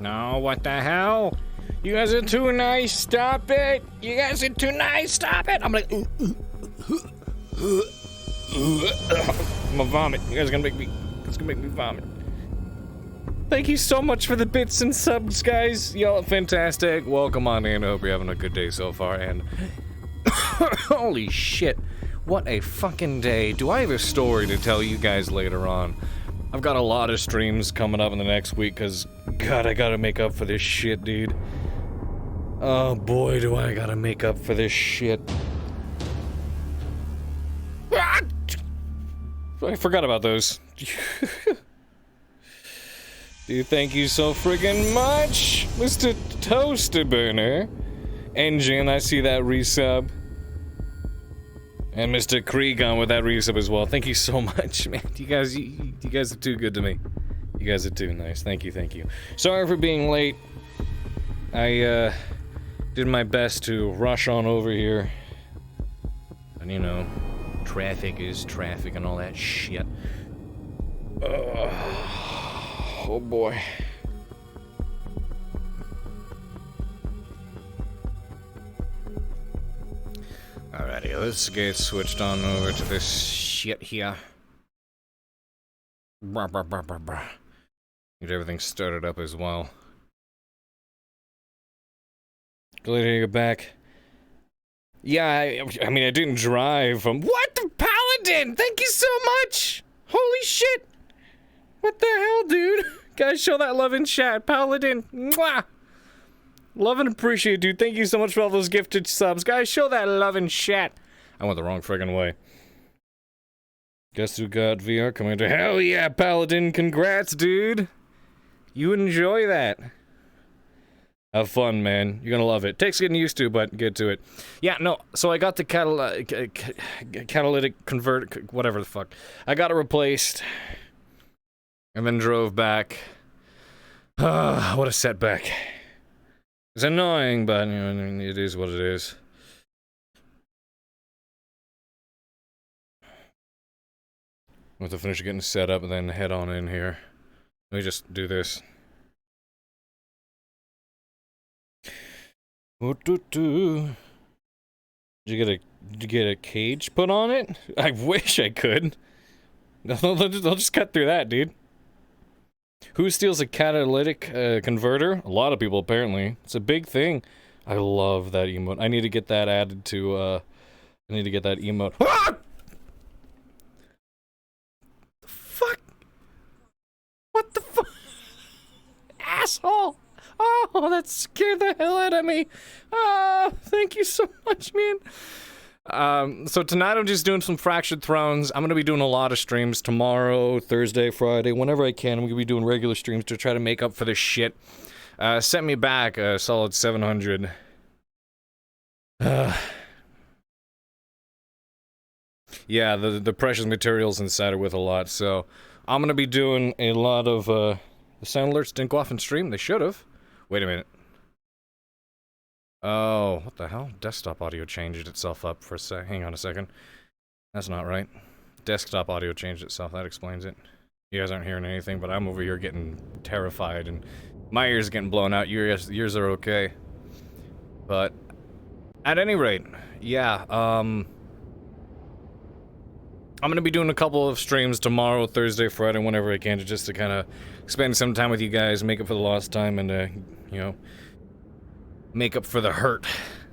No, what the hell? You guys are too nice, stop it! You guys are too nice, stop it! I'm like, I'm gonna vomit. You guys are gonna make me, it's gonna make me vomit. Thank you so much for the bits and subs, guys. Y'all fantastic. Welcome on in. I hope you're having a good day so far, and holy shit. What a fucking day. Do I have a story to tell you guys later on? I've got a lot of streams coming up in the next week, because, God, I gotta make up for this shit, dude. Oh boy, do I gotta make up for this shit. I forgot about those. Dude, thank you so friggin' much, Mr. Toaster Burner. Engine, I see that resub. And Mr. Creegon with that resub as well. Thank you so much, man. You guys are too good to me. You guys are too nice. Thank you, thank you. Sorry for being late. I, did my best to rush on over here. And you know, traffic is traffic and all that shit. Oh boy. Alrighty, let's get switched on over to this shit here. Get everything started up as well. Glad to get back. Yeah, I mean, I didn't drive from— What the Paladin? Thank you so much! Holy shit! What the hell, dude? Guys, show that love in chat. Paladin, mwah! Love and appreciate, dude. Thank you so much for all those gifted subs. Guys, show that love in chat. I went the wrong friggin' way. Guess who got VR coming to— Hell yeah, Paladin! Congrats, dude! You enjoy that. Have fun, man. You're gonna love it. Takes getting used to, but get to it. Yeah, no, so I got the catalytic convert— whatever the fuck. I got it replaced. And then drove back. What a setback. It's annoying, but, you know, it is what it is. We'll have to finish getting set up and then head on in here. Let me just do this. Did you get a cage put on it? I wish I could. They'll just cut through that, dude. Who steals a catalytic converter? A lot of people, apparently. It's a big thing. I love that emote. I need to get that added to, I need to get that emote. Ah! The fuck? What the fuck? Asshole! Oh, that scared the hell out of me. Thank you so much, man. So tonight I'm just doing some Fractured Thrones. I'm gonna be doing a lot of streams tomorrow, Thursday, Friday, whenever I can. I'm gonna be doing regular streams to try to make up for this shit. Sent me back a solid 700. Yeah, the precious materials inside are worth a lot, so I'm gonna be doing a lot of, the sound alerts didn't go off in stream. They should have. Wait a minute. Oh, what the hell? Desktop audio changed itself up for a sec. Hang on a second. That's not right. Desktop audio changed itself. That explains it. You guys aren't hearing anything, but I'm over here getting terrified, and my ears are getting blown out. Yours are okay. But at any rate, yeah. I'm gonna be doing a couple of streams tomorrow, Thursday, Friday, whenever I can, just to kind of spend some time with you guys, make up for the lost time, and you know, make up for the hurt.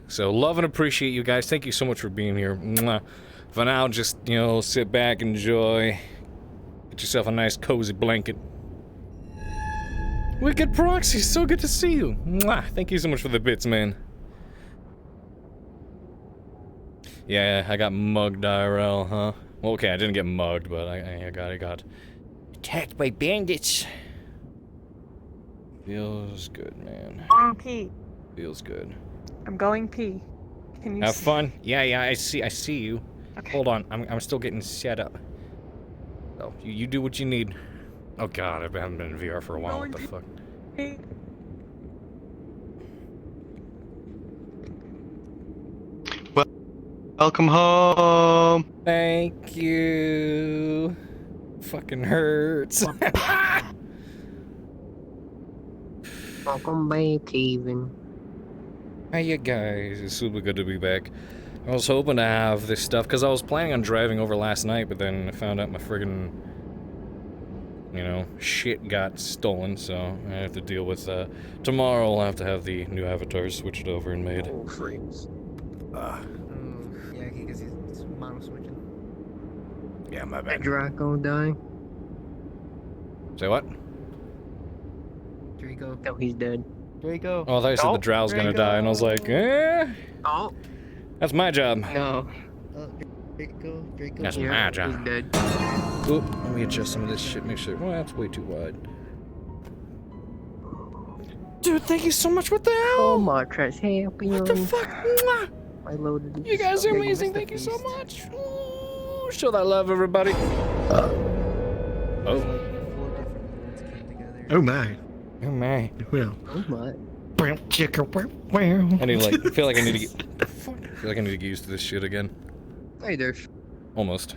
So love and appreciate you guys. Thank you so much for being here. Mwah. For now, just, you know, sit back, enjoy. Get yourself a nice cozy blanket. Wicked Proxy, so good to see you. Mwah. Thank you so much for the bits, man. Yeah, I got mugged IRL, huh? Well, okay, I didn't get mugged, but I got attacked by bandits. Feels good, man. Going pee. Feels good. I'm going pee. Can you have fun? Yeah, I see you. Okay. Hold on, I'm still getting set up. Oh, you do what you need. Oh god, I haven't been in VR for a while. What the fuck? Pee. Welcome home. Thank you. Fucking hurts. Welcome back, Kevin. Hey, you guys. It's super good to be back. I was hoping to have this stuff, because I was planning on driving over last night, but then I found out my friggin', you know, shit got stolen, so I have to deal with, tomorrow I'll have to have the new avatars switched over and made. Oh, freaks. Yeah, because he's mono switching. Yeah, my Did bad. Draco die? Say what? Draco. No, he's dead. Draco. Oh, I thought you said the drow's gonna die, and I was like, Oh, that's my job. no. Draco. That's Yeah, my he's job. dead. Oop, let me adjust some of this shit, make sure. Well, that's way too wide. Dude, thank you so much. What the hell? Oh, my trash happy. What the fuck? Mwah. I loaded it. You guys are Yeah, you amazing. missed Thank the you so feast. much. Ooh, show that love, everybody. Oh. 4 different worlds came together. Oh my. Oh my. Well. Oh, my. I need I feel like I need to get. Fuck. I feel like I need to get used to this shit again. Hey there. Almost.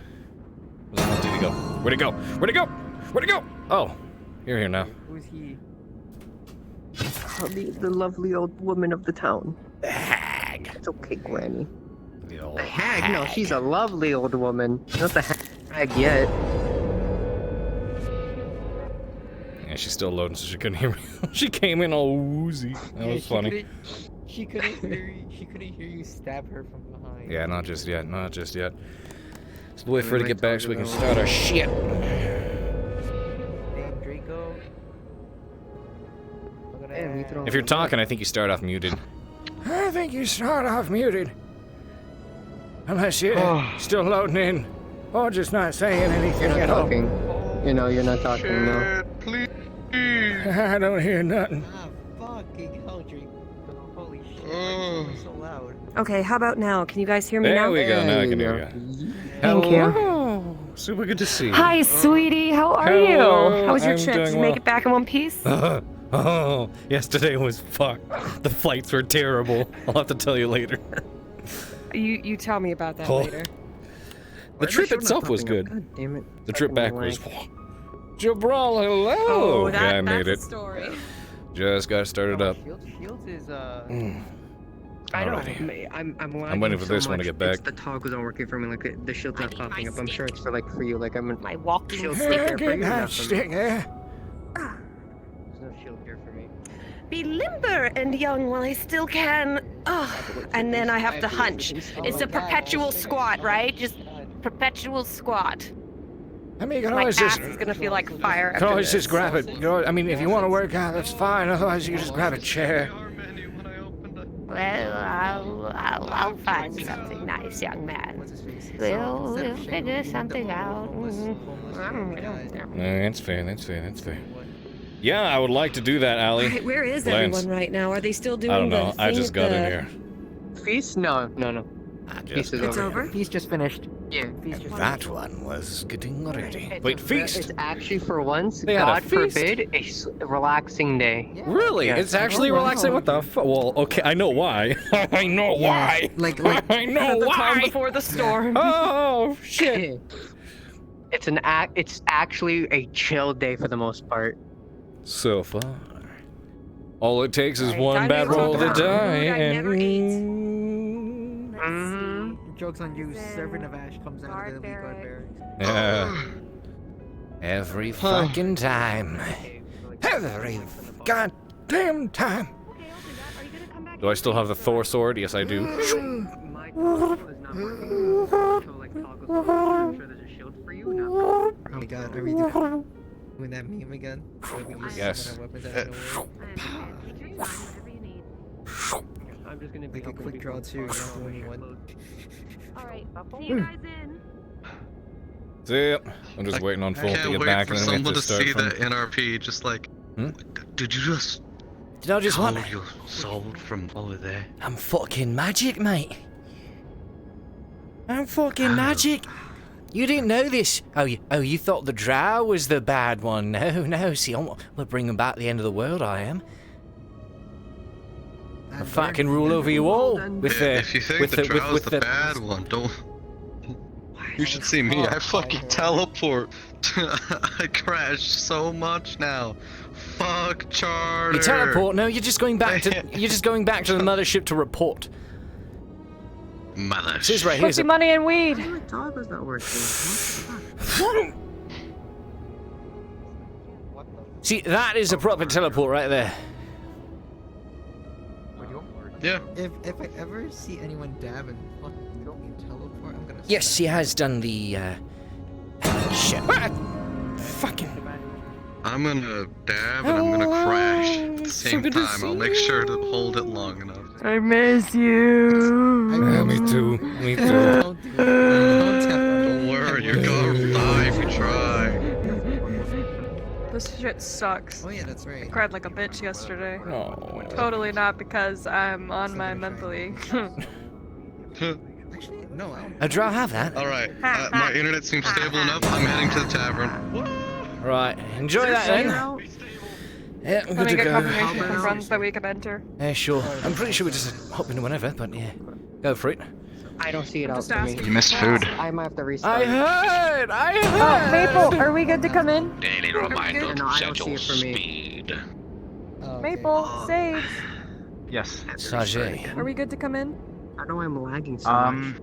Where did he go? Where'd he go? Where'd he go? Where'd he go? Oh, you're here now. Who's he? The lovely old woman of the town. The hag. It's okay, Granny. The old The hag? No, she's a lovely old woman. Not the hag yet. Yeah, she's still loading, so she couldn't hear me. She came in all woozy. That was funny. She couldn't hear you. She couldn't hear you stab her from behind. Yeah, not just yet. Not just yet. Let's wait for her to get back so we can start our shit. Damn, Draco. Look at Damn, you that. throw- If you're talking, I think you start off muted. I think you start off muted. Unless you're still loading in. Or just not saying anything You're not at all. talking. You know, you're not talking, no. Shit, please. I don't hear nothing. Ah, fucking hell, Draco. Holy shit. Why Oh. are you so loud? Okay, how about now? Can you guys hear me There now? we go. Now I can hear you. Thank you. Hello. Super good to see you. Hi, sweetie. How are Hello, you? How was your I'm trip? Did doing you make well. it back in one piece? Oh, yesterday was fucked. The flights were terrible. I'll have to tell you later. You tell me about that Oh. later. The trip itself was good. God damn it. The trip back was. Fucking Jabral, hello. Oh, yeah, I made it. that's a story. Just got started up. Shields is, I know. Alrighty. I'm I'm waiting for this one to get back. The toggle's not working for me. Like the shield's not popping up. I'm sure it's for you. Like I'm. My walking Shield stick. sticker for you. that Not for me. stick, eh? There's no shield here for me. Be limber and young while I still can. Oh, and then I have to hunch. It's a perpetual squat, right? Just perpetual squat. I mean, you can My always ass just. is gonna feel like fire. You can after always this. just grab it. You know, I mean, if you want to work out, that's fine. Otherwise, you just grab a chair. Well, I'll find something nice, young man. what's his face? We'll Instead of figure Shilbrouk, something the out. homeless Mhm. guy. No, that's fair. That's fair. That's fair. Yeah, I would like to do that, Allie. Right, where is Lance. everyone right now? Are they still doing I don't know. the I thing just at got the... in here. Feast? No. Just is It's over? He's just finished. Yeah. He's just That one was getting ready. It's Wait, a- feast. It's actually for once, They had a God feast? forbid, a relaxing day. Yeah. Really? Yeah. It's actually Oh, wow. relaxing? What the fuck? Well, okay, I know why. I know why. Like, I know the calm why. before the storm. Oh, shit. It's actually a chill day for the most part. So far. All it takes is Alright, one time bad to roll to talk about die, food I and... never ate. Mhm. joke's on you, Then Servant of Ash comes out guard of the elite guard barracks. barracks. Yeah. Every fucking time. Every goddamn time. Okay, I'll do that. Are you gonna come back? Do I still have the Thor sword? Yes, I do. My toggle is not working. So like toggles, I'm sure there's a shield for you. Not Oh my god, are we doing that meme again? Where we use Yes. summon our weapons out of nowhere? Take your time, whatever you need. I'm just gonna be Like a quick draw too, not doing one. Alright, see you guys in. See ya. I'm just waiting on Full to Can't get wait back for and then we someone have to to start see from... that NRP just like, Hmm? did you just Did I just hold your soul from over there? I'm fucking magic, mate. I'm fucking magic. You didn't know this. Oh, you thought the drow was the bad one. No. See, we're bringing back the end of the world, I am. I fucking rule over you all. With Yeah, if you think with the Drow's with the bad one, don't. You should see me. I fucking teleport I crashed so much now. Fuck charter. You teleport? No, you're just going back to the mothership to report. Mother. This is right Pussy, here. money, and weed. My dog was not working. See, that is a proper teleport right there. Yeah. If I ever see anyone dab and fucking teleport, I'm gonna. Yes, he has done the shit. Ah! Fucking. I'm gonna dab and I'm gonna crash at the so same good to time. I'll see make sure to you. hold it long enough. I miss you. Me too. Me too. Don't do it. Don't tap. Don't worry, you're gonna die if you try. This shit sucks. Oh yeah, that's right. I cried like a bitch yesterday. Oh. Totally not because I'm on my monthly. Actually, no. Do I have that? Alright, my internet seems stable enough. I'm heading to the tavern. Right. Enjoy that then. Yeah, we're Let good me to get go. confirmation from runs that we can enter. Yeah, sure. I'm pretty sure we just hop into whenever, but yeah. Go for it. I don't see it out Just for me. asking. You missed food. I might have to restart. I heard! Maple, are we good to come in? Daily reminder No, I don't see it for me. speed. Maple, Sage, Yes. Sage. are we good to come in? I know I'm lagging so much.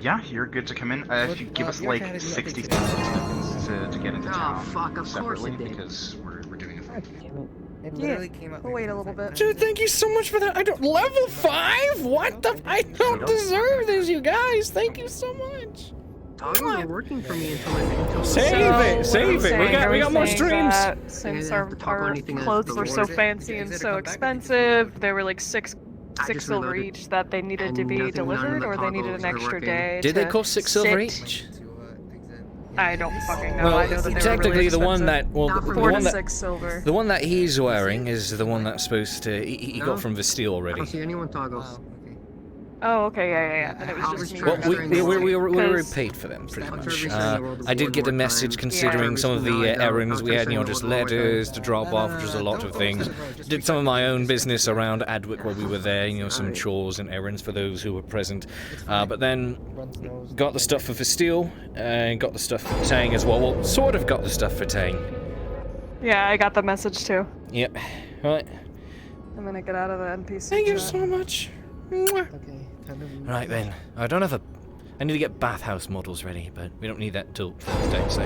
Yeah, you're good to come in. If you give us your like cat is 60 updated. seconds to get into Oh, town fuck, of course separately it did. because we're doing it. It Yeah. literally came out. We'll wait a little bit. Dude, thank you so much for that. I don't level 5? What the? I don't deserve this, you guys. Thank you so much. Dogs were working for me until Save it, save it. We got more streams. Since Yeah, our, to talk about our anything that's clothes were so rewarded. fancy and so expensive, they were like six silver reloaded. each that they needed And to be nothing, none of delivered, the or they needed toggles an were extra working. day. Did they to cost 6 silver sit. each? I don't fucking know. Well, I know that they were technically really the one expensive. that, well, Not the for Four one to that, 6 silver. the one that he's wearing is the one that's supposed to, he No. got from Vestille I already. don't see anyone toggles. Wow. Okay. Oh, okay, yeah. Then it was I just was me. Well, trying we to were 'Cause- paid for them, pretty Stop much. every single world I did get a war message time. considering some of the errands we had, you know, just letters to drop off, which was a lot of things. Did some of my own business around Adwick while we were there, you know, some chores and errands for those who were present. But then got the stuff for Vestille, and got the stuff for Tang as well. Well, sort of got the stuff for Tang. Yeah, I got the message too. Yep. Right. I'm gonna get out of the NPC. Thank you chat. so much. Mwah. Okay. Time to move. Right then. I don't have a... I need to get bathhouse models ready, but we don't need that till Thursday, so...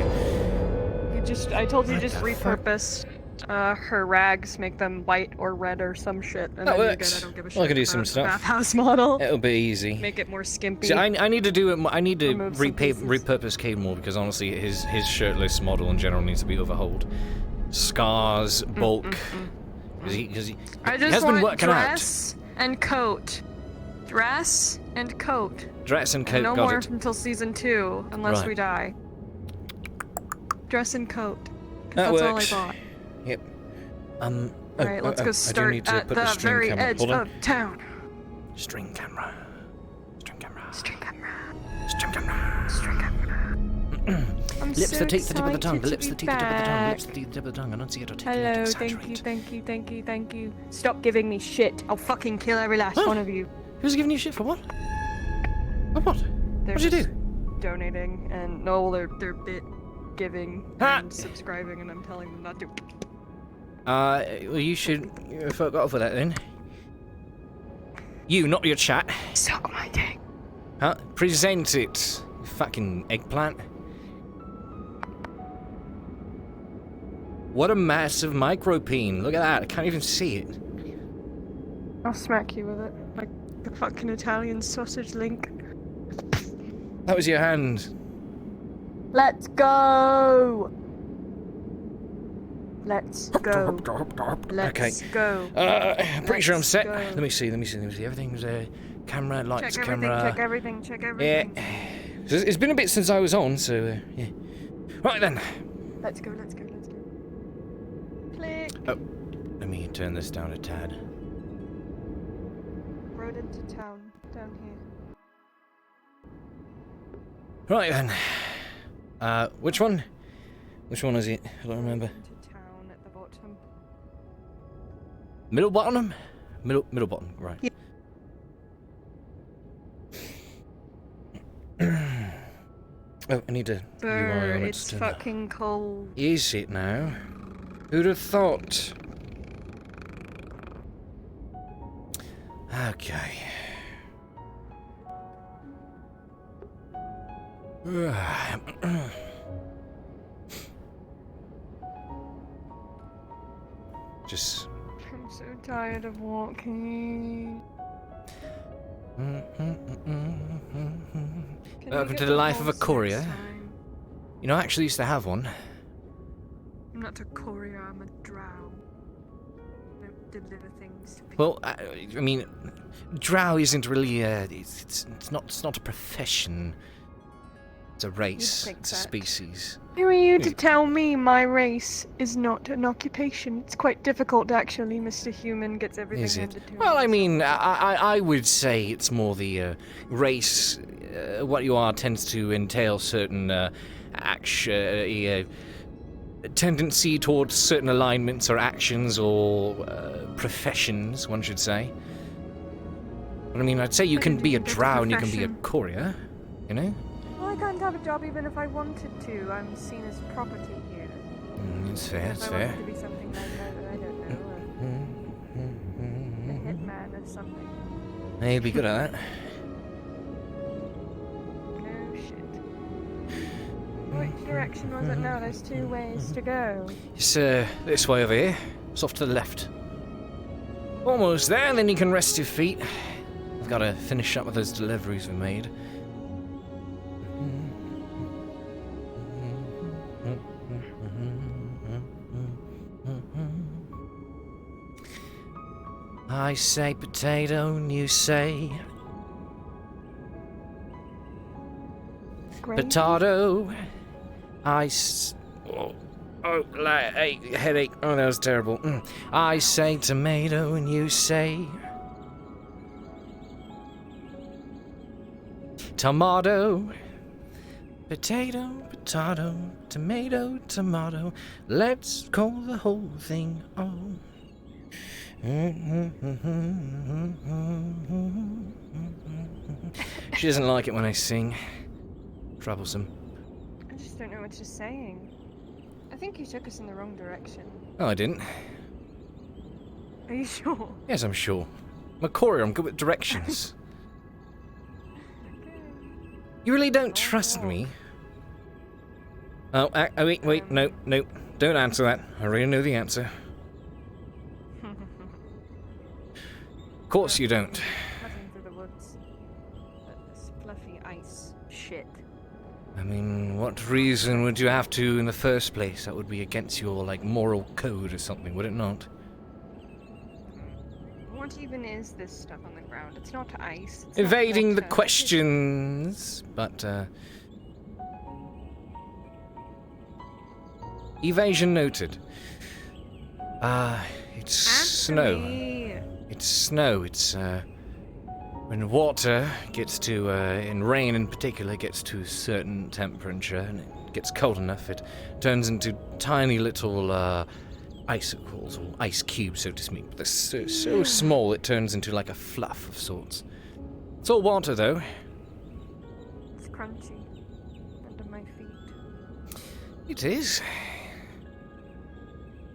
I told you What just the fuck? repurpose her rags, make them white or red or some shit, and That then works. you're good. I don't give a shit Well, I can do some about the stuff. bathhouse model. It'll be easy. Make it more skimpy. See, I need to do it. I need to Remove some pieces. repurpose Cade more because honestly, his shirtless model in general needs to be overhauled. Scars, bulk. Because he I just has want been working dress and coat. Dress and coat. out. Dress and coat. No got more it. until season 2, unless Right. we die. Dress and coat. 'Cause That that's works. all I bought. Yep. Alright, let's go I do start need to at put the string very camera. edge Hold on. of town. String camera. String camera. String camera. String camera. String camera. I'm Lips, so the teeth, the tip of the tongue. The excited lips, to the be teeth, the tip of the tongue. The back. lips, the teeth, the tip of the tongue. Enunciate, articulate, Hello, exaggerate. thank you. Stop giving me shit. I'll fucking kill every last one of you. Who's giving you shit for what? For what? They're What'd you just do? donating, and no, they're bit giving Ha! and subscribing, and I'm telling them not to. Well, you should fuck off with that then. You, not your chat. Suck my dick. Huh? Present it, you fucking eggplant. What a massive micropene. Look at that. I can't even see it. I'll smack you with it, like the fucking Italian sausage link. That was your hand. Let's go. Let's go. Let's Okay. go. Pretty sure I'm Let's set. go. Let me see. Everything's camera, lights, Check everything. camera. Check everything. Check Yeah. everything. So it's been a bit since I was on, so yeah. Right then. Let's go. Click. Oh, let me turn this down a tad. Rode into town down here. Right then. Which one? Which one is it? I don't remember. Into town at the bottom. Middle bottom? Middle bottom, right. Yeah. Oh, I need to Brr, UI on it's fucking cold. Is it now? Who'd have thought? Okay. Just. I'm so tired of walking. Welcome to the life of a courier. You know, I actually used to have one. I'm not a courier, I'm a drow. I don't deliver things to people. Well, I mean, drow isn't really it's not a profession. It's a race. It's a species. Who are you to tell me my race is not an occupation? It's quite difficult, actually. Mr. Human gets everything Is it? handed to him. Well, I mean, I would say it's more the race. What you are tends to entail certain tendency towards certain alignments or actions or professions, one should say. But I mean, I'd say you can be a drow and you can be a courier, you know? Well, I can't have a job even if I wanted to. I'm seen as property here. It's fair, it's if I fair. wanted to be something like that, I don't know. A hitman or something. Hey, you'd be good at that. No shit. Which direction was it now? There's 2 ways to go. It's this way over here. It's off to the left. Almost there, and then you can rest your feet. I've got to finish up with those deliveries we made. I say potato and you say potato. Headache. Oh, that was terrible. I say tomato and you say tomato. Potato, potato, tomato, tomato. Let's call the whole thing on. She doesn't like it when I sing. Troublesome. I just don't know what you're saying. I think you took us in the wrong direction. Oh, I didn't. Are you sure? Yes, I'm sure. I'm a courier, I'm good with directions. You really don't trust me? Oh, wait, no. Don't answer that. I already know the answer. Of course you don't. Cutting through the woods. This fluffy ice shit. I mean, what reason would you have to in the first place? That would be against your, moral code or something, would it not? What even is this stuff on the ground? It's not ice. It's Evading not the water. questions, but, evasion noted. It's snow. Anthony. It's snow. It's, when water gets to, in rain in particular, gets to a certain temperature and it gets cold enough, it turns into tiny little, icicles, or ice cubes, so to speak. They're so small it turns into like a fluff of sorts. It's all water, though. It's crunchy under my feet. It is.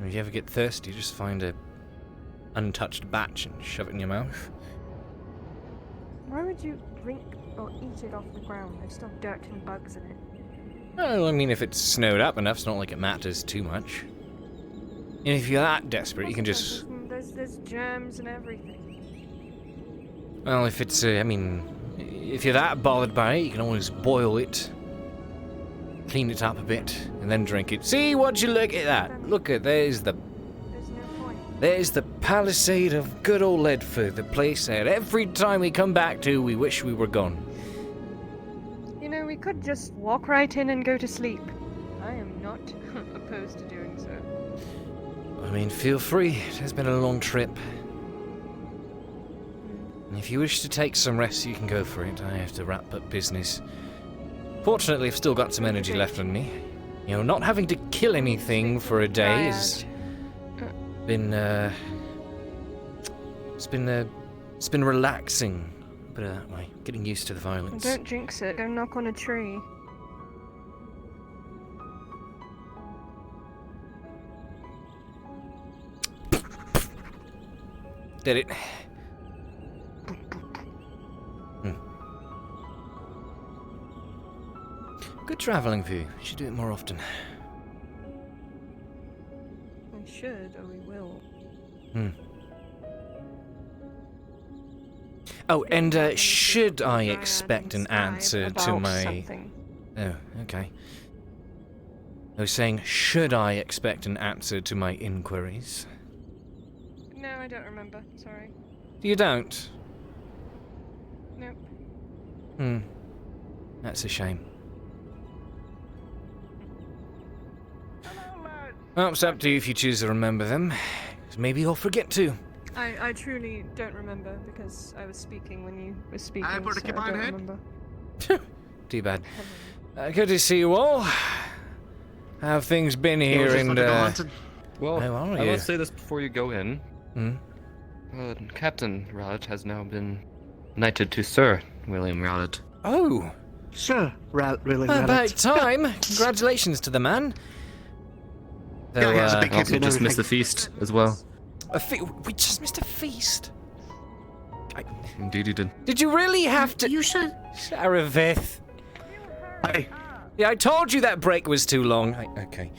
If you ever get thirsty, just find a untouched batch and shove it in your mouth. Why would you drink or eat it off the ground? There's still dirt and bugs in it. Well, I mean, if it's snowed up enough, it's not like it matters too much. And if you're that desperate, you can just... There's germs and everything. Well, if it's, if you're that bothered by it, you can always boil it, clean it up a bit, and then drink it. See, would you look at that? Look at, There's no point. there's the palisade of good old Ledford, the place that every time we come back to, we wish we were gone. You know, we could just walk right in and go to sleep. I am not opposed to doing so. I mean, feel free. It has been a long trip. And if you wish to take some rest, you can go for it. I have to wrap up business. Fortunately, I've still got some energy left in me. You know, not having to kill anything for a day has been, it's been relaxing, put it that way. Getting used to the violence. Don't jinx it. Go knock on a tree. Did it? Good travelling for you. You should do it more often. I should, or we will. Oh, and should I expect an answer to my... Something. Oh, okay. I was saying, should I expect an answer to my inquiries? No, I don't remember. Sorry. You don't? Nope. That's a shame. Well, it's up to you if you choose to remember them. 'Cause maybe you'll forget to. I truly don't remember because I was speaking when you were speaking. I put a so kip I on don't head. remember. Too bad. Good to see you all. How have things been here in... Well, How are I you? will say this before you go in. Hmm? Captain Rowlett has now been knighted to Sir William Rowlett. Oh, Sure, really, about time. Congratulations to the man. Yeah, he has a big Also and just missed the everything. feast as well. We just missed a feast. Indeed he did. Did you really have to... You should. Saravith. Hey, Yeah, I told you that break was too long. Okay.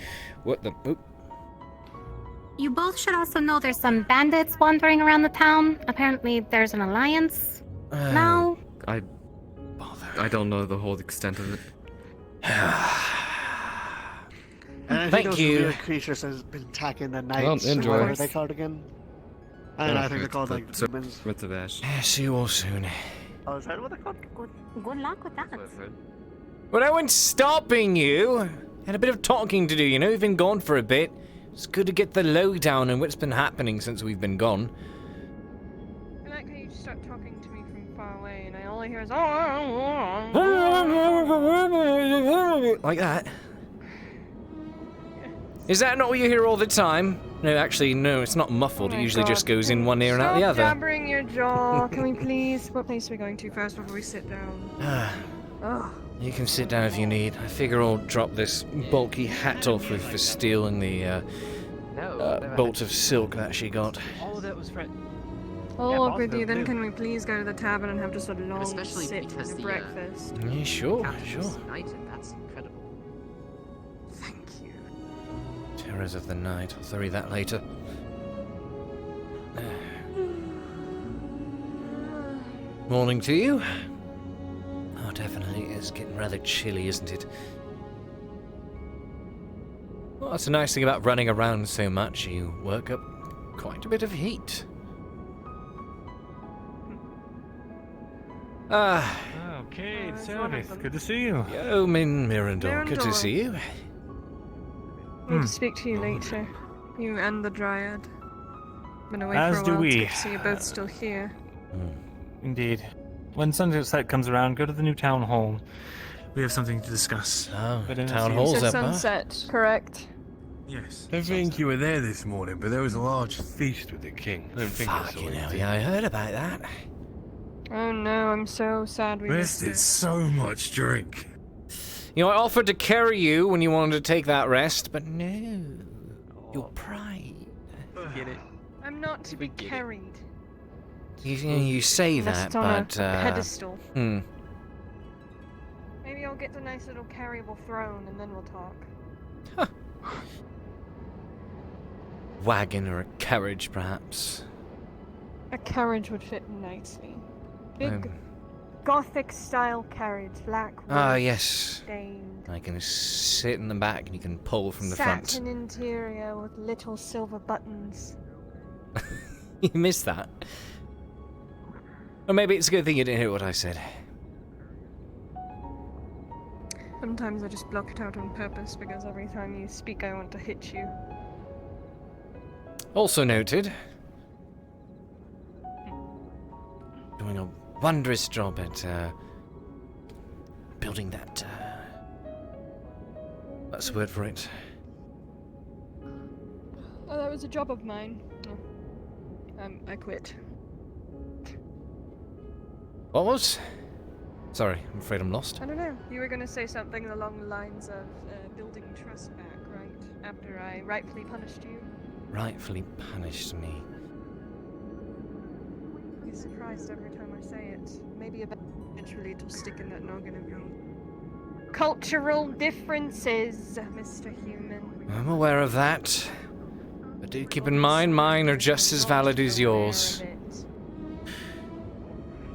What the... Oop. You both should also know there's some bandits wandering around the town. Apparently there's an alliance. Now, Bother. I don't know the whole extent of it. And I think Thank those you. weird creatures has been attacking the knights. Well, enjoy. What are they called again? And I think they're called like So- humans. With the Ash. See you all soon. Oh, is that what they're called? good luck with that. Well, no one's stopping you. Had a bit of talking to do, you know. We've been gone for a bit. It's good to get the lowdown on what's been happening since we've been gone. I like how you start talking to me from far away, and I only hear is Like that. Is that not what you hear all the time? No, actually, no, it's not muffled. Oh It my usually just God. goes in one ear and out the Stop other. jabbering your jaw. Can we please? What place are we going to first before we sit down? Oh. You can sit down if you need. I figure I'll drop this bulky hat off for stealing the bolt of silk that she got. All of that was friend. I'll Yeah, walk boss with you. will Then do. can we please go to the tavern and have just a long especially sit because and a the, breakfast? Yeah, sure, Captain sure. was knighted, that's incredible. Thank you. Terrors of the night. I'll tell you that later. Morning to you. Oh, definitely it is getting rather chilly, isn't it? Well, that's a nice thing about running around so much. You work up quite a bit of heat. Ah, Oh, Cade, it's Service, wonderful. good to see you. Yeoman Mirandor, good to Mirandor. see you. Need to speak to you later. You and the Dryad. Been away As for a do while. It's we. good to see you both still here. Indeed. When sunset comes around, go to the new town hall. We have something to discuss. Oh, But I don't town see- hall's So up, huh? sunset, correct? Yes. Don't think you were there this morning, but there was a large feast with the king. Don't think I saw Fucking it. hell, yeah, I heard about that. Oh no, I'm so sad we missed Rested it. so much drink. You know, I offered to carry you when you wanted to take that rest, but no. Your pride. Get it? I'm not to be get it. carried. You say Unless that, it's on but, a pedestal. hmm. Maybe I'll get a nice little carryable throne and then we'll talk. Wagon or a carriage, perhaps. A carriage would fit nicely. Big Um, Gothic style carriage, black Ah, wood, yes. stained. I can sit in the back and you can pull from the Satin front. interior with little silver buttons. You missed that. Or maybe it's a good thing you didn't hear what I said. Sometimes I just block it out on purpose because every time you speak I want to hit you. Also noted. Doing a wondrous job at building that. That's the word for it. Oh, that was a job of mine. I quit. What was? Sorry, I'm afraid I'm lost. I don't know. You were going to say something along the lines of building trust back, right? After I rightfully punished you. Rightfully punished me. be surprised every time I say it. Maybe eventually it'll stick in that noggin of yours. Cultural differences, Mr. Human. I'm aware of that. But do keep in mind, mine are just as valid as yours.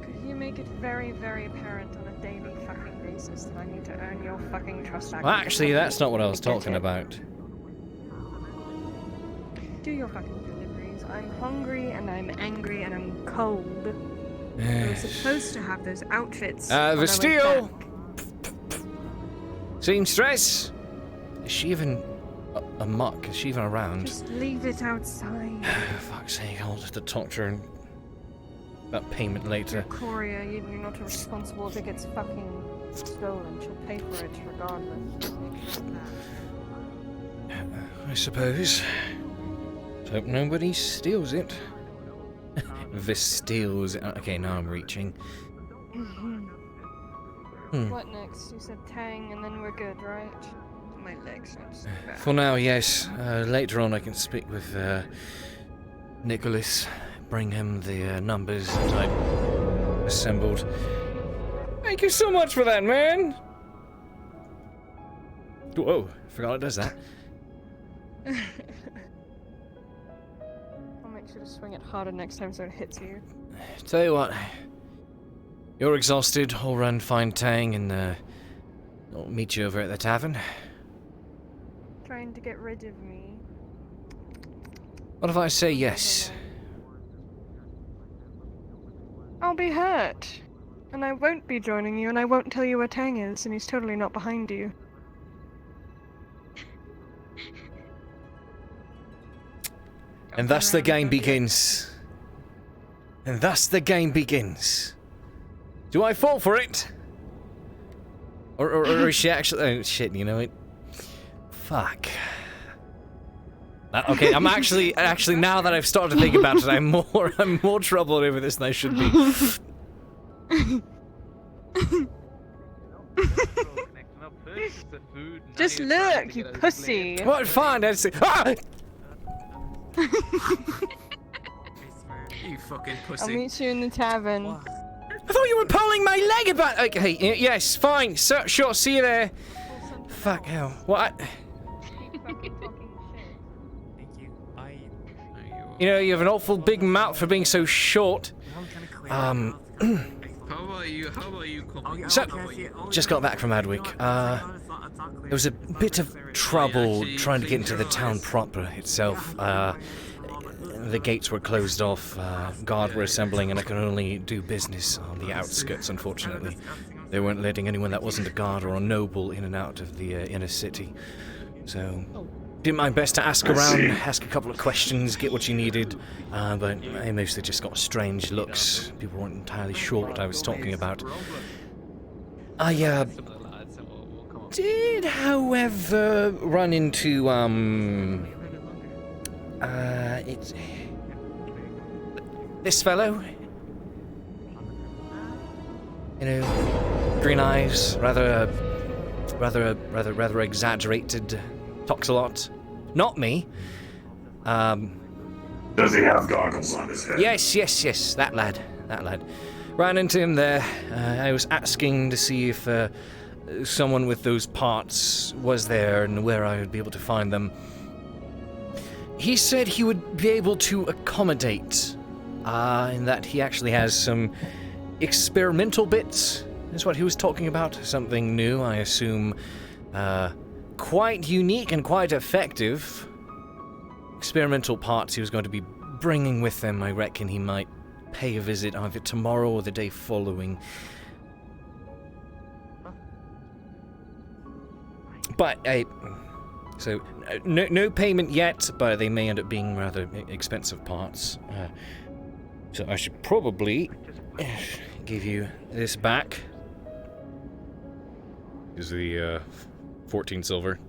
Could you make it very, very apparent on a daily fucking basis that I need to earn your fucking trust back? Well, actually, that's not what I was talking about. Do your fucking deliveries. I'm hungry and I'm angry and I'm cold. I was supposed to have those outfits. The steel! Seamstress? Is she even a muck? Is she even around? Just leave it outside. Fuck's sake, I'll just talk to her about payment later. Courier, you're not responsible if it gets fucking stolen. She'll pay for it regardless. Make sure of that. I suppose. Hope nobody steals it. This steals it. Okay, now I'm reaching. What next? You said Tang and then we're good, right? My legs aren't so bad. For now, yes. Later on I can speak with Nicholas. Bring him the numbers that I assembled. Thank you so much for that, man! Whoa, forgot it does that. I'll make sure to swing it harder next time so it hits you. Tell you what. You're exhausted. I'll run find Tang and I'll meet you over at the tavern. Trying to get rid of me. What if I say yes? I'll be hurt. And I won't be joining you, and I won't tell you where Tang is, and he's totally not behind you. And thus the game begins. And thus the game begins. Do I fall for it? Or is she actually... Oh, shit, you know it. Fuck. Okay, I'm actually, now that I've started to think about it, I'm more troubled over this than I should be. Just look, you pussy! What? Fine, I'd say... Ah! You fucking pussy. I'll meet you in the tavern. I thought you were pulling my leg about... Okay, yes, fine. So, sure, see you there. Fuck hell. What? You know, you have an awful big mouth for being so short. How about you? So, just got back from Adwick. There was a bit of trouble trying to get into the town proper itself. The gates were closed off, guard were assembling, and I could only do business on the outskirts, unfortunately. They weren't letting anyone that wasn't a guard or a noble in and out of the inner city. So, did my best to ask around, ask a couple of questions, get what you needed, but I mostly just got strange looks. People weren't entirely sure what I was talking about. I did, however, run into, it's this fellow. You know, green eyes, rather exaggerated, talks a lot. Not me. Does he have goggles on his head? Yes, that lad. Ran into him there. I was asking to see if someone with those parts was there and where I would be able to find them. He said he would be able to accommodate, in that he actually has some experimental bits, is what he was talking about. Something new, I assume, quite unique and quite effective. Experimental parts he was going to be bringing with him. I reckon he might pay a visit either tomorrow or the day following. But, so, no payment yet, but they may end up being rather expensive parts. So I should probably give you this back. Is the 14 silver.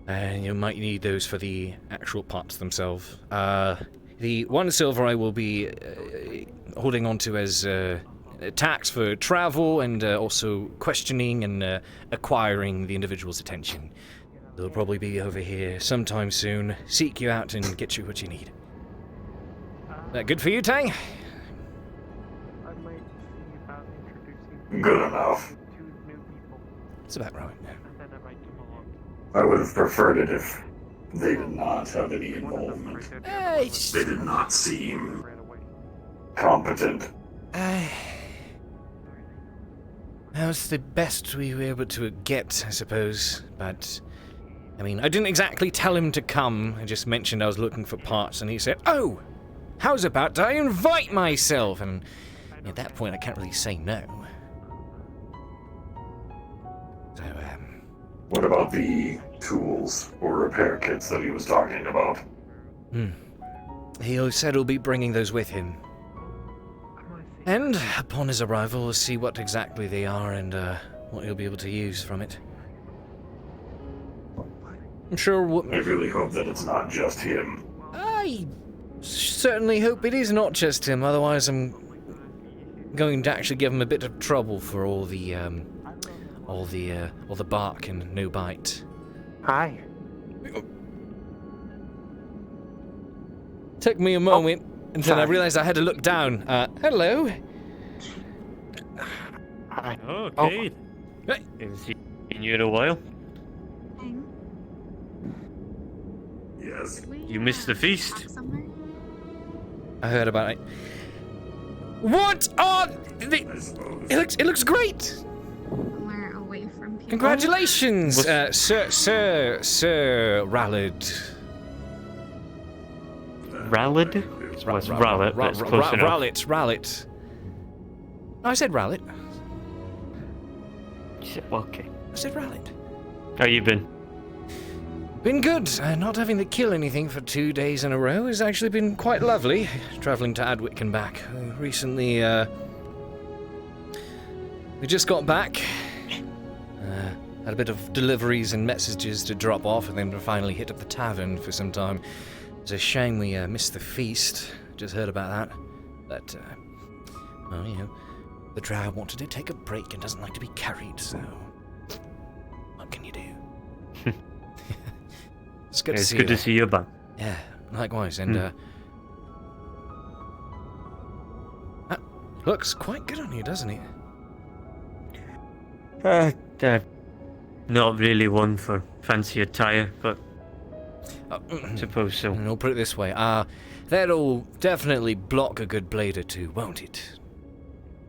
And you might need those for the actual parts themselves. The 1 silver I will be holding on to as tax for travel and also questioning and acquiring the individual's attention. They'll probably be over here sometime soon. Seek you out and get you what you need. That good for you, Tang? I might see about introducing Good enough. 2 new people, It's about right. and then I might come along. I would have preferred it if they did not have any involvement. They did not seem competent. That was the best we were able to get, I suppose. But, I mean, I didn't exactly tell him to come. I just mentioned I was looking for parts, and he said, "Oh, how's about I invite myself?" And at that point, I can't really say no. So, What about the tools or repair kits that he was talking about? He said he'll be bringing those with him. And upon his arrival, we'll see what exactly they are and what he'll be able to use from it. I'm sure. I really hope that it's not just him. I certainly hope it is not just him. Otherwise, I'm going to actually give him a bit of trouble for all the bark and no bite. Hi. Took me a moment until I realized I had to look down. Hello. Hi. Oh, Cade. Haven't seen you in a while. Yes. You missed the feast. I heard about it. What are the... It looks great. Somewhere away from people. Congratulations, Sir Rallard. Rallard? Well, it's Rallet, but it's close enough. Rallet. No, I said Rallet. Okay. I said Rallet. How you been? Been good. Not having to kill anything for 2 days in a row has actually been quite lovely. Traveling to Adwick and back. Recently, we just got back. Had a bit of deliveries and messages to drop off, and then finally hit up the tavern for some time. It's a shame we missed the feast. Just heard about that. But, well, you know, the drow wanted to take a break and doesn't like to be carried, so... What can you do? It's good to see you. It's good to see you back. Yeah, likewise, and, looks quite good on you, doesn't it? Not really one for fancy attire, but suppose so. I'll put it this way, that'll definitely block a good blade or two, won't it?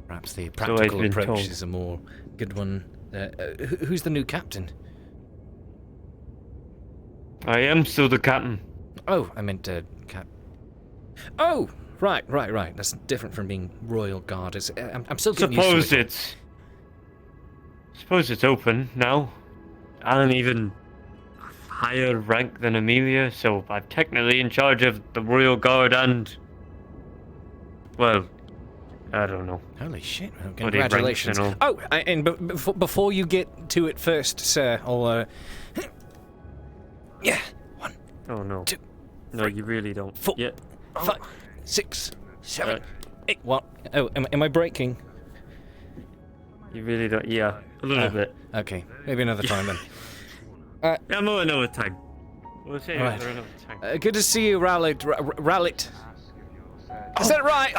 Perhaps the practical approach is a more good one. Who's the new captain? I am still the captain. Oh, I meant cap. Oh, right. That's different from being royal guard. I'm still getting used to it. Suppose it's open now. I'm even higher rank than Amelia, so I'm technically in charge of the royal guard and... Well, I don't know. Holy shit, well, congratulations. Oh, and before you get to it first, sir, I'll, yeah, 1. Oh no. 2. No, you really don't. 4. Yeah. 5. 6. 7. 8. What? Oh, am I breaking? You really don't. Yeah, a little bit. Okay, maybe another time then. Yeah, more another time. We'll say Right. another time. Good to see you, Rallet. Rallet. Is that right?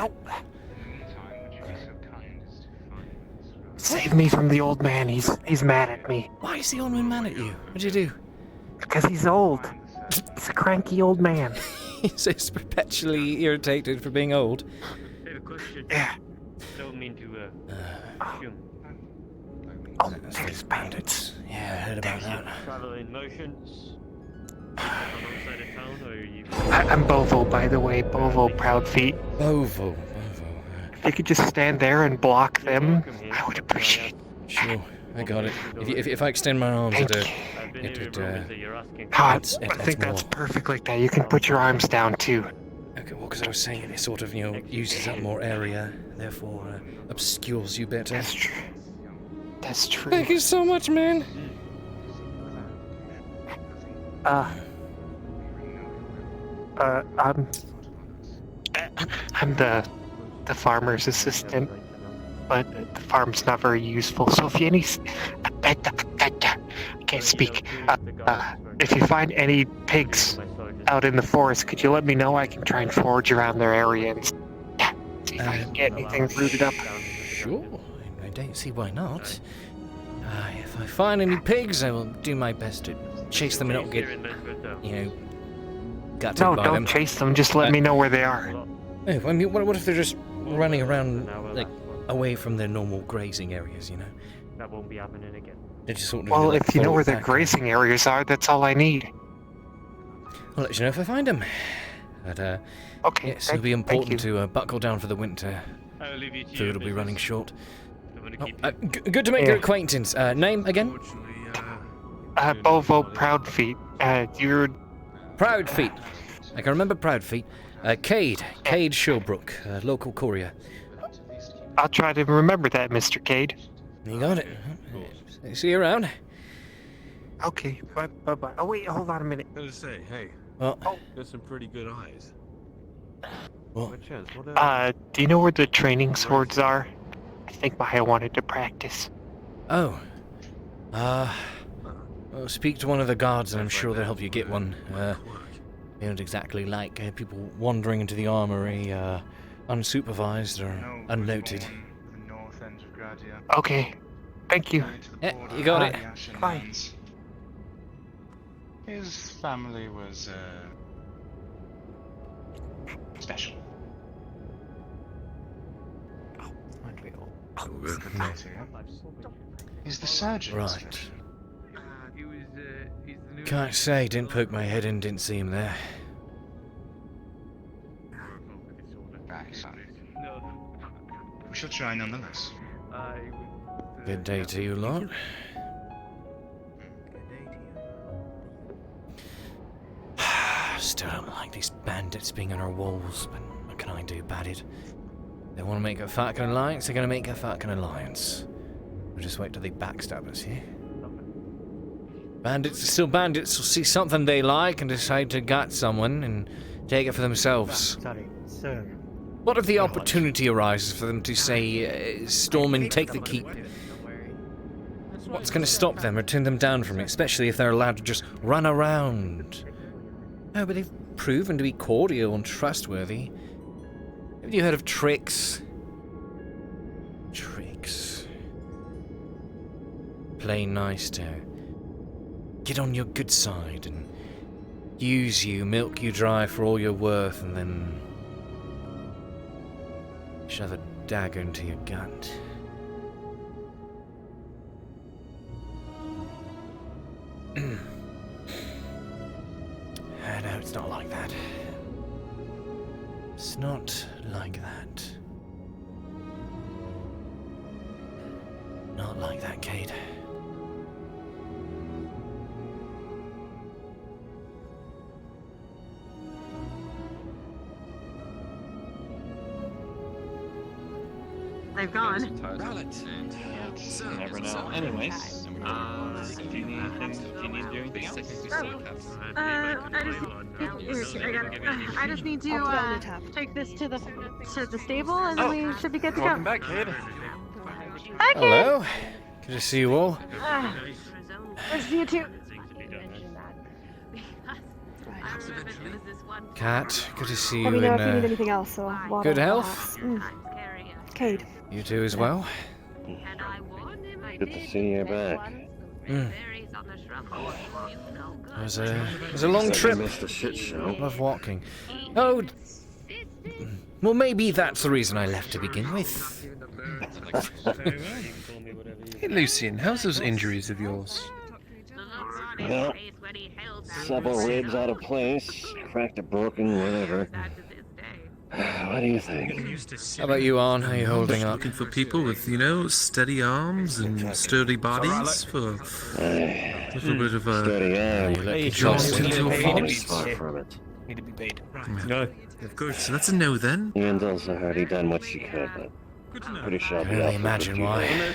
Save me from the old man. He's mad at me. Why is the old man mad at you? What'd you do? Because he's old. He's a cranky old man. He's just perpetually irritated for being old. I have a question. Yeah. Don't mean to assume. Oh, there's bandits. Yeah, I heard about that. Traveling motions. Alongside a town, or are you? I'm Bovo, by the way. Bovo, proud feet. Bovo. If you could just stand there and block them, I would appreciate it. Sure, I got it. If I extend my arms, Thank you. I think that's perfect like that. You can put your arms down too. Okay, well, because I was saying it sort of, uses up more area, therefore obscures you better. That's true. That's true. Thank you so much, man. I'm the farmer's assistant, but the farm's not very useful. So if you I can't speak. If you find any pigs, out in the forest, could you let me know? I can try and forage around their area and see if I can get anything rooted up. Sure, I don't see why not. If I find any pigs, I will do my best to chase them and not get, gutted No, by don't them. chase them. Just let me know where they are. Oh, I mean, what if they're just running around, like, away from their normal grazing areas, That won't be happening again. They just sort of Well, like, if you know fall where their back. grazing areas are, that's all I need. I'll let you know if I find them. But, okay, yes, it'll be important to buckle down for the winter. Food will be running short. Good to make your acquaintance. Name again? Bovo Proudfeet. You're... Proudfeet. I can remember Proudfeet. Cade Shilbrouk, local courier. I'll try to remember that, Mr. Cade. You got it. See you around. Okay, bye-bye. Oh, wait, hold on a minute. I was gonna say, hey. Well, got some pretty good eyes. Well, do you know where the training swords are? I think Maya wanted to practice. Oh. Well, speak to one of the guards and I'm sure they'll help you get one. They don't exactly like people wandering into the armory, unsupervised or unnoted. Okay, thank you. Yeah, you got it. Bye. His family was special. He's the surgeon. Right. Can't say, didn't poke my head in, didn't see him there. We shall try nonetheless. Good day to you lot. Still don't like these bandits being on our walls, but what can I do about it? They want to make a fucking alliance, they're gonna make a fucking alliance. We'll just wait till they backstab us, yeah? Bandits are still bandits, will see something they like and decide to gut someone and take it for themselves. Sorry, sir. What if the opportunity arises for them to say, storm and take the keep? What's going to stop them or turn them down from it, especially if they're allowed to just run around? Oh, but they've proven to be cordial and trustworthy. Have you heard of tricks? Tricks. Play nice to get on your good side and use you, milk you dry for all you're worth, and then shove a dagger into your gut. No, it's not like that. It's not like that. Not like that, Cade. They've gone. You never know. Anyways, do you need anything else? I just need to take this to the stable, and then we should be good to go. Welcome back, Cade. Hi, Cade. Hello. Good to see you all. Good to see you too. Kat, good to see Let you me know in if you need anything else. So water, good health. Cade. You too as well. Good to see you back. It was a long trip. Missed a shit show. Love walking. Oh, well, maybe that's the reason I left to begin with. Hey, Lucian, how's those injuries of yours? Well, several ribs out of place, cracked a broken, whatever. What do you think? How about you, Arn? How are you holding up? Looking for people with, steady arms and sturdy bodies for a little bit of a Steady arm. jaunt into a forest. Far from it. Need to be paid. No, of course. So that's a no then. Ian's also already done what she could, but pretty sure I'll I be can off only for imagine a few why. days.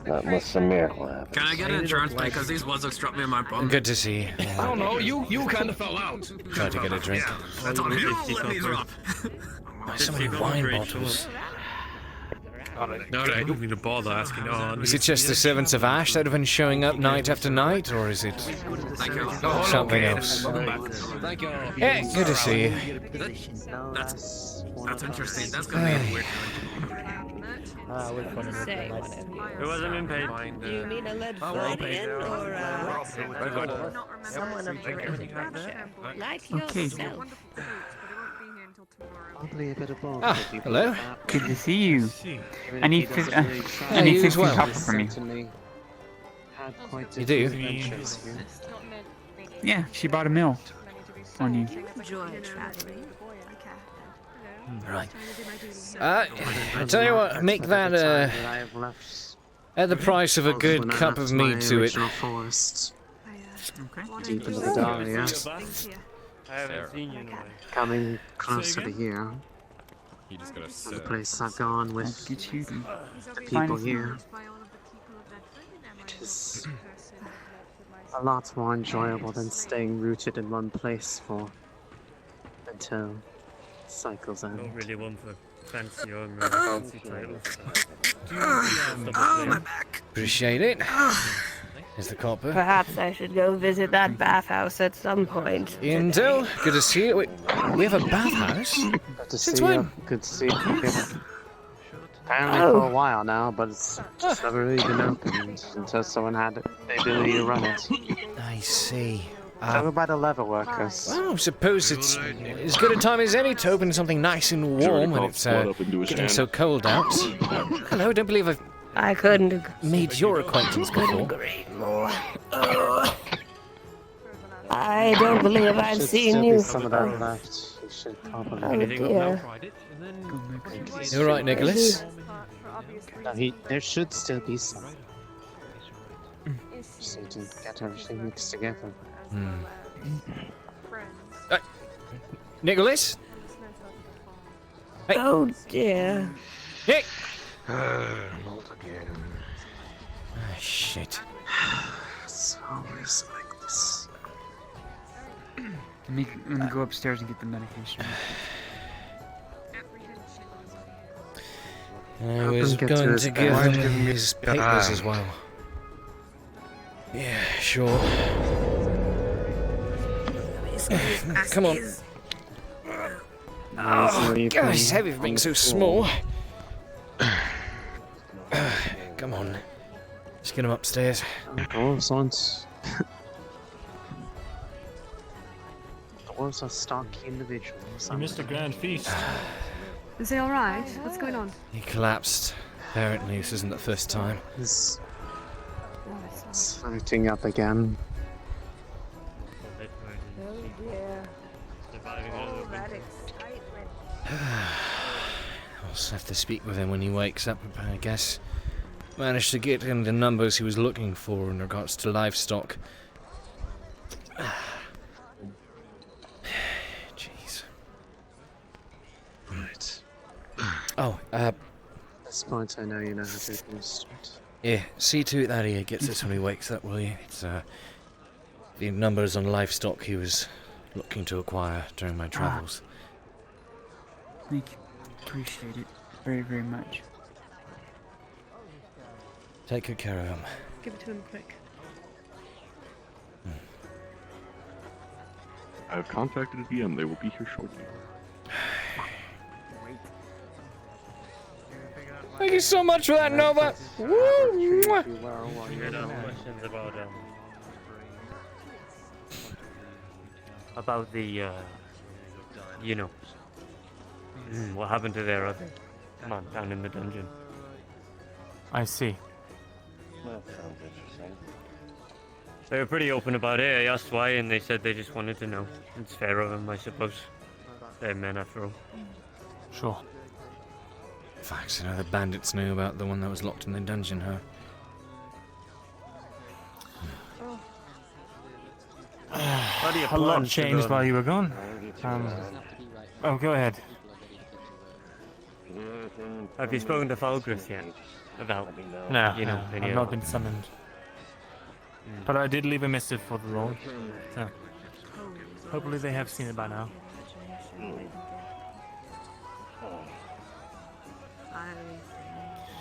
Not unless some miracle happens. Can I get insurance because these buzzards struck me in my bum? Good to see you. I don't know, you kind of fell out. Try to get a drink. That's on you. Let me drop. Why so many wine bottles? Alright, I don't need to bother asking. Is it just the servants of Ash that have been showing up night after night, or is it something else? Thank you. Yeah, good to see you. That's interesting. That's gonna be a weird Say whatever. It wasn't in paid. You mean a lead Freudian or someone of the rapture? Like yourself. Probably a bit of both. Ah, hello. Good to see you. I need Yeah, you as well. copper from you. You do? Yeah, she bought a mill on you. Right. I'll tell you what, make that at the price of a good cup of mead to it. Deep into the Dahlia. I haven't seen you in a while. Coming closer to here. He just got The place I've gone with Get you. the people here. It is a lot more enjoyable than staying rooted in one place for until it cycles out. Not really one for fancy or fancy titles. My back. Appreciate it. Here's the copper. Perhaps I should go visit that bathhouse at some point. Indo, good to see you. Wait, we have a bathhouse? Good to Since see when? you. Good to see you. Apparently for a while now, but it's just never really been opened until someone had the ability to run it. I see. Over by the leather workers. Well, I suppose it's as good a time as any to open something nice and warm when it's getting so cold out. Hello, don't believe I couldn't made your acquaintance before. agree more. I don't believe I've Should seen still you. be some of that left. We should probably. Oh dear. You're right, Nicholas. No, there should still be some. Just need to get everything mixed together. Nicholas? Hey. Oh dear. Hey! Not again. Ah, shit. It's always like this. Let me go upstairs and get the medication. I was going to give him his papers as well. Yeah, sure. Come on. Oh, God, it's heavy for being so small. Come on. Let's get him upstairs. Dwarves are stocky individuals. You missed a grand feast. Is he alright? What's going on? He collapsed. Apparently, this isn't the first time. He's floating up again. Oh dear. I'll just have to speak with him when he wakes up, I guess. Managed to get him the numbers he was looking for in regards to livestock. Jeez. Right. Oh, At this point, I know you know how to administrate. yeah, see to it that he gets this when he wakes up, will you? It's, the numbers on livestock he was looking to acquire during my travels. Thank you. Appreciate it very, very much. Take good care of him. Give it to him quick. I've contacted the DM. They will be here shortly. Thank you so much for that, Nova! Woo! Mwah. Questions about the, you know, what happened to their other man down in the dungeon. I see. That sounds interesting. They were pretty open about it. I asked why, and they said they just wanted to know. It's fair of them, I suppose. They're men after all. Sure. Facts, you know, the bandits knew about the one that was locked in the dungeon, huh? A lot changed while you were gone. Oh, go ahead. Have you spoken to Falgris yet? About, No, you know, I've not been summoned. But I did leave a missive for the Lord. So, hopefully they have seen it by now.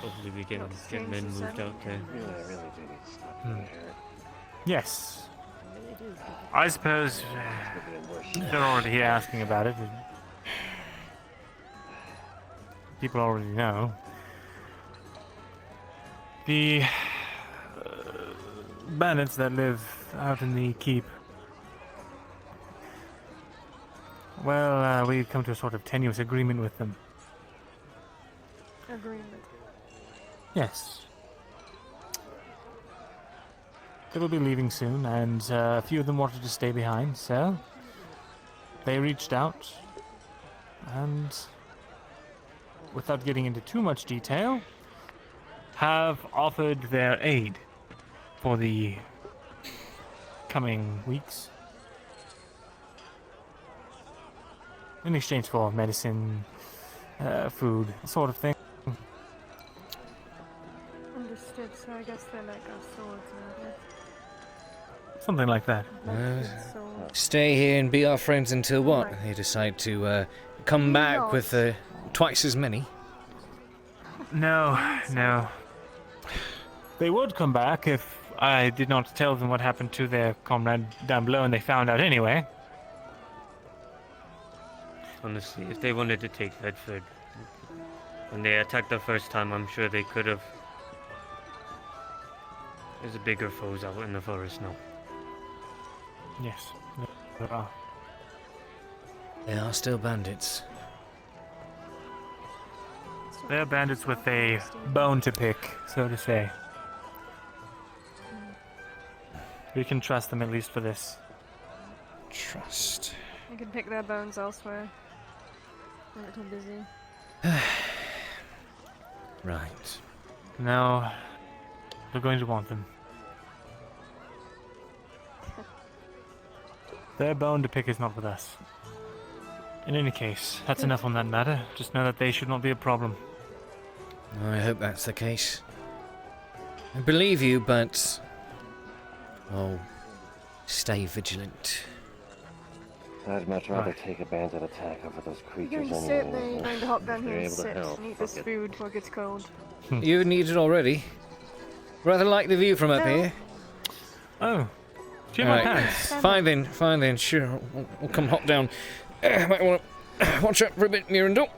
Hopefully we can get men moved out there. Yes. I suppose they're already here asking about it. People already know. The bandits that live out in the keep. Well, we've come to a sort of tenuous agreement with them. Agreement. Yes. They will be leaving soon, and a few of them wanted to stay behind, so they reached out, and without getting into too much detail, have offered their aid for the coming weeks in exchange for medicine, food, sort of thing. Understood, so I guess they're like our swords now. Something like that. Stay here and be our friends until what? They decide to come back with twice as many. No, no. They would come back if I did not tell them what happened to their comrade down below and they found out anyway. Honestly, if they wanted to take Bedford, when they attacked the first time, I'm sure they could have. There's bigger foes out in the forest now. Yes, there are. They are still bandits. They're bandits with a bone to pick, so to say. We can trust them at least for this. Trust. You can pick their bones elsewhere. I'm a little busy. Right. No, we're going to want them. Their bone to pick is not with us. In any case, that's enough on that matter. Just know that they should not be a problem. I hope that's the case. I believe you, but... oh, stay vigilant. I'd much rather take a bandit attack over those You're creatures going to sit anyway. there, you're going to hop down here They're and able to sit help. and eat this Fuck it. food before it gets cold. You need it already. Rather like the view from up here. Oh. Do you have my pants? Fine then, sure. We'll come hop down. Might want to watch out for a bit, Mirandol.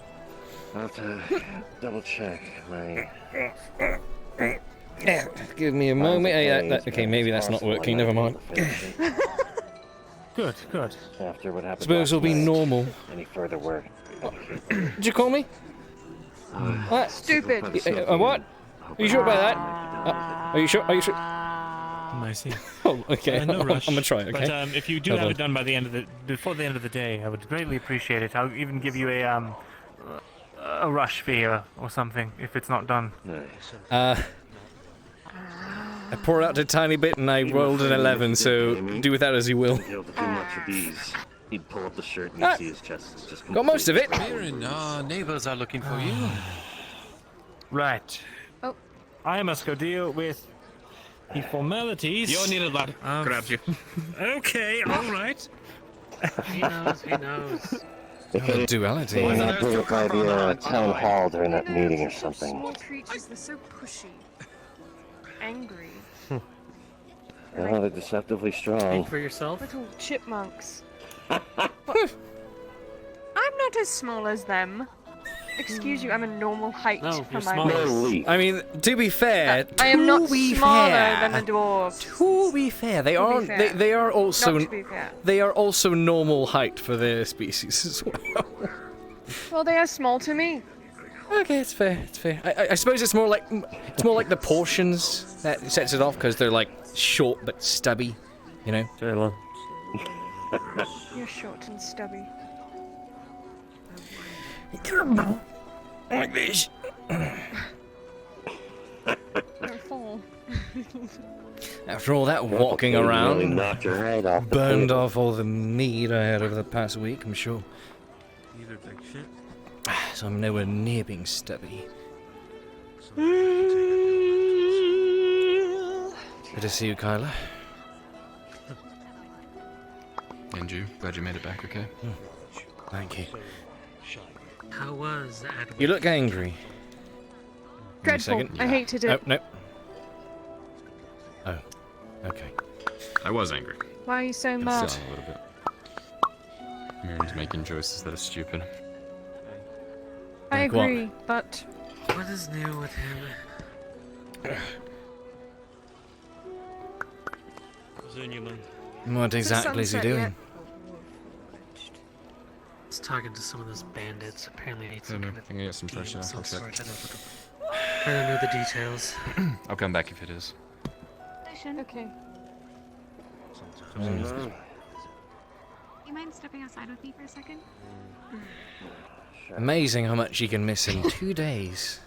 I'll have to double check my... Yeah, give me a moment. Hey, okay, maybe that's not working. Never mind. Good, good. After what happened Suppose it'll be normal. Any further work? Did you call me? What? Stupid. What? Are you sure about that? Are you sure? Are you sure? I see. Oh, okay. No rush. I'm gonna try. Okay. But if you do have it done by the end of before the end of the day, I would greatly appreciate it. I'll even give you a rush fee or something if it's not done. I poured out a tiny bit and I rolled an 11, so do with that as you will. Too much of these. He'd pull up the shirt and you'd see his chest is just Got most of it. Mirren, our neighbors are looking for you. Right. Oh. I must go deal with the formalities. You're needed, lad. Grabs you. Okay, all right. He knows, he knows. Oh, duality. They had to look by the town hall during that meeting or something. Small creatures, they're so pushy. Angry. Oh, they're deceptively strong. Speak for yourself. Little chipmunks. What? I'm not as small as them. Excuse you, I'm a normal height No, for you're my smaller. weight. I mean, to be fair, I am not be smaller fair, than a dwarf. To be fair, they To be are fair. they are also Not to be fair. they are also normal height for their species as well. Well, they are small to me. Okay, it's fair. It's fair. I suppose it's more like the portions that sets it off because they're like short but stubby, you know. Taylor. You're short and stubby. Like this. You're full. After all that walking Really around, knocked your head off the burned table. off all the meat I had over the past week, I'm sure. You look like shit. So I'm nowhere near being stubby. Good to see you, Kyla. And you? Glad you made it back okay? Thank you. How was Adwick? You look angry. Dreadful. second. I hate to do Oh, it. no. Oh, okay. I was angry. Why are you so It's mad? still a little bit. Miriam's making choices that are stupid. I Like what? agree, but What is new with him? What's on your mind? What exactly is he sunset yet? doing? I was talking to some of those bandits. Apparently, they need some kind of I can get some fresh deal air. of some I'll check. sort. I don't know the details. I'll come back if it is. okay. You mind stepping outside with me for a second? Amazing how much you can miss in 2 days.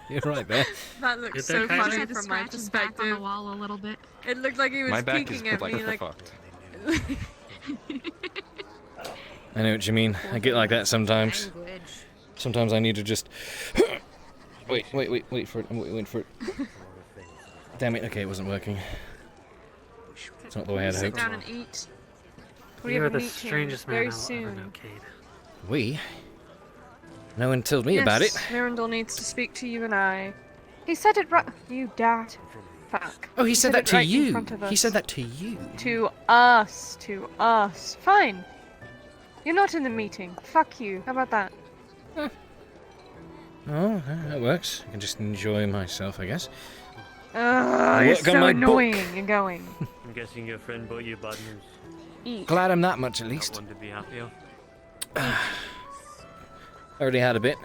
You're right there. That looks Did so that kind funny of- from my perspective. On the wall a little bit. It looked like he was My back peeking is at like me like. fucked. I know what you mean. I get like that sometimes. Sometimes I need to just wait for it. I'm waiting for it. Damn it! Okay, it wasn't working. It's not the way I'd Sit hoped. down and eat. We You have are a the meeting strangest man very I'll ever soon. know, Cade. We? No one told me Yes, about it. Mirandel needs to speak to you and I. He said it right. You dad. Fuck. Oh, he said it that to right in you. front of He us. said that to you. To us. To us. Fine. You're not in the meeting. Fuck you. How about that? Oh, that works. I can just enjoy myself, I guess. Ugh, you're work on so my book. annoying. You're going. I'm guessing your friend brought you bad news. Eat. Glad I'm that much at least. Not one to be happy of. Already had a bit.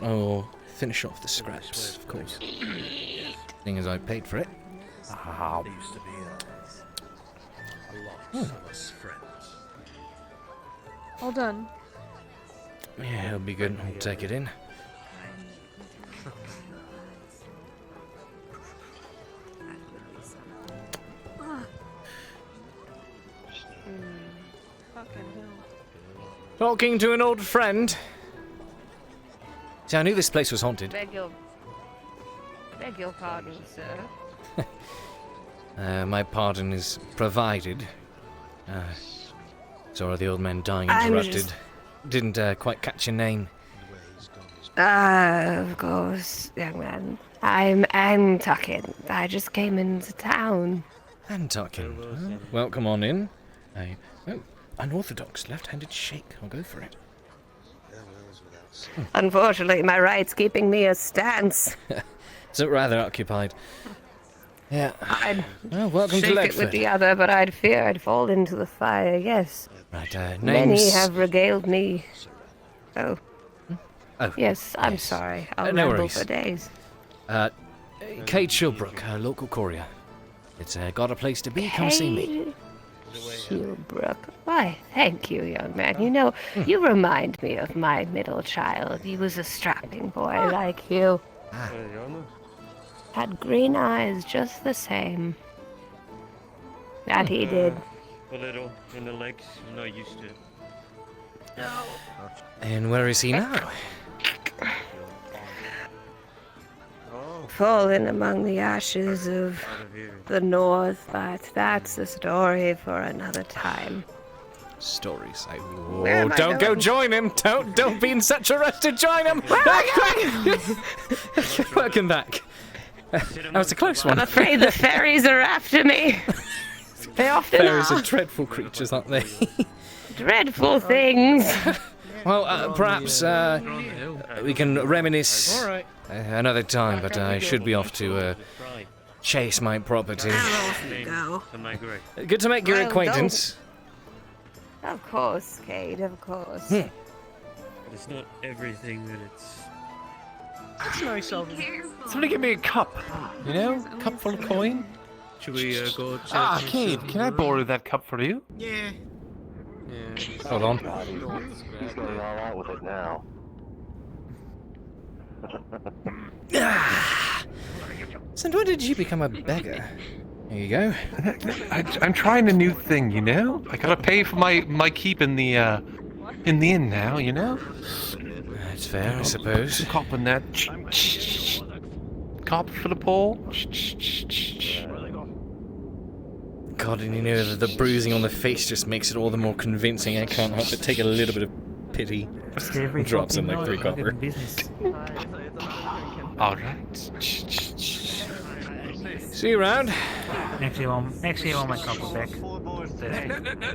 I'll finish off the scraps, of course. Seeing as I paid for it. There used to be a lot of us friends. All done. Yeah, it'll be good. I'll take it in. Fucking hell. Talking to an old friend. See, I knew this place was haunted. Beg your pardon, sir. My pardon is provided. Sorry, the old man dying I'm interrupted. just- Didn't quite catch your name. Of course, young man. I'm Antucket. I just came into town. Antucket. Well, come on in. Unorthodox left-handed shake. I'll go for it. Unfortunately, my right's keeping me a stance. So rather occupied. Yeah. I'd Well, welcome to shake it Ledford. with the other, but I'd fear I'd fall into the fire, yes. Right, Many names... have regaled me. Oh. Oh. Yes, I'm sorry. I'll no ramble worries. for days. Cade Shilbrouk, a local courier. It's got a place to be, come see me. Cade Shilbrouk. Why, thank you, young man. You know, you remind me of my middle child. He was a strapping boy like you. Had green eyes just the same. That he did. A little in the legs. I'm not used to it. And where is he now? Fallen among the ashes of the north, but that's a story for another time. Stories. Where am I Don't go going? join him! Don't be in such a rush to join him! Welcome back. That was a close one. I'm afraid the fairies are after me. They often Fairies are. are dreadful creatures, aren't they? Dreadful things. Well, perhaps we can reminisce another time, but I should be off to chase my property. Go. Good to make your Well, acquaintance. Of course, Cade, of course. But it's not everything that it's. That's nice of him. Somebody give me a cup. You know, cup full of coin. Should we go check? Ah, Cade, can I borrow that cup for you? Yeah. Hold on. He's going all out with it now. So when did you become a beggar? There you go. I'm trying a new thing, you know. I gotta pay for my keep in the inn now, you know. That's fair, I suppose. Copping that. Cop for the pole. God, and you know that the bruising on the face just makes it all the more convincing. I can't help but take a little bit of pity. Every Drops in copy like 3 note, copper. good business. Alright. See you around. Next you want my copper back.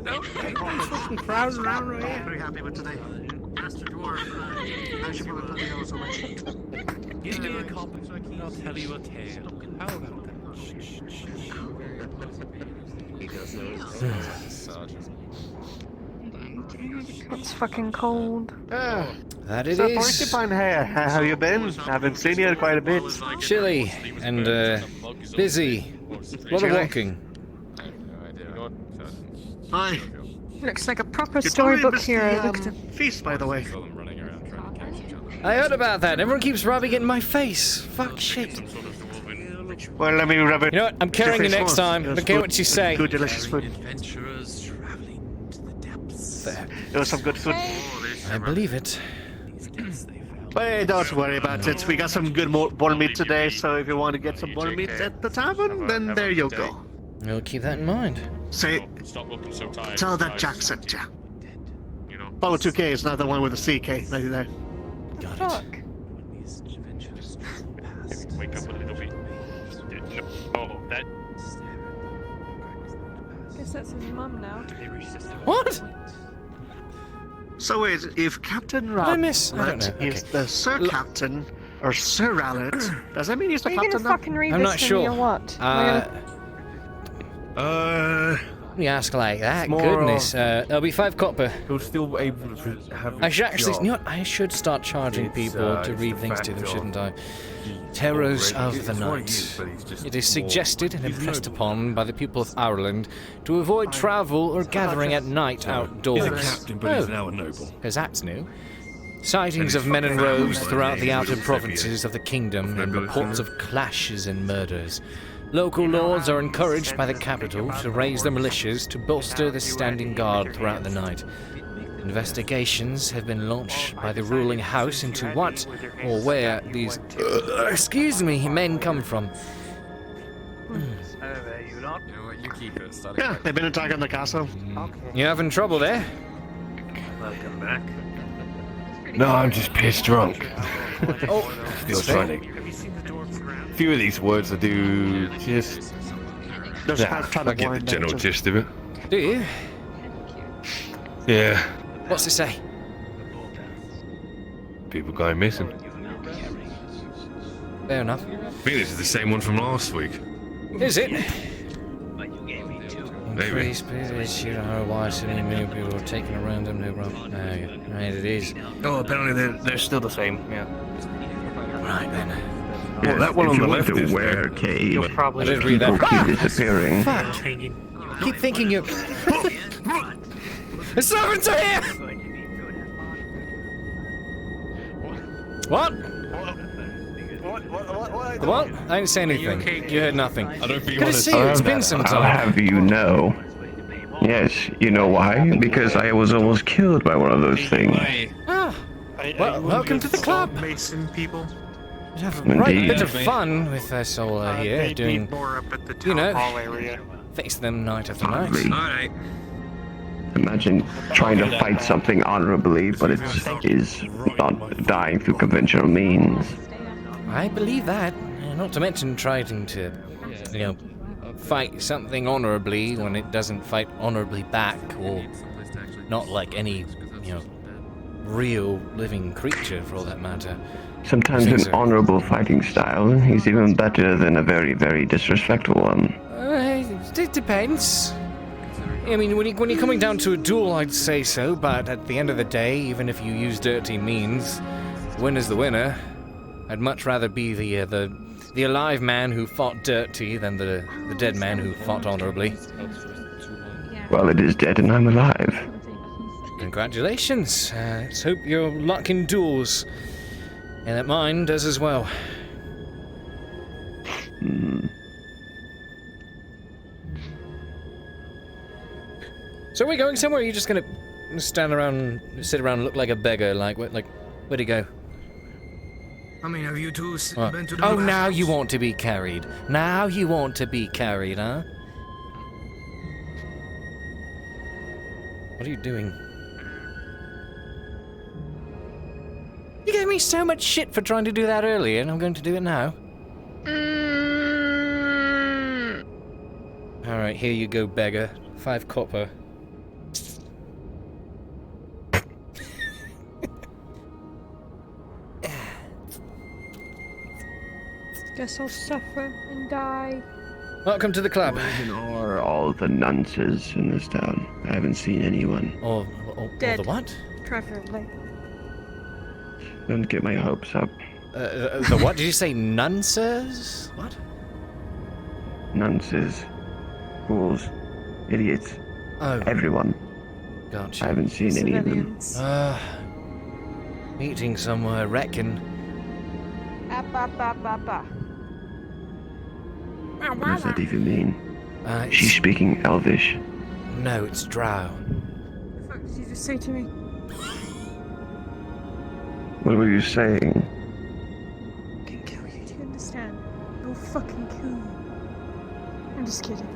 No. Fucking crowds around right here. Very happy with today. Master Dwarf. I should probably put the nose on my cheek. Give me a copy so I can tell you a tale. How about that? He does It's fucking cold. That it So, is. Porcupine here. How you been? Haven't seen you in quite a bit. Chilly and busy. A lot of walking. Hi. Looks like a proper You told me storybook this hero. the, Look at him. feast, by the way. I heard about that. Everyone keeps rubbing it in my face. Fuck shit. Well, let me rub it. You know what? I'm carrying you your face next once. time. It I was don't care good- what you say. Good, delicious food. Adventurers traveling to the depths. There. It was some good food. I believe it. But hey, don't worry about it. We got some good bull meat today, so if you want to get some bull meat at the tavern, then there you go. We'll keep that in mind. Say, tell that Jack sent ya. Power 2K is not the one with the CK. 99. Fuck. Wake up a little bit. No, that. Guess that's his mum now. What? So wait, if Captain I Ralph miss? I don't know. is the Sir Captain or Sir Rallet, does that mean he's the Are you gonna captain now? fucking read I'm this not to sure. me or what? Am I You ask like that, More goodness. There'll be 5 copper. You're still able to have. I should actually, job. you know what? I should start charging It's, people to it's read the things fact to them, of shouldn't I? Terrors already- of the it's what he night. is, but he's just It is more- suggested and he's impressed noble. upon by the people of Ireland to avoid travel or gathering at night outdoors. He's a captain, but he's now a noble. Because that's new. Sightings of men in robes throughout the outer provinces of the kingdom and reports of clashes and murders. Local lords are encouraged by the capital to raise their militias to bolster the standing guard throughout the night. Investigations have been launched by the ruling house into what or where these men come from. Yeah, they've been attacking the castle. You having trouble there? Welcome back. No, I'm just pissed drunk. Oh, Still trying to. A few of these words I do just. There's Nah, half ton of I get the wine general there, gist of it. Do you? Yeah, What's it say? people going missing. Fair enough. I think this is the same one from last week. Is it? Maybe. Increased spirits, you don't know why so many people are taken around them, no problem. Right, it is. Oh, apparently they're still the same. Yeah. Right then. Well, that one if on you the want left to is wear Cade, You'll probably I did read people that. keep disappearing. Fuck! Keep thinking you. The servants are here! What? What? I didn't say anything. You heard nothing. I don't think you Good want to to see you. It's been some I'll time. have you know. Yes, you know why? Because I was almost killed by one of those things. Ah, well, welcome to the club. Mason people. You have a right Indeed. bit of fun with us all here, They doing, need more up at the you town know, hall area. fix them night after night. Hardly. Alright. Imagine trying to fight something honorably, but it is not dying through conventional means. I believe that. Not to mention trying to, you know, fight something honorably when it doesn't fight honorably back, or not like any, you know, real living creature for all that matter. Sometimes I think an so. honorable fighting style is even better than a very, very disrespectful one. It depends. I mean, when you're coming down to a duel, I'd say so, but at the end of the day, even if you use dirty means, the winner's the winner. I'd much rather be the alive man who fought dirty than the dead man who fought honorably. Well, it is dead and I'm alive. Congratulations. Let's hope your luck endures. And that mine does as well. So are we going somewhere, or are you just gonna stand around, sit around and look like a beggar? Where'd he go? I mean, have you two What? been to the Oh, Blue now House? you want to be carried. Now you want to be carried, huh? What are you doing? me so much shit for trying to do that earlier, and I'm going to do it now. Alright, here you go, beggar. 5 copper. Guess I'll suffer and die. Welcome to the club. Where are all the nunces in this town? I haven't seen anyone. Or the what? Preferably. Don't get my hopes up. The what? Did you say nunces? What? Nunces. Fools. Idiots. Oh. Everyone. Gotcha. I haven't seen any of them. Meeting somewhere, reckon. What does that even mean? She's speaking Elvish. No, it's Drow. What the fuck did you just say to me? What were you saying? I can kill you, do you understand? I'll fucking kill you. I'm just kidding.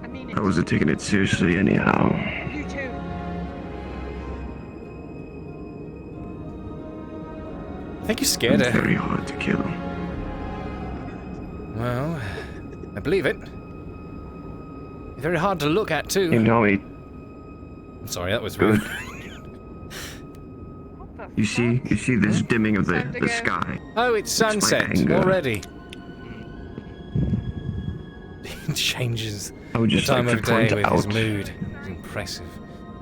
I mean it. I wasn't taking it seriously anyhow. You too. I think you scared her. Very hard to kill. Well, I believe it. Very hard to look at, too. You know me. I'm sorry, that was rude. You see this dimming of the sky. Oh, it's sunset already. It changes I would just the time like of to day point with his out mood. It's impressive.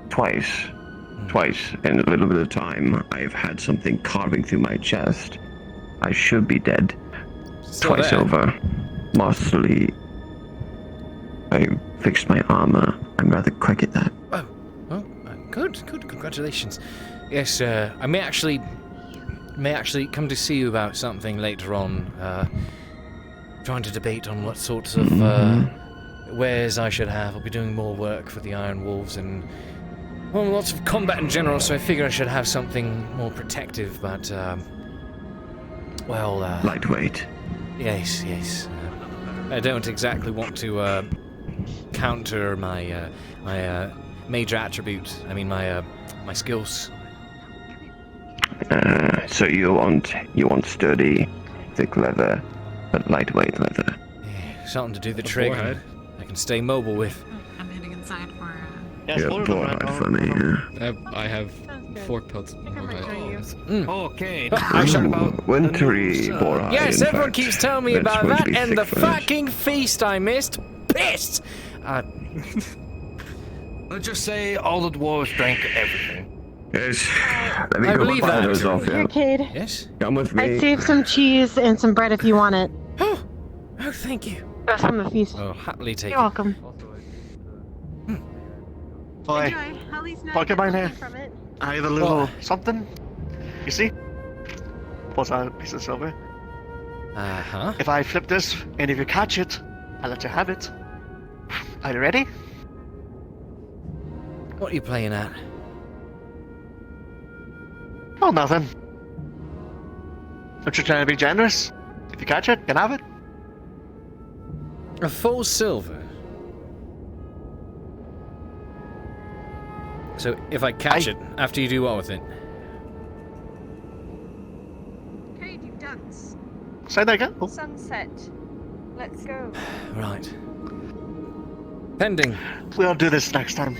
Twice in a little bit of time, I've had something carving through my chest. I should be dead. Still Twice there. over. Mostly, I fixed my armor. I'm rather quick at that. Good. Congratulations. Yes, I may actually come to see you about something later on. Trying to debate on what sorts of wares I should have. I'll be doing more work for the Iron Wolves and lots of combat in general. So I figure I should have something more protective. But lightweight. Yes. I don't exactly want to counter my major attribute. I mean my skills. So you want sturdy, thick leather, but lightweight leather. Yeah, something to do the trick. I can stay mobile with. I'm heading inside for. Yeah, pour hard for me. I have 4 pelts. Oh, Cade. Wintry borehide. Yes, in everyone fact. keeps telling me That's about supposed to that be and thick the furs. fucking feast I missed. Pissed. Let's just say all the dwarves drank everything. Yes. Let me I go believe buy that. those off Here, you. Cade. Yes? Come with me. I saved some cheese and some bread if you want it. Oh, thank you. That's from the feast. Oh, happily take You're welcome. Boy, At least now pocket you're mine here. looking from it. I have a little something. You see? Pulls out a piece of silver. Uh-huh. If I flip this, and if you catch it, I'll let you have it. Are you ready? What are you playing at? Oh, nothing. Don't you trying to be generous? If you catch it, you can have it. A full silver. So if I catch it, after you do what with it? Cade, you dance. Say that again. Sunset. Let's go. Right. Pending. We'll do this next time.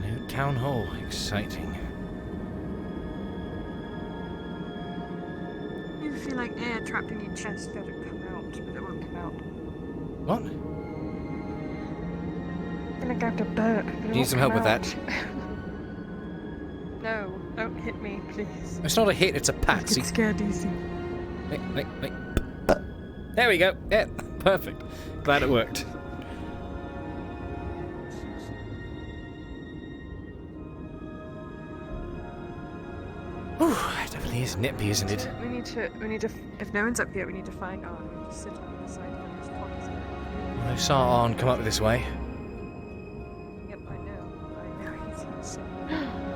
New town hall. Exciting. You feel like air trapped in your chest that it come out, but it won't come out. What? I'm gonna go to Burke. But it Need won't some help come with out. that? No, don't hit me, please. It's not a hit, it's a patsy. It's scared easy. Wait. There we go. Yeah, perfect. Glad it worked. Whew, it definitely is nippy, isn't it? We need to, if no one's up yet, we need to find we need to sit on the side of this pocket. I saw On come up this way. Yep, I know, he's so...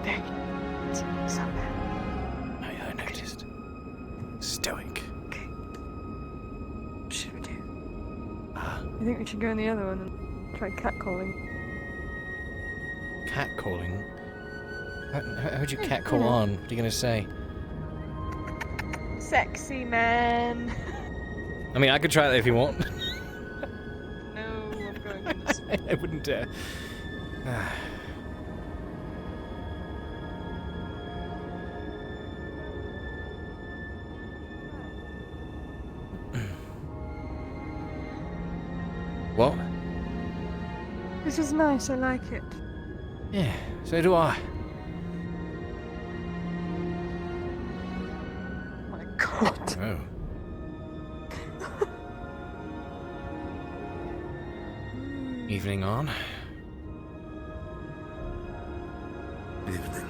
There he is. We should go in the other one and try catcalling. Catcalling? How'd you catcall on? What are you gonna say? Sexy man. I mean, I could try that if you want. No, I'm going in this one. I wouldn't dare. What? This is nice, I like it. Yeah, so do I. Oh my god. Oh. Evening on. Evening.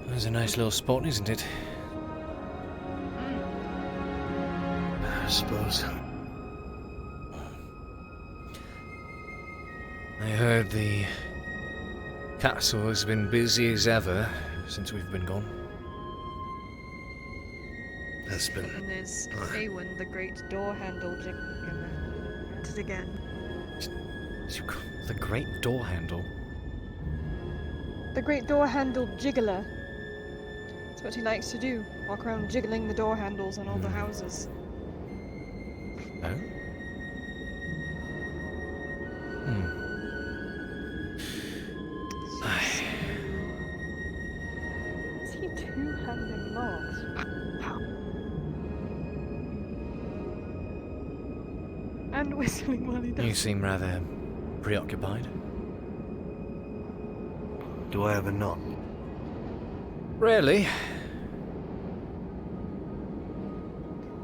That's a nice little spot, isn't it? I suppose. I heard the castle has been busy as ever since we've been gone. Has been. And there's Awen, the great door handle jiggler. At it again. The great door handle? The great door handle jiggler. That's what he likes to do. Walk around jiggling the door handles on all the houses. Oh? Is he two-handing logs? And whistling while he does. You seem rather preoccupied. Do I ever not? Really?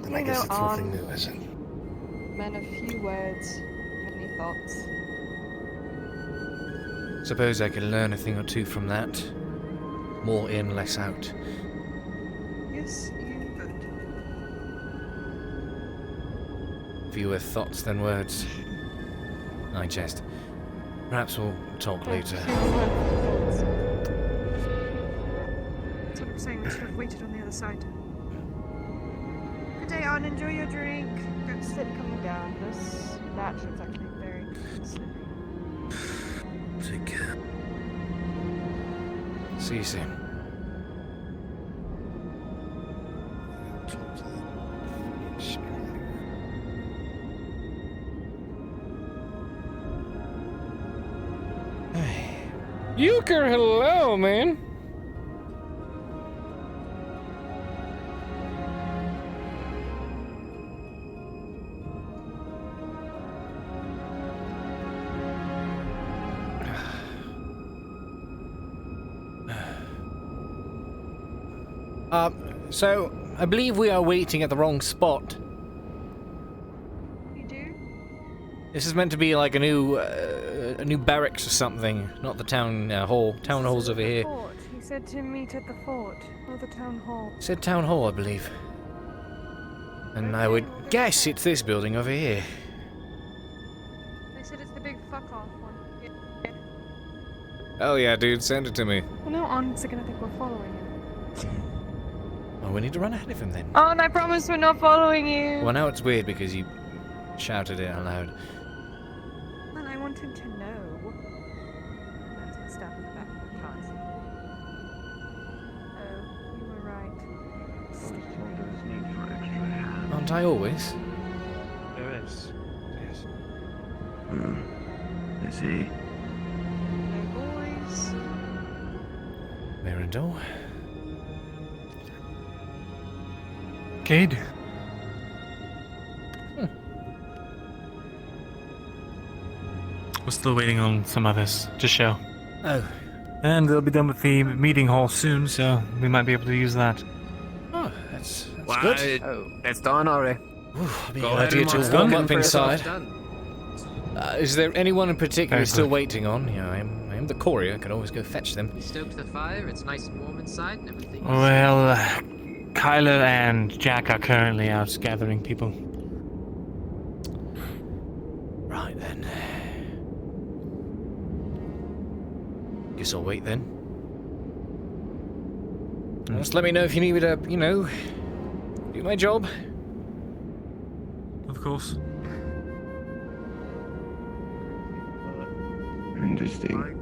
Then I guess it's nothing new, is it? Man of few words, many thoughts. Suppose I can learn a thing or two from that. More in, less out. Yes, you could. Fewer thoughts than words. I jest. Perhaps we'll talk later. That's what I'm saying, we should have waited on the other side. Good day, on. Enjoy your drink. Don't sit coming down. This latch is actually very slippery. Take care. See you soon. Euchre, hello, man. So, I believe we are waiting at the wrong spot. You do? This is meant to be like a new barracks or something, not the town hall. Town hall's over here. Fort. He said to meet at the fort, or the town hall. Said town hall, I believe. And I would guess it's this building over here. They said it's the big fuck off one. Yeah. Oh yeah, dude, send it to me. Well, now On's gonna think we're following him. Oh, we need to run ahead of him then. On, I promise we're not following you. Well, now it's weird because you shouted it out loud. And I want him to know. That's the stuff in the back of the cars. Oh, you were right. Aren't I always? There is. Yes. I see. No boys. Mirror door. Cade? We're still waiting on some others to show. Oh. And they'll be done with the meeting hall soon, so we might be able to use that. Oh, that's Wow, good. It's done already. Be a Go good ahead idea and to mark warm it. up inside. Done. Is there anyone in particular Very still good. waiting on? Yeah, I am the courier. I can always go fetch them. We stoked the fire. It's nice and warm inside, and everything. Well, Kyler and Jack are currently out gathering people. Right then. Guess I'll wait then. Just let me know if you need me to, you know, do my job. Of course. Interesting.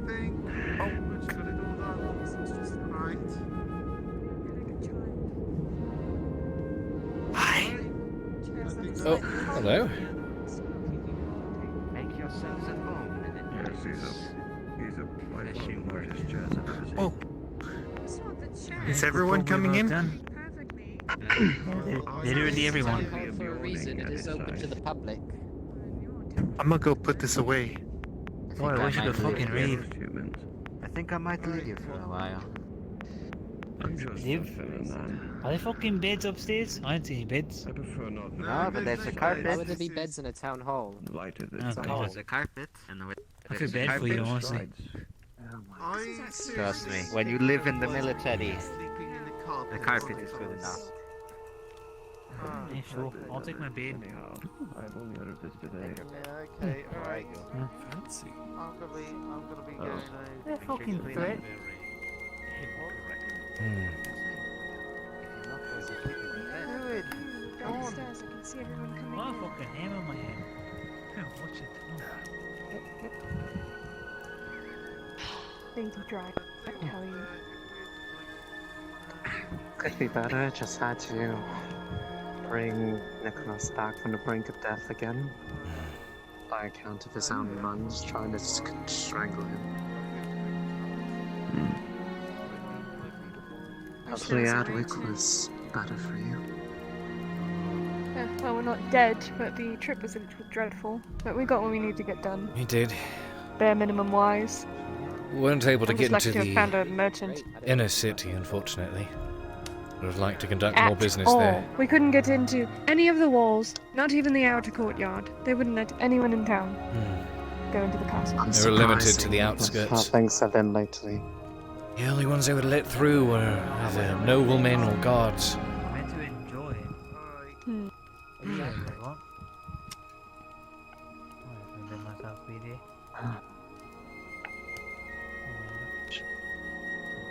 Oh, hello. Make yourselves at home. Oh. Is everyone coming in? Literally everyone. For a reason, it is open to the public. I'm gonna go put this away. Boy, I wish I could fucking read. I think I might leave you for a while. Live? Are there fucking beds upstairs? I don't see any beds. I prefer not. No, but there's a carpet. Why would there be beds in a town hall? There's a carpet. And I feel bad for you, honestly. Trust me, when you live in the military, the carpet is good enough. Yeah, sure. I'll take my bed. I've only heard of this today. Okay, alright. Fancy. I'm gonna be going They're fucking threat. Downstairs, I can see everyone coming I in. fucking hammer my head. Oh, watch it. Lady Drive, I tell you. Could be better, I just had to bring Nicholas back from the brink of death again. By account of his own lungs, trying to strangle him. Hopefully Adwick was better for you. Yeah, well, we're not dead, but the trip was dreadful. But we got what we need to get done. We did. Bare minimum wise. We weren't able to I'm get just into lucky to have the found a merchant. inner city, unfortunately. Would have liked to conduct more At business all. there. We couldn't get into any of the walls, not even the outer courtyard. They wouldn't let anyone in town go into the castle. They were limited to the How outskirts. things have been lately. The only ones they would let through were either noblemen or guards. I'm meant to enjoy it. Exactly what? I let myself be there.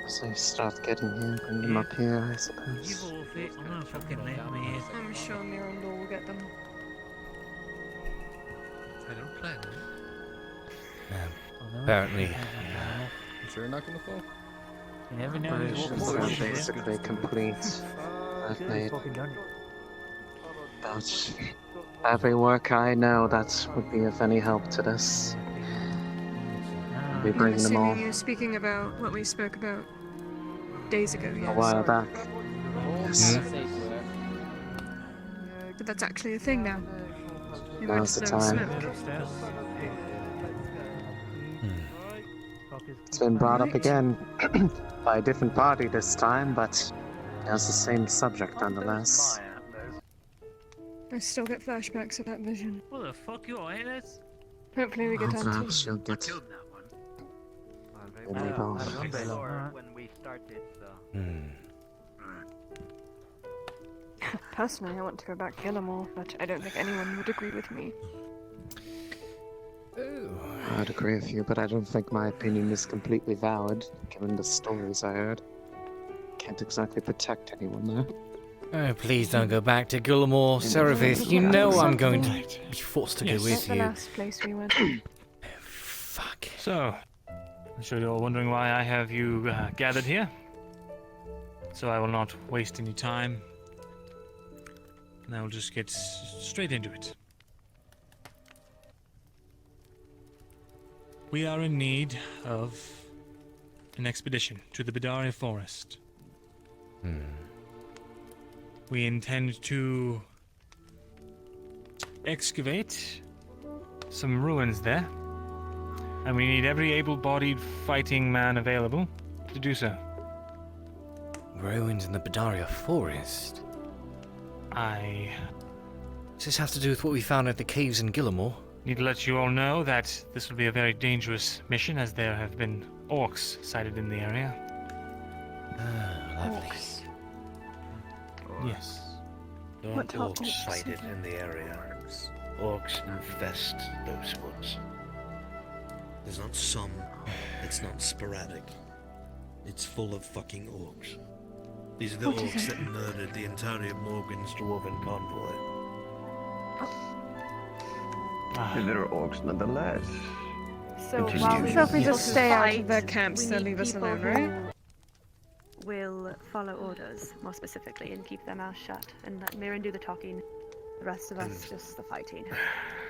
So you start getting here, bring them up here, I suppose. Give all of it. I'm gonna fucking let me head. I'm sure Mirandol will get them. I don't plan. Apparently. You sure you're not gonna fall? You never know. Operations are basically complete. I've made about every work I know that would be of any help to this. I'll be I'm bringing them all assuming you're speaking about what we spoke about days ago, yes? a while back. Yes. But that's actually a thing now. We Now's the went to time. smoke. It's been brought up again by a different party this time, but it has the same subject nonetheless. I still get flashbacks of that vision. What the fuck you on this? Hopefully we get Well, on perhaps to you'll get maybe both. when we started, Personally, I want to go back to Gillimore, but I don't think anyone would agree with me. I'd agree with you, but I don't think my opinion is completely valid, given the stories I heard. Can't exactly protect anyone there. Oh, please don't go back to Gullimore, Serapith. You know I'm going to be forced to go That's with the you. last place we went. Fuck. So, I'm sure you're all wondering why I have you gathered here. So I will not waste any time. And I will just get straight into it. We are in need of an expedition to the Bidari Forest. We intend to excavate some ruins there, and we need every able-bodied fighting man available to do so. Ruins in the Badaria Forest? Does this have to do with what we found at the caves in Gillimore? Need to let you all know that this will be a very dangerous mission, as there have been orcs sighted in the area. Lovely. Yes. Don't orcs sighted in the area. Orcs infest those woods. There's not some, it's not sporadic. It's full of fucking orcs. These are the What is orcs it? that murdered the entirety of Morgan's dwarven convoy. They're orcs nonetheless. So Which is while good. so if we just People stay out fight, of their camps, we they'll need leave us people alone, right? who will follow orders more specifically and keep their mouths shut and let Mirren do the talking. The rest of us just the fighting.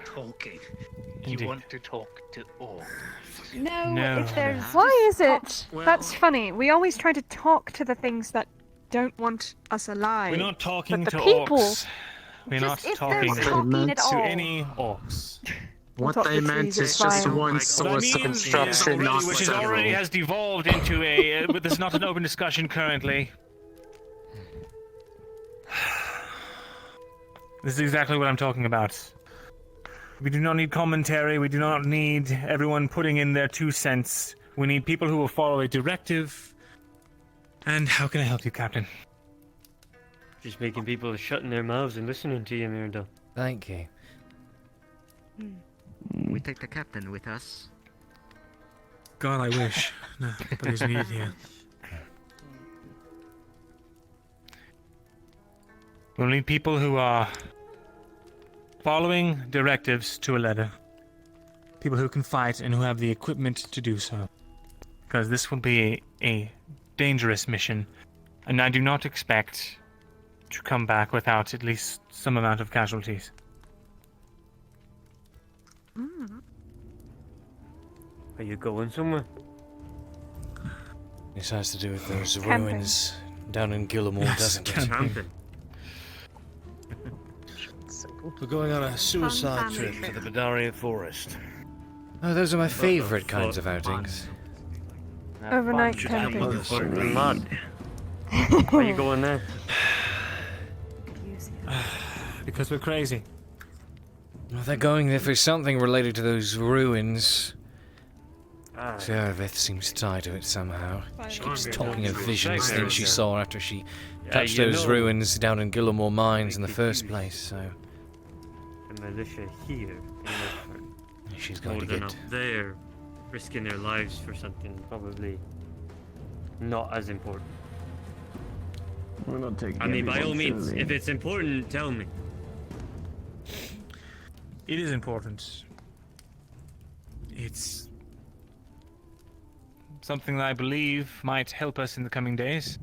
Talking. Indeed. You want to talk to orcs? No, if there's Why is it? Well- That's funny. We always try to talk to the things that don't want us alive. We're not talking but the to people... orcs. We're not Just if talking there's talking at to all. any orcs. What top they the meant trees, is it's just fine. one What I source mean of is instruction, not which is already several. has devolved into a. But this is not an open discussion currently. This is exactly what I'm talking about. We do not need commentary. We do not need everyone putting in their 2 cents. We need people who will follow a directive. And how can I help you, Captain? Just making people shutting their mouths and listening to you, Miranda. Thank you. We take the captain with us. God, I wish. No, but he's needed here. We'll need people who are following directives to a letter. People who can fight and who have the equipment to do so. Because this will be a dangerous mission, and I do not expect to come back without at least some amount of casualties. Are you going somewhere? This has to do with those Camping. ruins down in Gillimore, doesn't it? Camping. We're going on a suicide family trip to the Bedaria Forest. Oh, those are my favourite kinds of outings. Overnight Should come camping. with us. Mud. Why are you going there? Because we're crazy. Well, they're going there for something related to those ruins. Serveth seems tied to it somehow. She keeps talking of visions, things she saw after she touched those ruins down in Gillimore Mines in the first place, so... The militia here in Redford. She's going to More than get... up there, risking their lives for something probably not as important. We're not taking I mean, by all everyone means, silly. if it's important, tell me. It is important. It's something that I believe might help us in the coming days.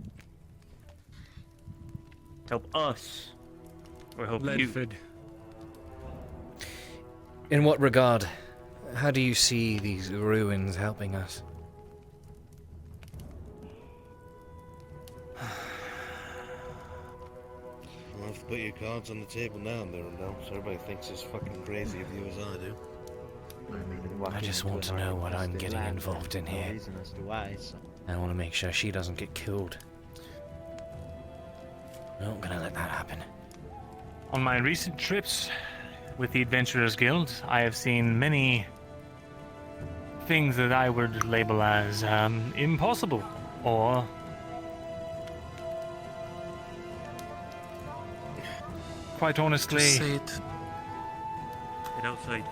Help us, or help Ledford. In what regard? How do you see these ruins helping us? You'll have to put your cards on the table now, Miranda, so everybody thinks as fucking crazy of you as I do. I just want to know what I'm getting involved in here. I want to make sure she doesn't get killed. I'm not gonna let that happen. On my recent trips with the Adventurers Guild, I have seen many things that I would label as impossible, or quite honestly, Just say it. Get outside.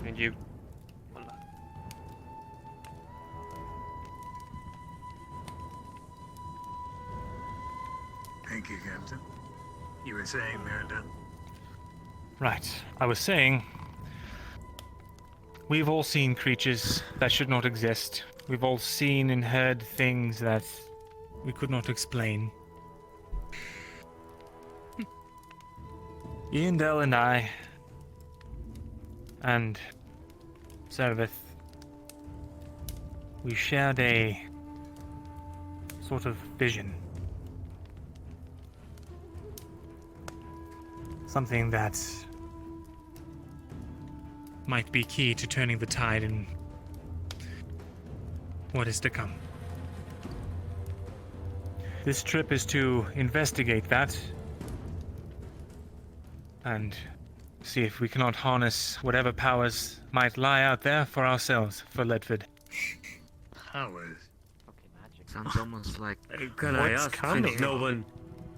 And you. Thank you, Captain. You were saying, Miranda? right, I was saying, we've all seen creatures that should not exist. We've all seen and heard things that we could not explain. Yandel and I, and Serveth, we shared a sort of vision. Something that might be key to turning the tide in what is to come. This trip is to investigate that and see if we cannot harness whatever powers might lie out there for ourselves, for Ledford. Powers? Sounds almost like Can I What's ask, coming? since no one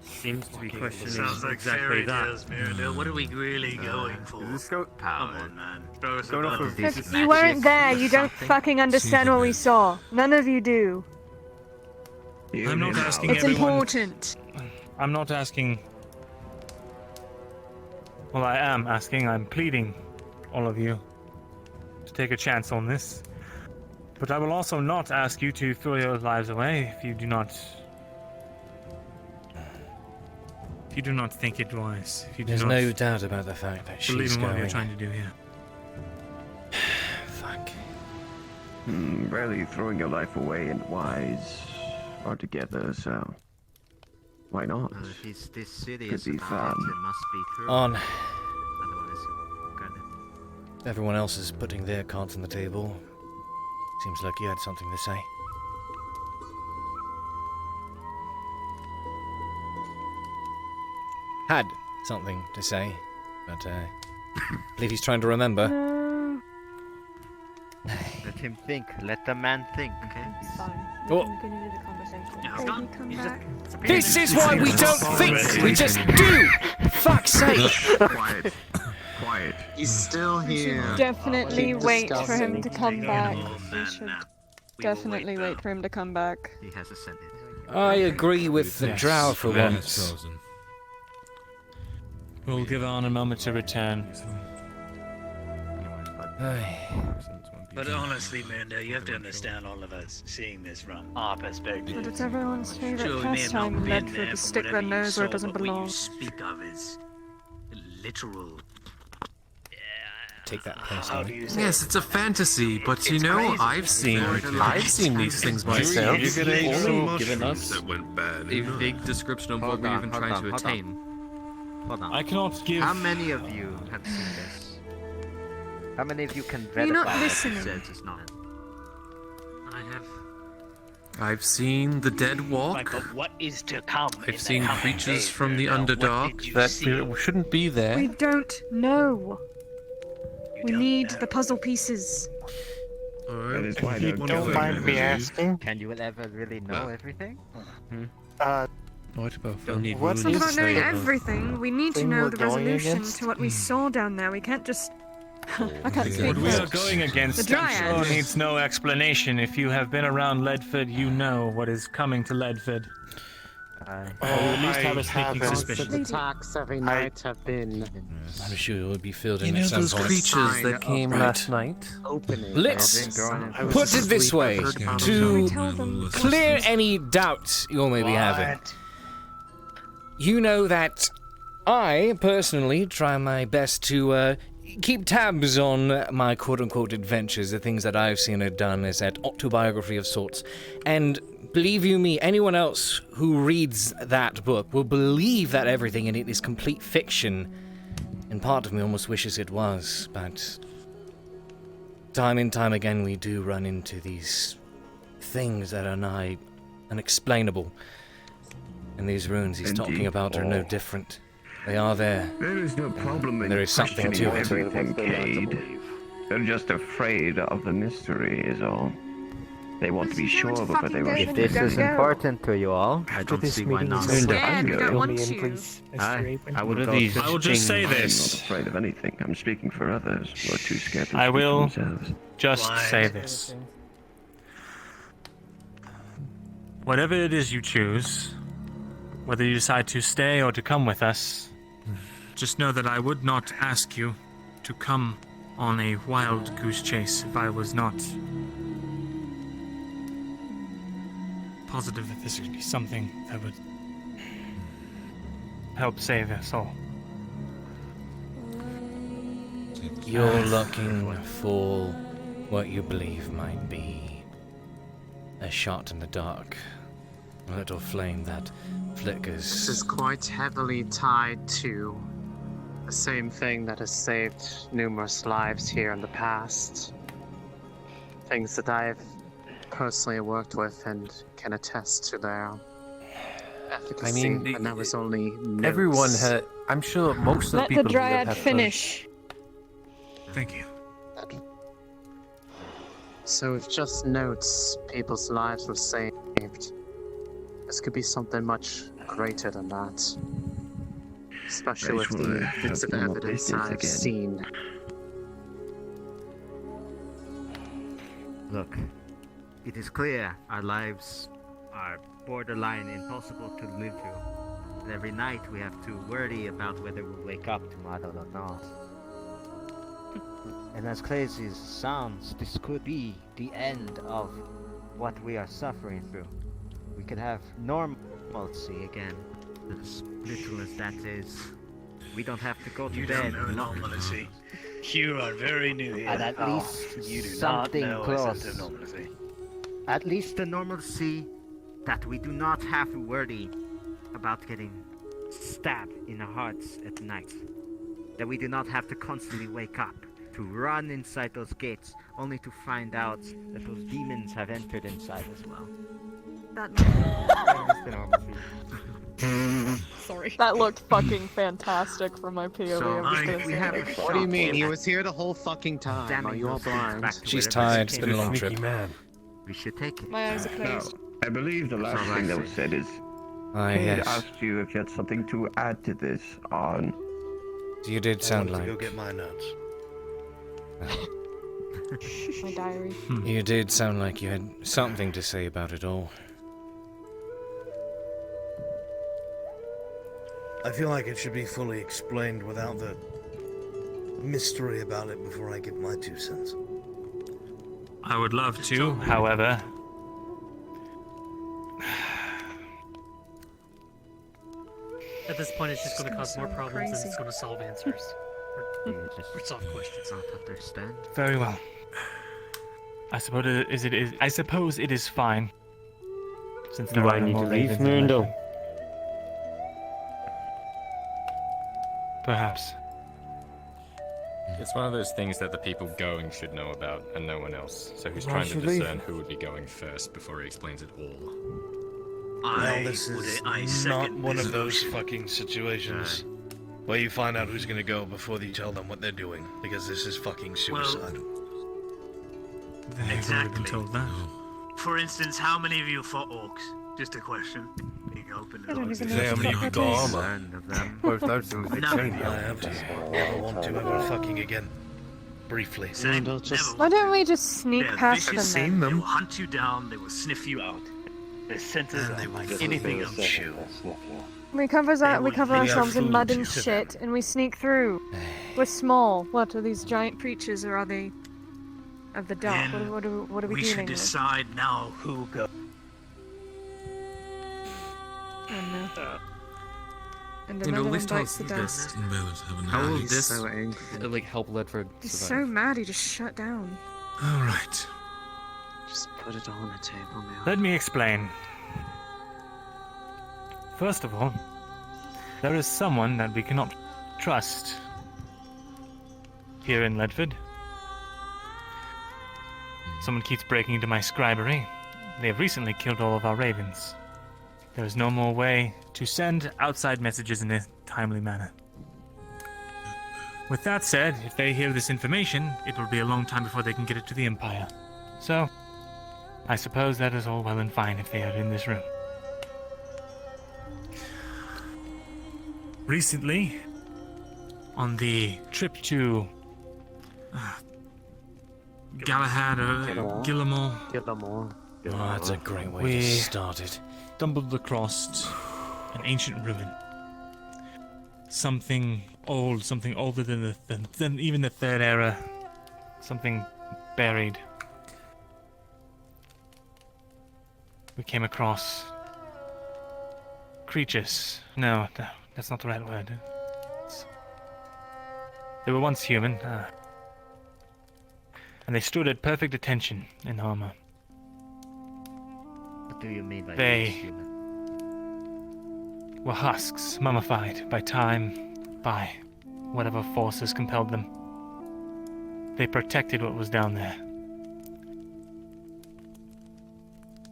seems to be questioning Sounds like exactly fairy that? tales, Miranda. What are we really going for? Come on, man. Throw us a bone. Look, you weren't there. You don't fucking understand what we saw. None of you do. I'm not asking It's everyone. important. I'm not asking. Well, I am asking. I'm pleading, all of you, to take a chance on this. But I will also not ask you to throw your lives away if you do not. If you do not think it wise. If you do There's not no doubt about the fact that believe she's in what going. you're trying to do here. Fuck. Rarely throwing your life away and wise are together, so why not? If he's this Could serious be about fun. it must be true. On. Otherwise, goodness. Everyone else is putting their cards on the table. Seems like you had something to say. Had something to say, but I believe he's trying to remember. Let him think. Let the man think. Okay. It's fine. Oh. We can continue the conversation. Can you come back? This is why we don't think, we just do! Fuck's sake! Quiet. Quiet. He's still We should here. definitely Keep wait for him discussing. to come back. Oh, We man, should now. We will definitely wait for him to come back. He has ascended. I agree with the drow for once. We'll give on a moment to return. But honestly, Mando, you have to understand all of us seeing this from our perspective. But it's everyone's favorite Sure, we may have pastime not in been Medford there to for stick their whatever you nose where it saw, doesn't but what belong. you speak of is literal. Take that How do personally. you say Yes, it? it's a fantasy, but you know, crazy. I've seen these things myself. You could have also given us That went bad. a vague description of what Hold we're on, even hold trying on, to hold on. attain. Hold on. I cannot give. How many of you have seen this? How many of you can You're not verify that it listening. says it's not? I have. I've seen the dead Right, walk. but what is to come? in I've the seen coming creatures days, from the Mando? What Underdark did you that see? shouldn't be We there. don't know. You We don't need know. the puzzle pieces. That is why If you don't mind me asking. Can you ever really know everything? What about Don't need It's not runes. about knowing everything. We need to thing know we're the going resolution against? to what we saw down there. We can't just. I can't speak. What we are but- going against, The I'm sure, Dryads. needs no explanation. If you have been around Ledford, you know what is coming to Ledford. Or you at least have a sneaking suspicion. Constant attacks every night have been I'm sure it will be filled in You know at some those point. creatures that came Right. last night? opening. Let's I was put it this asleep, I way, heard about to Tell them. clear any doubts you may be having. You know that I, personally, try my best to keep tabs on my quote-unquote adventures, the things that I've seen or done as that autobiography of sorts. And believe you me, anyone else who reads that book will believe that everything in it is complete fiction. And part of me almost wishes it was, but time and time again we do run into these things that are nigh unexplainable. And these runes he's talking Indeed, about are no Paul. different. They are there. There is no problem in There is something questioning to it. everything, Cade. They're just afraid of the mystery, is all. They want to be sure before they rush. If this is important to you all, I don't see why not. Yeah, we don't want you. I would What are go these? to- I will just say I'm this. not afraid of anything. I'm speaking for others who are too scared to I speak will for themselves. just say this. Whatever it is you choose, whether you decide to stay or to come with us, just know that I would not ask you to come on a wild goose chase if I was not positive that this would be something that would help save us all. You're looking for what you believe might be a shot in the dark. A little flame that flickers. This is quite heavily tied to the same thing that has saved numerous lives here in the past. Things that I've personally worked with and can attest to their efficacy. And that was only notes. Everyone had. I'm sure most of the Let people the here Dryad have finish. Thank you. So if just notes, people's lives were saved. This could be something much greater than that. Especially with the bits of evidence I've seen. Look, it is clear our lives are borderline impossible to live through. And every night we have to worry about whether we'll wake up tomorrow or not. And as crazy as it sounds, this could be the end of what we are suffering through. We could have normalcy again, as little as that is. We don't have to go to You bed. don't know normalcy. You are very new here. And at least you do something not know a close. sense of normalcy. At least the normalcy that we do not have to worry about getting stabbed in the hearts at night. That we do not have to constantly wake up to run inside those gates only to find out that those demons have entered inside as well. That is the normalcy. Sorry. That looked fucking fantastic from my POV. So, I'm just gonna we say have that. What do you mean? He was here the whole fucking time. Damn, Are you all blind? She's tired. It's been a long trip. We should take it. My eyes are closed. I believe the last thing that was said is Cade yes. asked you if you had something to add to this on. You did sound like. Go get my notes. My diary. You did sound like you had something to say about it all. I feel like it should be fully explained without the mystery about it before I give my 2 cents. I would love to, however. At this point, it's just going to cause more problems than it's going to solve answers. Or solve questions. Not understand. Very well. I suppose it is fine. Since Do there I are no need to more leave, ravens in Mundo? London. Perhaps. It's one of those things that the people going should know about, and no one else. So he's Why trying to should we? discern who would be going first before he explains it all. Well, this is not one of those fucking situations where you find out who's gonna go before you tell them what they're doing, because this is fucking suicide. Exactly. Told that. For instance, how many of you fought orcs? Just a question. Being open I don't even know How many what of the you fuck got that armor? Both those things they train you. I have to. Never want to ever fucking again. Briefly. Why don't we just sneak They're past vicious them men. then? They will hunt you down. They will sniff you out. Their senses are like anything else. We cover ourselves in mud and to shit, and we sneak through. We're small. What are these giant creatures, or are they of the dark? Then What are we we dealing should with? decide now who goes. Oh no. And You know, another at one least I'll bites the dust. How will He's this so angry. Like help Ledford He's survive? so mad he just shut down. All right. Just put it all on the table now. Let me explain. First of all, there is someone that we cannot trust here in Ledford. Someone keeps breaking into my scribery. They have recently killed all of our ravens. There is no more way to send outside messages in a timely manner. With that said, if they hear this information, it will be a long time before they can get it to the Empire. So, I suppose that is all well and fine if they are in this room. Recently, on the trip to Galahad or Gillamore. Oh, that's a great way We to start it. stumbled across an ancient ruin. Something old, something older than even the Third Era. Something buried. We came across creatures. No, that's not the right word. They were once human, and they stood at perfect attention in armor. What do you mean by They human? were husks, mummified by time, by whatever forces compelled them. They protected what was down there.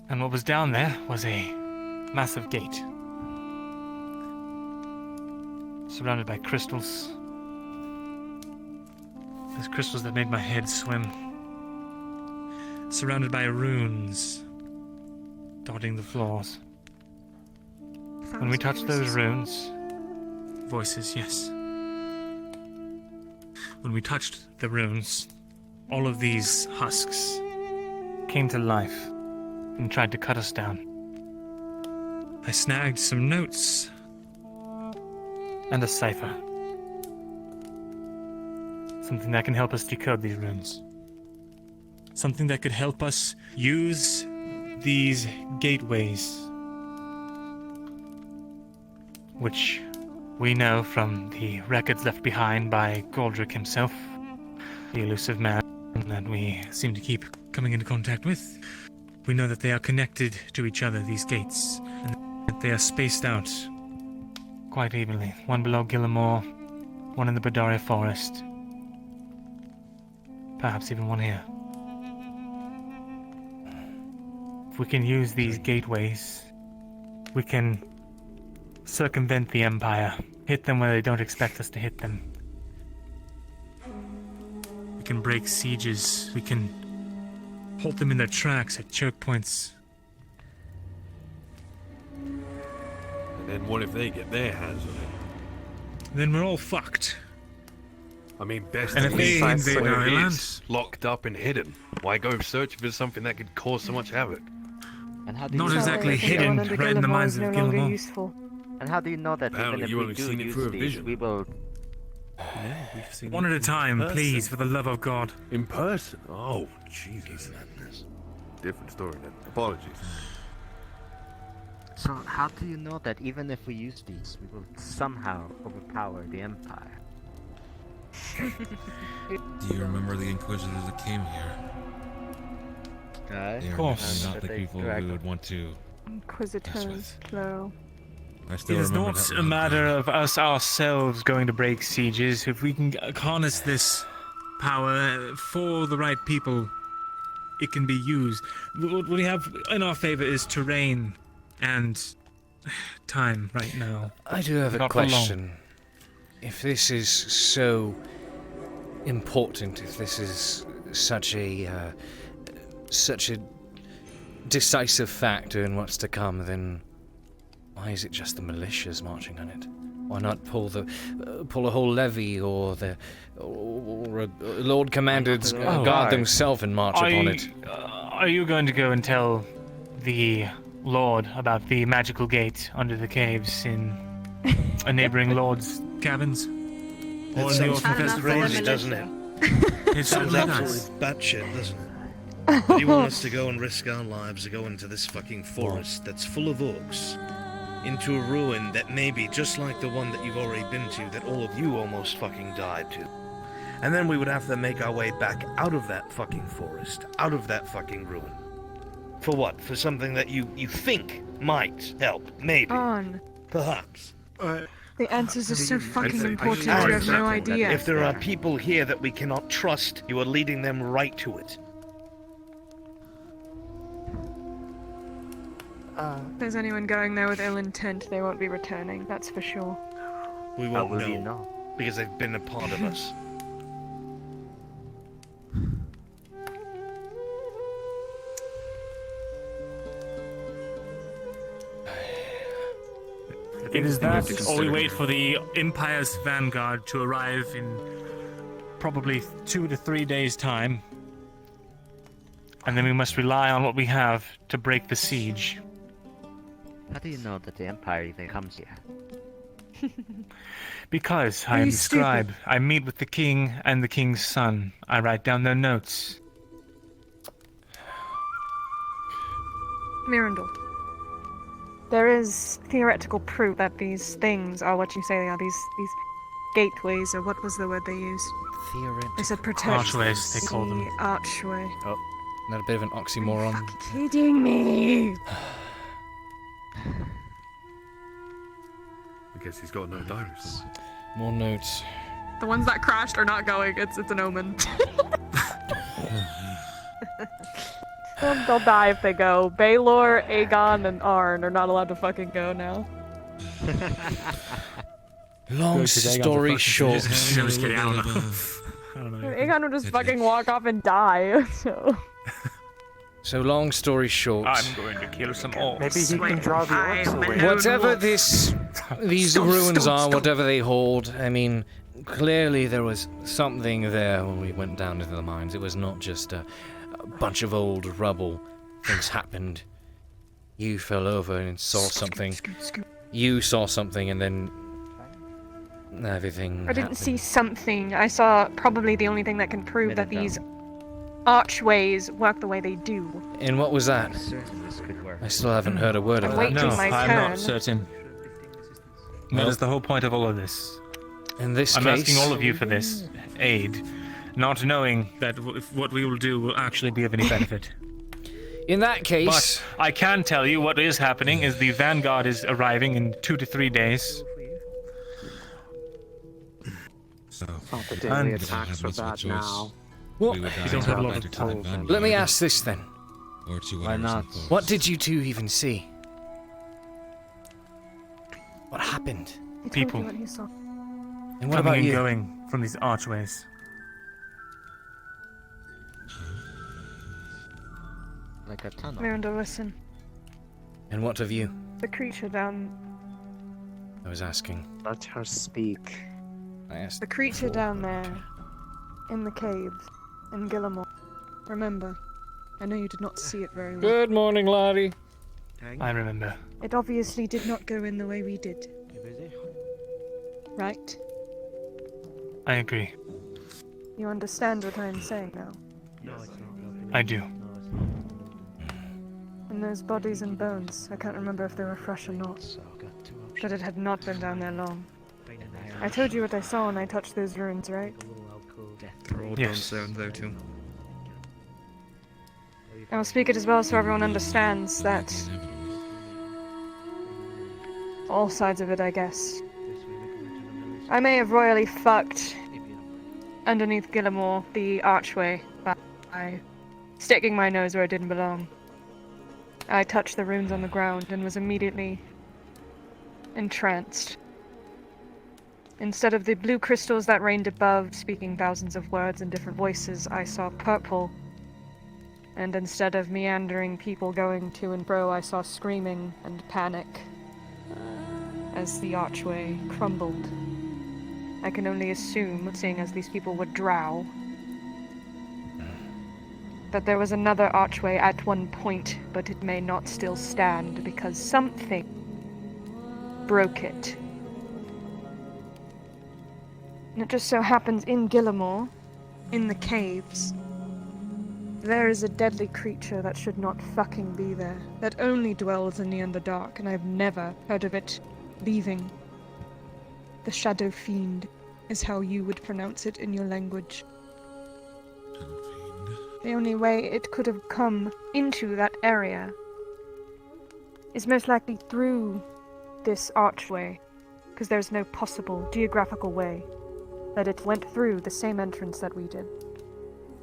And what was down there was a massive gate, surrounded by crystals. There's crystals that made my head swim. Surrounded by runes dotting the floors. When we touched those runes, voices, yes. When we touched the runes, all of these husks came to life and tried to cut us down. I snagged some notes. And a cipher. Something that can help us decode these runes. Something that could help us use these gateways. Which we know from the records left behind by Goldrick himself, the elusive man that we seem to keep coming into contact with. We know that they are connected to each other, these gates, and that they are spaced out quite evenly. One below Gillimore, one in the Badaria forest, perhaps even one here. If we can use these gateways, we can circumvent the Empire, hit them where they don't expect us to hit them. We can break sieges, we can halt them in their tracks at choke points. And then what if they get their hands on it? Then we're all fucked. I mean, best And if they invade our where it land? is, locked up and hidden. Why go searching for something that could cause so much havoc? And how do Not you exactly hidden right in the minds of Gillimore. Useful. And how do you know that Apparently even you if we only do seen it use through a these, vision. we will... Yeah, we've seen One it at a in time, person. please, for the love of God. In person? Oh, Jesus. Different story then. Apologies. So how do you know that even if we use these, we will somehow overpower the Empire? Do you remember the Inquisitors that came here? They Of are course. not the people we would want to. Inquisitors, plural. I still It is remember not that a matter of us ourselves going to break sieges. If we can harness this power for the right people, it can be used. What we have in our favor is terrain and time right now. I do have a Not for long. question. If this is so important, if this is such a decisive factor in what's to come, then why is it just the militias marching on it? Why not pull a whole levy or a Lord Commander guard themselves and march upon it? Are you going to go and tell the Lord about the magical gate under the caves in a neighboring Lord's cabins? Or in the Orphan Fest crazy, doesn't it? It Sounds certainly absolutely does. batshit, doesn't it? But you want us to go and risk our lives to go into this fucking forest that's full of orcs, into a ruin that may be just like the one that you've already been to, that all of you almost fucking died to. And then we would have to make our way back out of that fucking forest, out of that fucking ruin. For what? For something that you think might help, maybe. On. Perhaps. The answers are so fucking important, you have no idea. If there are people here that we cannot trust, you are leading them right to it. If there's anyone going there with ill intent, they won't be returning, that's for sure. We won't know, because they've been a part of us. It is that, or we wait for the Empire's vanguard to arrive in probably 2 to 3 days' time. And then we must rely on what we have to break the siege. How do you know that the Empire even comes here? Because I Are am you the scribe. I meet with the king and the king's son. I write down their notes. Mirandel. There is theoretical proof that these things are what you say they are, these gateways, or what was the word they used? Theoretical. They said protect Archways, they call them. the archway. Oh, not a bit of an oxymoron. Kidding me! I guess he's got no diaries. More notes. The ones that crashed are not going, it's an omen. They'll die if they go. Baelor, Aegon, and Arn are not allowed to fucking go now. Long story short. Aegon would just fucking walk off and die, so... So long story short, I'm going to kill some orcs. Maybe he can draw the orcs away. whatever these ruins are, whatever they hold, I mean, clearly there was something there when we went down into the mines. It was not just a bunch of old rubble. Things happened. You fell over and saw something. You saw something and then everything I didn't see something. I saw probably the only thing that can prove that these archways work the way they do. And what was that? I still haven't heard a word of I'm that. waiting my I'm turn. not certain. That is the whole point of all of this. In this I'm case, asking all of you for this aid, not knowing that what we will do will actually be of any benefit. In that case... But I can tell you what is happening is the Vanguard is arriving in 2 to 3 days. So, the daily attacks were bad now. What? You don't have a lot of time. Let me ask this then. Why not? What did you two even see? What happened? People. And what about coming and you? going from these archways. Like a tunnel. Miranda, listen. And what of you? The creature down... I was asking. Let her speak. I asked. The creature down there, in the caves, in Gillimore. Remember, I know you did not see it very well. Good morning, laddie. I remember. It obviously did not go in the way we did. Right? I agree. You understand what I am saying now? I do. And those bodies and bones, I can't remember if they were fresh or not. But it had not been down there long. I told you what I saw when I touched those ruins, right? Yes. Though too. I'll speak it as well so everyone understands that... all sides of it, I guess. I may have royally fucked underneath Gillimore, the archway, by sticking my nose where it didn't belong. I touched the runes on the ground and was immediately entranced. Instead of the blue crystals that reigned above, speaking thousands of words in different voices, I saw purple. And instead of meandering people going to and fro, I saw screaming and panic as the archway crumbled. I can only assume, seeing as these people were drow, that there was another archway at one point, but it may not still stand because something broke it. And it just so happens in Gillimore, in the caves, there is a deadly creature that should not fucking be there, that only dwells in the Underdark, and I've never heard of it leaving. The Shadow Fiend is how you would pronounce it in your language. The only way it could have come into that area is most likely through this archway, because there's no possible geographical way that it went through the same entrance that we did.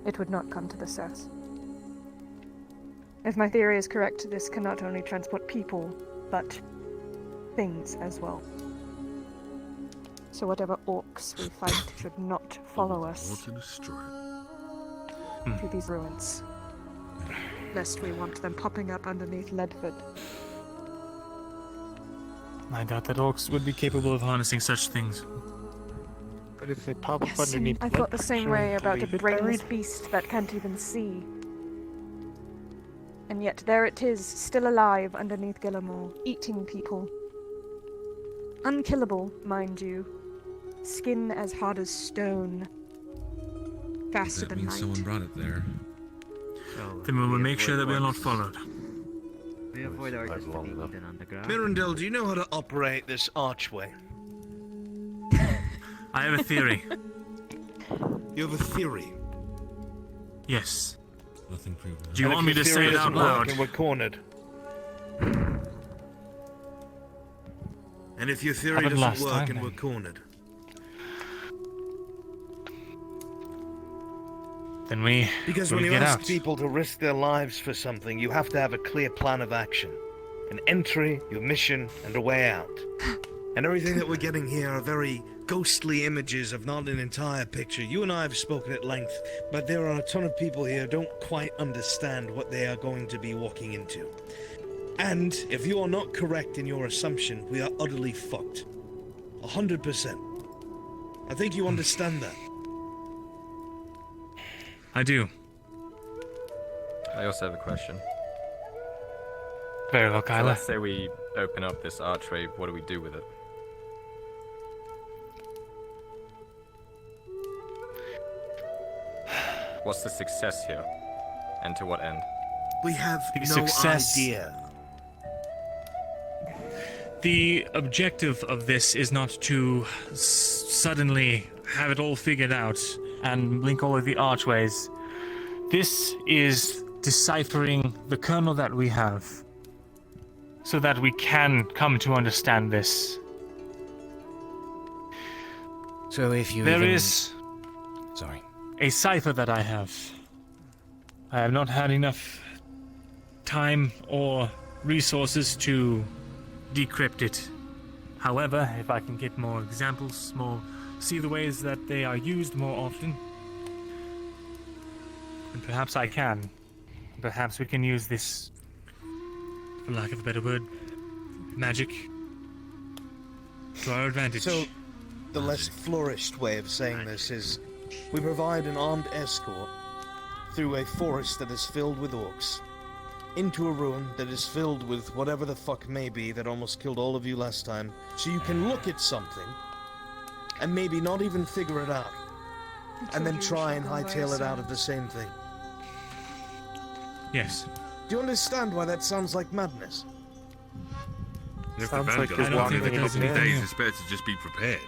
It would not come to the south. If my theory is correct, this can not only transport people, but things as well. So whatever orcs we fight should not follow us to these ruins, lest we want them popping up underneath Ledford. I doubt that orcs would be capable of harnessing such things. But if they pop up Yes, underneath I thought the same way about a leave it brainless buried. beast that can't even see. And yet there it is, still alive underneath Gillimore, eating people. Unkillable, mind you. Skin as hard as stone. Faster That than means light. someone brought it there. Then we will make sure that we are not followed. We avoid artists being eaten underground. Mirandel, do you know how to operate this archway? I have a theory. You have a theory? Yes. Nothing proven. Do you And want if me your to theory say it out doesn't work loud? and we're cornered. And if your theory Happened doesn't last work time, and then. we're cornered. Then we Because will when you get ask out. people to risk their lives for something, you have to have a clear plan of action. An entry, your mission, and a way out. And everything that we're getting here are very ghostly images of not an entire picture. You and I have spoken at length, but there are a ton of people here who don't quite understand what they are going to be walking into. And if you are not correct in your assumption, we are utterly fucked. 100%. I think you understand that. I do. I also have a question. Very well, So Kyla. let's say we open up this archway. What do we do with it? What's the success here? And to what end? We have The no success- idea. The objective of this is not to suddenly have it all figured out and link all of the archways. This is deciphering the kernel that we have so that we can come to understand this. So if you There even... is Sorry. a cipher that I have. I have not had enough time or resources to decrypt it. However, if I can get more examples, see the ways that they are used more often, then perhaps I can. Perhaps we can use this, for lack of a better word, magic to our advantage. So, the less flourished way of saying this is, we provide an armed escort through a forest that is filled with orcs, into a ruin that is filled with whatever the fuck may be that almost killed all of you last time, so you can look at something and maybe not even figure it out, and then try and hightail it out of the same thing. Yes. Do you understand why that sounds like madness? If Sounds the like Vanguard there's is one walking thing in a that couple of doesn't days, even- it's better to just be prepared.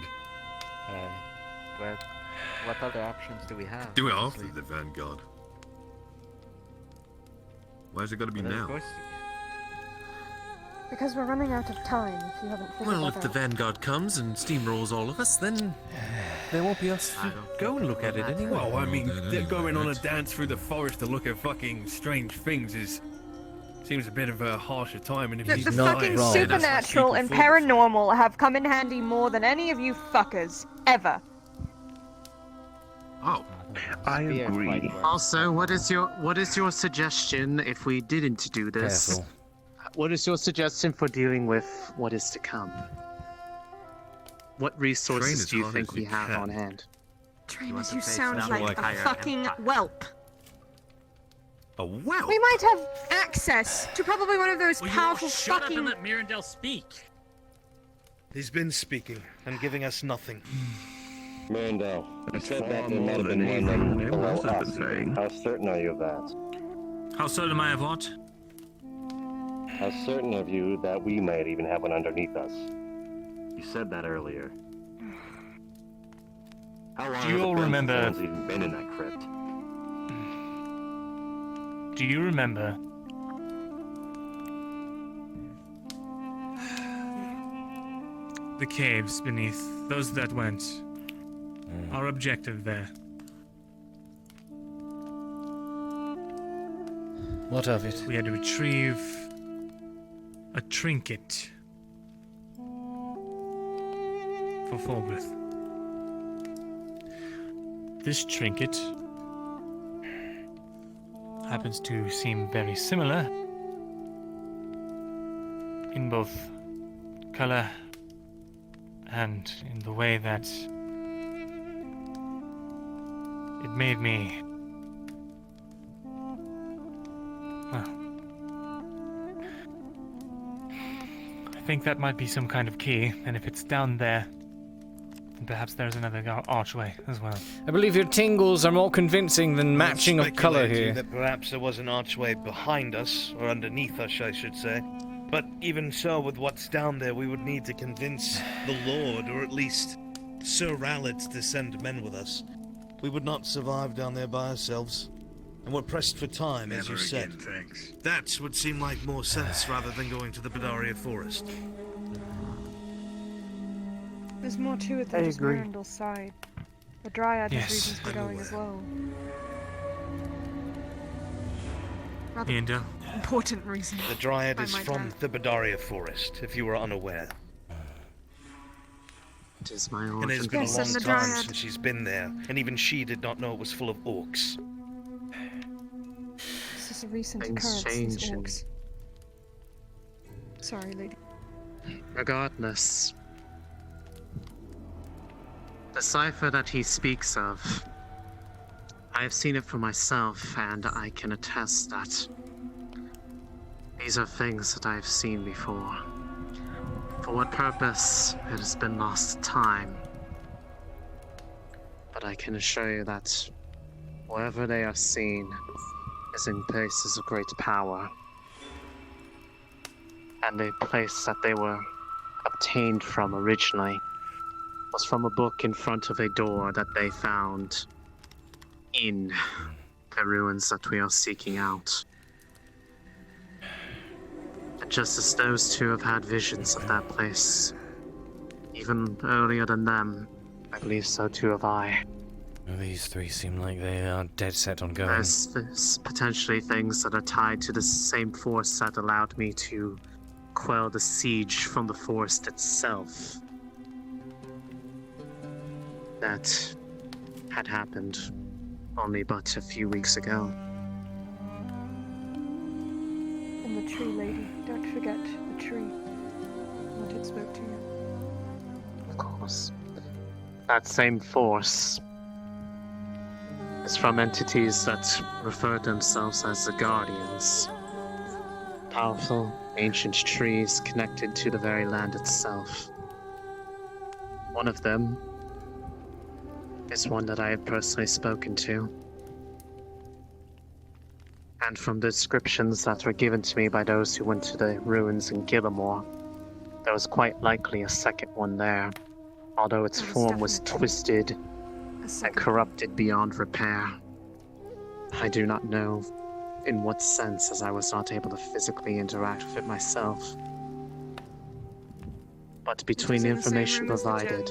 What other options do we have? Do it after the Vanguard. Why's it got to be now? Because we're running out of time, if you haven't figured Well, that if the out. Vanguard comes and steamrolls all of us, then there won't be us to go and look at it anyway. Well, I mean, they're going on a dance through the forest to look at fucking strange things seems a bit of a harsher time. And if The he's fucking not, supernatural and paranormal have come in handy more than any of you fuckers, ever. Oh, I agree. Also, what is your suggestion if we didn't do this? Careful. What is your suggestion for dealing with what is to come? What resources as do you hard think as we you have can. on hand? Trainers, you sound down like like a fucking whelp. a whelp? We might have access to probably one of those Will you all powerful shut fucking... up and let Mirandel speak? He's been speaking and giving us nothing. Mirandel, you That's said far that there more might have than been one anything of them anyone below else has us. been saying. How certain are you of that? How certain am I of what? How certain of you that we might even have one underneath us? You said that earlier. How long Do you has it all been since remember- anyone's even been in that crypt? Do you remember the caves beneath, those that went? Our objective there. What of it? We had to retrieve a trinket for Fulgrith. This trinket happens to seem very similar in both color and in the way that it made me, well, I think that might be some kind of key, and if it's down there, then perhaps there's another archway as well. I believe your tingles are more convincing than matching of color Speculating here. that perhaps there was an archway behind us, or underneath us, I should say. But even so, with what's down there, we would need to convince the Lord, or at least Sir Rallard, to send men with us. We would not survive down there by ourselves. And we're pressed for time, as you said. Thanks. That would seem like more sense rather than going to the Bedaria Forest. There's more to it I than just agree. Mirandel's side. The Dryad has Yes. reasons for going as well. Rather Mirandel? important reasons. The Dryad I is might from add. the Bedaria Forest, if you were unaware. It is my And it's origin. been a Yes, long and the time Dryad. since she's been there, and even she did not know it was full of orcs. This is a recent Things occurrence, these change and- orcs. Sorry, lady. Regardless, the cipher that he speaks of, I have seen it for myself, and I can attest that These are things that I've seen before. For what purpose, it has been lost to time. But I can assure you that wherever they are seen is in places of great power. And the place that they were obtained from originally was from a book in front of a door that they found in the ruins that we are seeking out. And just as those two have had visions of that place, even earlier than them, I believe so too have I. These three seem like they are dead set on going. There's potentially things that are tied to the same force that allowed me to quell the siege from the forest itself. That had happened only but a few weeks ago. And the tree lady, don't forget the tree. What it spoke to you. Of course. That same force is from entities that refer to themselves as the Guardians. Powerful, ancient trees connected to the very land itself. One of them is one that I have personally spoken to. And from the descriptions that were given to me by those who went to the ruins in Gillimore, there was quite likely a second one there, although its form was twisted and corrupted beyond repair. I do not know in what sense, as I was not able to physically interact with it myself. But between the information provided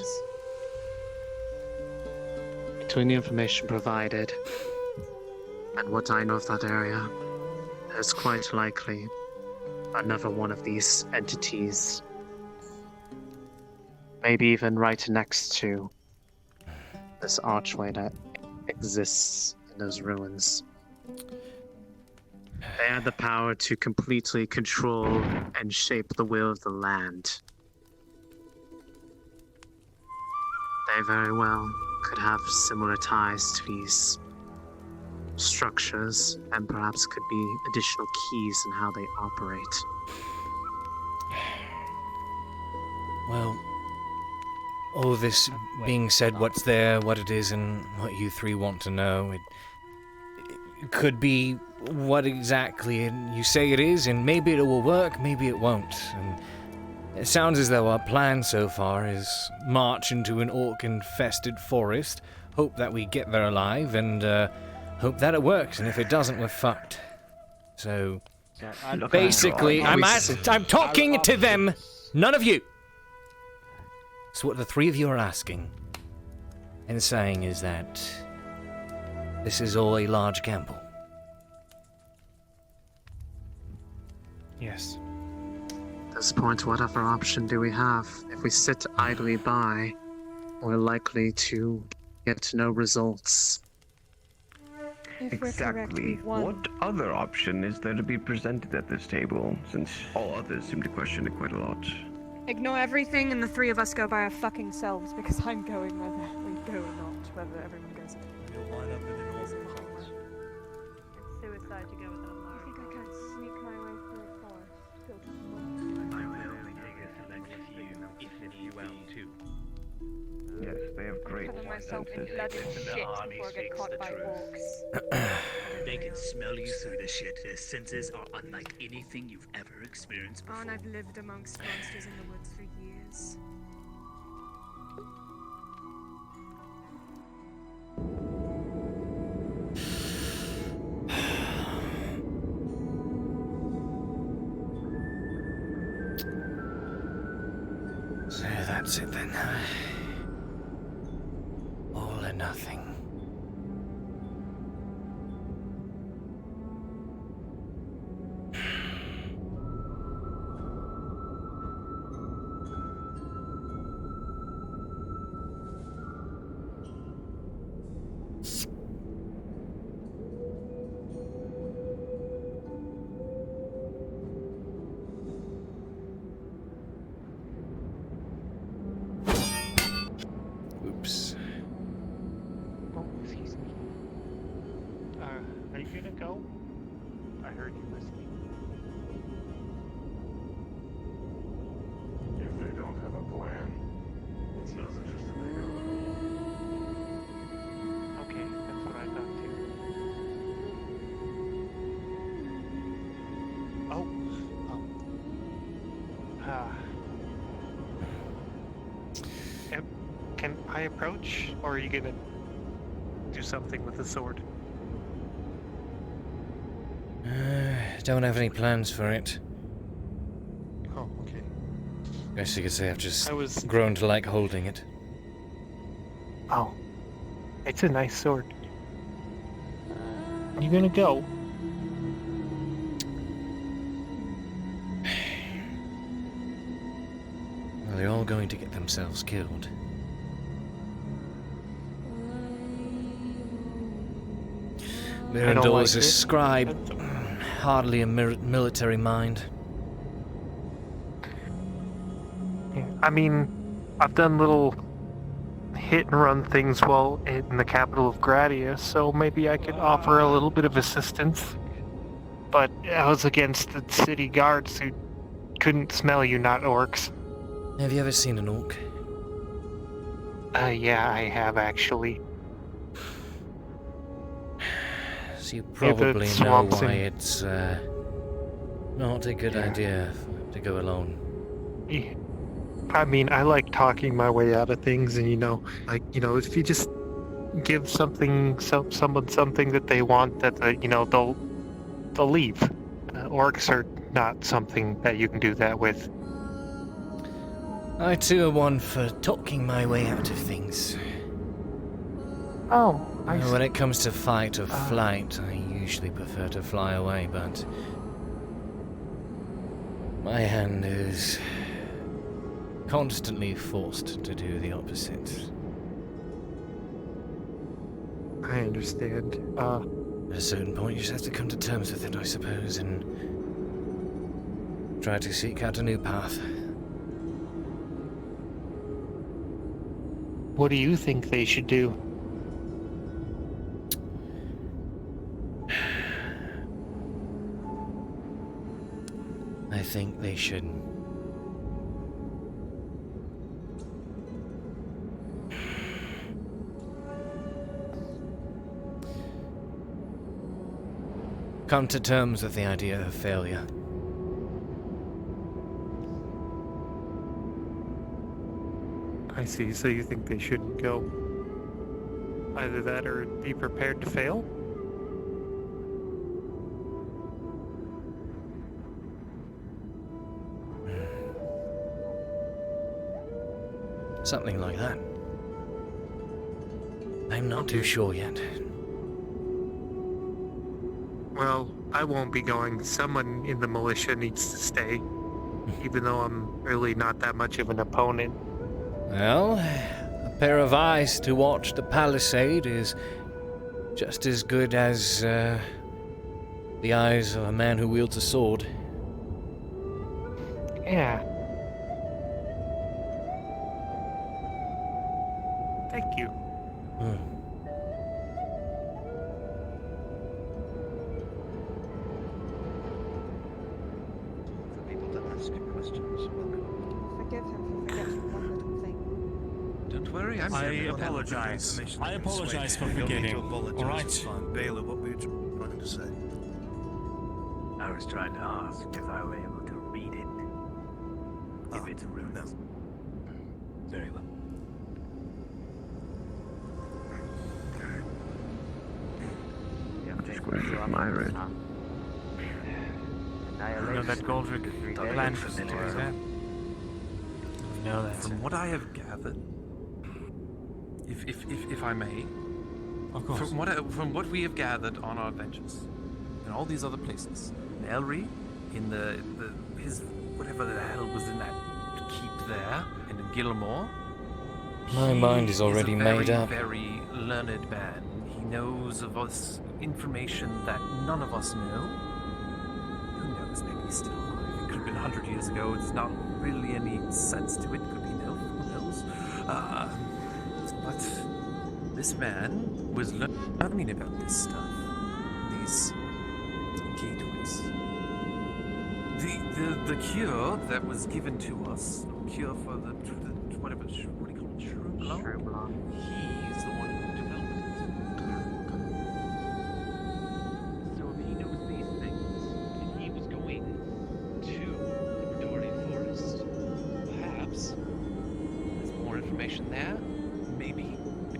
and what I know of that area, there's quite likely another one of these entities. Maybe even right next to this archway that exists in those ruins. They had the power to completely control and shape the will of the land. They very well could have similar ties to these structures, and perhaps could be additional keys in how they operate. Well, all this being said, what's there, what it is, and what you three want to know, it could be what exactly you say it is, and maybe it will work, maybe it won't. And it sounds as though our plan so far is march into an orc-infested forest, hope that we get there alive, and hope that it works, and if it doesn't, we're fucked. So, basically, I'm talking to them, none of you! So what the three of you are asking and saying is that this is all a large gamble. Yes. At this point, what other option do we have? If we sit idly by, we're likely to get no results. Exactly. What other option is there to be presented at this table, since all others seem to question it quite a lot? Ignore everything and the three of us go by our fucking selves, because I'm going whether we go or not, whether everyone goes. You'll line up in an awesome house. It's suicide to go without Laura. I think I can sneak my way through a forest. I will take a select few if you will too. Yes, they have great Cover myself in senses. blood and shit before I get caught by orcs. They can smell you through the shit. Their senses are unlike anything you've ever experienced before. Oh, and I've lived amongst monsters in the woods for years. So that's it then. All or nothing. Oops. Oh, excuse me. Are you gonna go? I heard you listening. Can I approach, or are you gonna do something with the sword? Don't have any plans for it. Oh, okay. Guess you could say I've just I was- grown to like holding it. Oh, it's a nice sword. You gonna go? Well, they're all going to get themselves killed. Mirandol is a scribe, hardly a military mind. Yeah, I mean, I've done little hit and run things while in the capital of Gradia, so maybe I could offer a little bit of assistance. But I was against the city guards who couldn't smell you, not orcs. Have you ever seen an orc? Yeah, I have actually. So you probably know why and... it's not a good idea to go alone. Yeah. I mean, I like talking my way out of things, and if you just give someone something that they want, that they'll leave. Orcs are not something that you can do that with. I too am one for talking my way out of things. Oh, when it comes to fight or flight, I usually prefer to fly away, but my hand is constantly forced to do the opposite. I understand. At a certain point, you just have to come to terms with it, I suppose, and try to seek out a new path. What do you think they should do? I think they should come to terms with the idea of failure. I see, so you think they shouldn't go. Either that or be prepared to fail? Something like that. I'm not too sure yet. Well, I won't be going. Someone in the militia needs to stay. Even though I'm really not that much of an opponent. Well, a pair of eyes to watch the palisade is just as good as the eyes of a man who wields a sword. Yeah. Thank you. For people to ask questions, welcome. Forgive him for forgetting one little thing. Don't worry, I'm I here. apologize. I apologize for forgetting. All right. Baylor, what were you trying to say? I was trying to ask if I were able to read it. If it's a rune. No. Very well. Just going to admire it. You know that Goldrick planned for me to do that? We know that. From what I have gathered, if I may, of course. From what we have gathered on our adventures, in all these other places, in Elry, in his whatever the hell was in that keep there, and in Gilmore. My mind is already made up. Very learned man. He knows of us information that none of us know. Who knows? Maybe he's still alive. It could have been 100 years ago. There's not really any sense to it. Could be an elf. Who knows? But this man was learning about this stuff. These gateways. The cure that was given to us, cure for the whatever, what do you call it, Shilbrouk? He's the one who developed it. So if he knows these things, and he was going to the Bordorian forest, perhaps there's more information information there. Maybe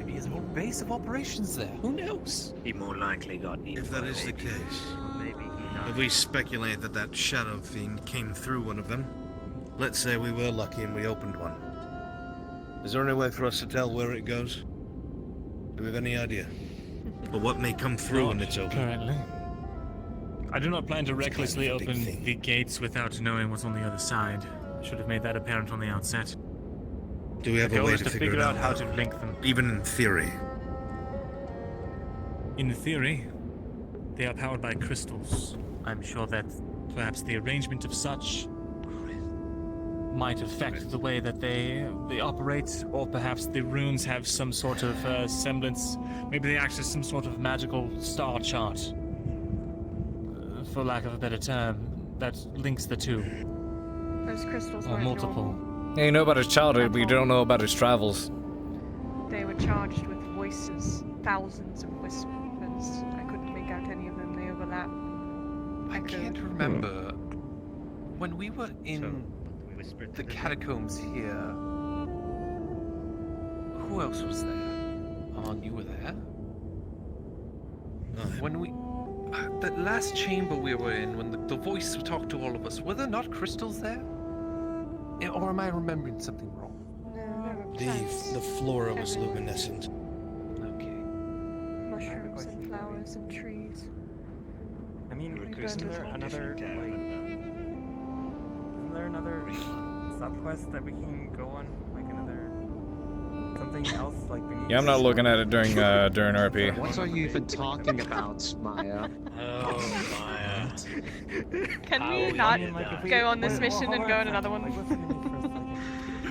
he has a whole base of operations there. Who knows? He more likely got If that is the case, if we speculate that that shadow fiend came through one of them, let's say we were lucky and we opened one. Is there any way for us to tell where it goes? Do we have any idea? Or what may come through when it's open? Currently. I do not plan to recklessly open the gates without knowing what's on the other side. I should have made that apparent on the outset. Do we have The a goal way is to to figure figure it out how out? to link them. Even in theory. In theory, they are powered by crystals. I'm sure that perhaps the arrangement of such might affect the way that they operate, or perhaps the runes have some sort of semblance. Maybe they act as some sort of magical star chart, for lack of a better term, that links the two. Those crystals Or weren't multiple. normal. Yeah, you know about his childhood, but you don't know about his travels. They were charged with voices, thousands of whispers. I couldn't make out any of them. They overlap. I can't remember when we were in the catacombs here. Who else was there? You were there. When we that last chamber we were in, when the voice talked to all of us, were there not crystals there? Or am I remembering something wrong? The flora was luminescent. Mushrooms and flowers and trees. I mean, Recursive isn't there another subquest that we can go on, like another something else, like beneath? Yeah, I'm not looking at it during RP. What are you even talking about, Maya? Oh, Maya. Can we not go on this mission and go on another one?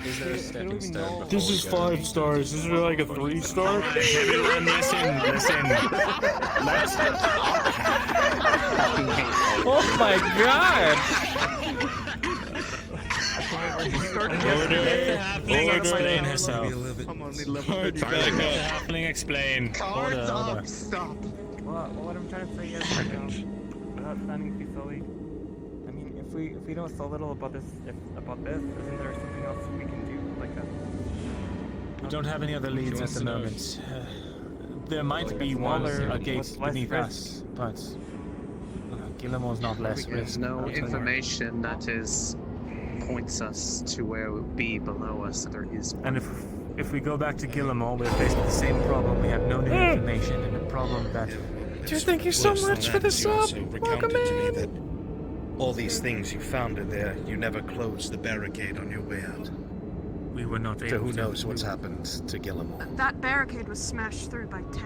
Is there a stepping stone? This is 5 stars. This is like a 3-star. Everyone, listen. Oh my god! Order explain herself. Halfling explain. Order. Stop. Well, what I'm trying to say is, without sounding too silly, I mean, if we know so little about this, isn't there something else we can do, like a? We don't have any other leads at the moment. There might be one a gate beneath us, but Guillermo's not less There's risk. no information that points us to where it would be below us. There is. And if we go back to Guillermo, we're faced with the same problem. We have no new information, and a problem that. Dude, thank you so much for the You sub. also Welcome recounted to me in. that all these things you found in there, you never closed the barricade on your way out. We were not So able who to. knows what's happened to Guillermo? That barricade was smashed through by Cade.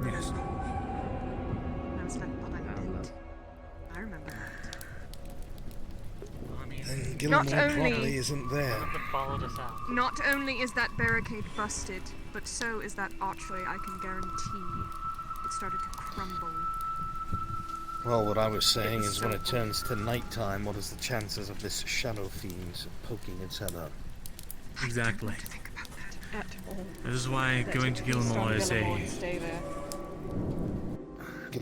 Yes. I was left behind pinned. I remember that. And Guillermo Not only- probably isn't there. Followed us out. Not only is that barricade busted, but so is that archway, I can guarantee. It started to crumble. Well, what I was saying is when it turns to nighttime, what is the chances of this shadow fiend poking its head up? Exactly. At all. This is why going to Guillermo is Stay there.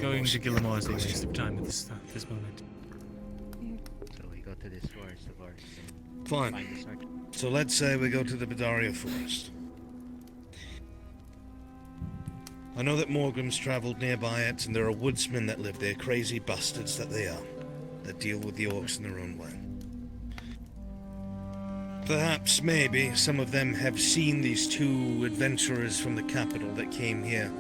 going to Guillermo is a waste of time at this moment. So we go to this forest of ours. Fine. So let's say we go to the Bedaria forest. I know that Morgrim's travelled nearby it, and there are woodsmen that live there, crazy bastards that they are, that deal with the orcs in their own way. Perhaps, maybe, some of them have seen these two adventurers from the capital that came here,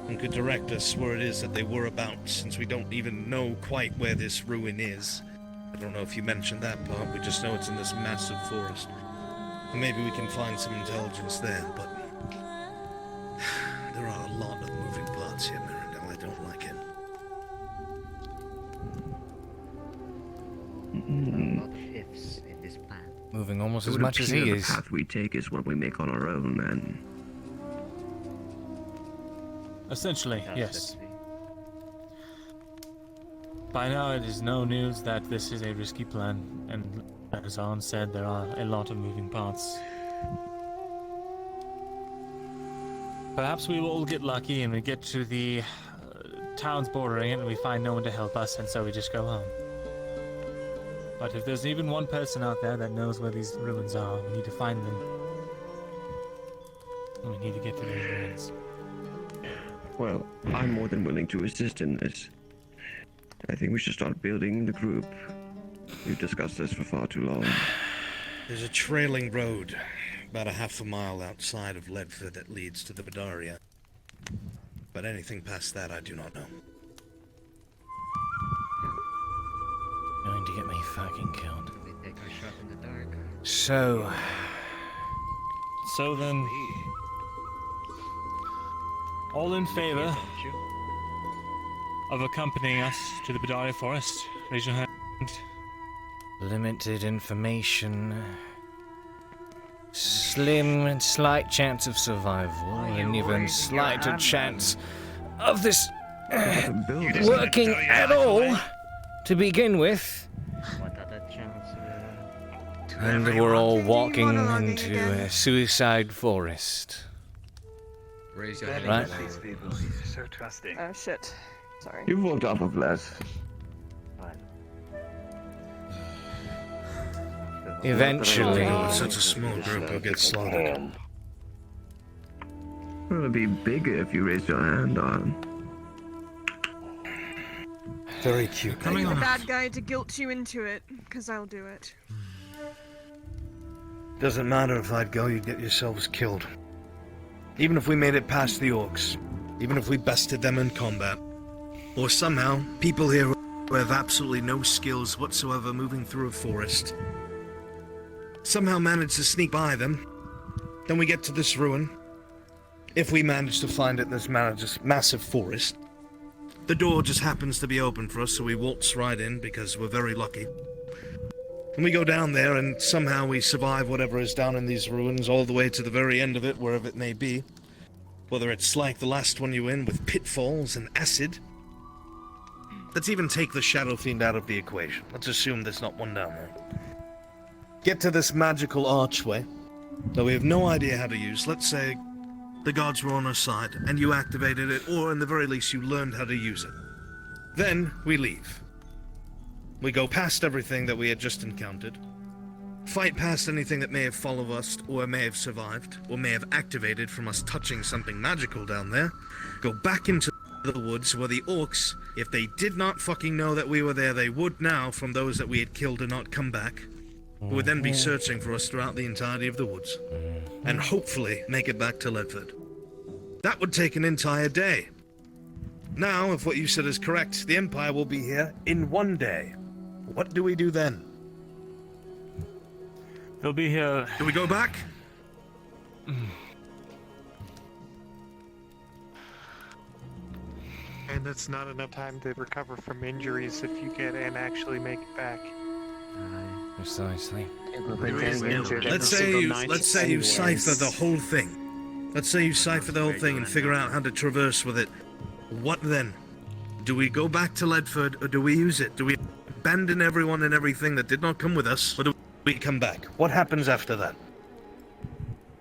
and could direct us where it is that they were about, since we don't even know quite where this ruin is. I don't know if you mentioned that part, we just know it's in this massive forest. And maybe we can find some intelligence there, but there are a lot of moving parts here, Mirandel. I don't like it. A lot of ifs in this plan. Moving almost It as would much as appear he the is. path we take is what we make on our own, then. Essentially, yes. By now, it is no news that this is a risky plan, and as Arn said, there are a lot of moving parts. Perhaps we will get lucky and we get to the towns bordering it and we find no one to help us, and so we just go home. But if there's even one person out there that knows where these ruins are, we need to find them. And we need to get to those ruins. Well, I'm more than willing to assist in this. I think we should start building the group. We've discussed this for far too long. There's a trailing road about a half a mile outside of Ledford that leads to the Badaria. But anything past that, I do not know. Going to get me fucking killed. They take our shot in the dark. So then, all in favor of accompanying us to the Badaria Forest, raise your hand. Limited information. Slim and slight chance of survival, and even slighter chance of this working at all to begin with. What other chance? And we're all walking into a suicide forest. Raise your Right? hand. These people, so trusting. Oh shit. Sorry. You've walked off of less. Eventually. Such a small group will get slaughtered. It'll be bigger if you raise your hand on. Very cute. Coming on. Bad guy to guilt you into it, because I'll do it. Doesn't matter if I'd go, you'd get yourselves killed. Even if we made it past the orcs. Even if we bested them in combat. Or somehow, people here who have absolutely no skills whatsoever moving through a forest somehow manage to sneak by them. Then we get to this ruin. If we manage to find it in this massive forest. The door just happens to be open for us, so we waltz right in because we're very lucky. And we go down there and somehow we survive whatever is down in these ruins all the way to the very end of it, wherever it may be. Whether it's like the last one you in with pitfalls and acid. Let's even take the Shadow Fiend out of the equation. Let's assume there's not one down there. Get to this magical archway that we have no idea how to use. Let's say the gods were on our side and you activated it, or in the very least you learned how to use it. Then we leave. We go past everything that we had just encountered, fight past anything that may have followed us or may have survived or may have activated from us touching something magical down there, go back into the woods where the orcs, if they did not fucking know that we were there, they would now from those that we had killed and not come back, who would then be searching for us throughout the entirety of the woods, and hopefully make it back to Ledford. That would take an entire day. Now, if what you said is correct, the Empire will be here in one day. What do we do then? They'll be here. Do we go back? And it's not enough time to recover from injuries if you get and actually make it back. Precisely. Let's say you cipher the whole thing. Let's say you cipher the whole thing and figure out how to traverse with it. What then? Do we go back to Ledford or do we use it? Do we abandon everyone and everything that did not come with us, or do we come back? What happens after that?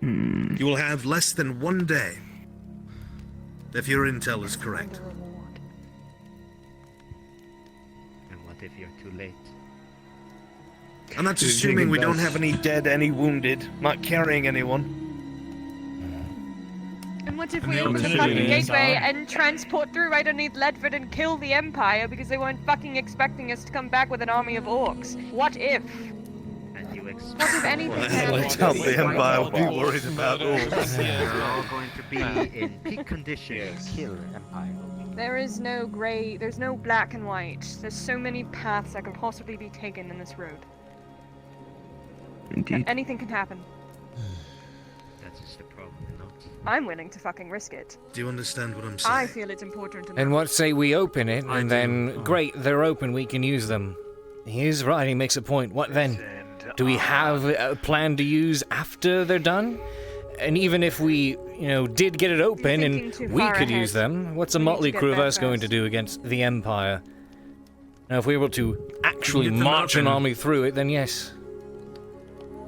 You will have less than one day, if your intel is correct. And what if you're too late? And that's assuming we don't have any dead, any wounded, not carrying anyone. And what if we open the fucking gateway and transport through right underneath Ledford and kill the Empire because they weren't fucking expecting us to come back with an army of orcs? What if? And you What if anything I doubt the Empire will be worried about orcs. We're all going to be in peak condition to kill Empire. There is no grey, there's no black and white. There's so many paths that could possibly be taken in this road. Indeed. Anything can happen. That's just the problem, not. I'm willing to fucking risk it. Do you understand what I'm saying? I feel it's important to know. And what say we open it, and then, great, they're open, we can use them. He is right, he makes a point. What then? Do we have a plan to use after they're done? And even if we, did get it open and we could use them, what's a motley crew of us going to do against the Empire? Now, if we were to actually march an army through it, then yes.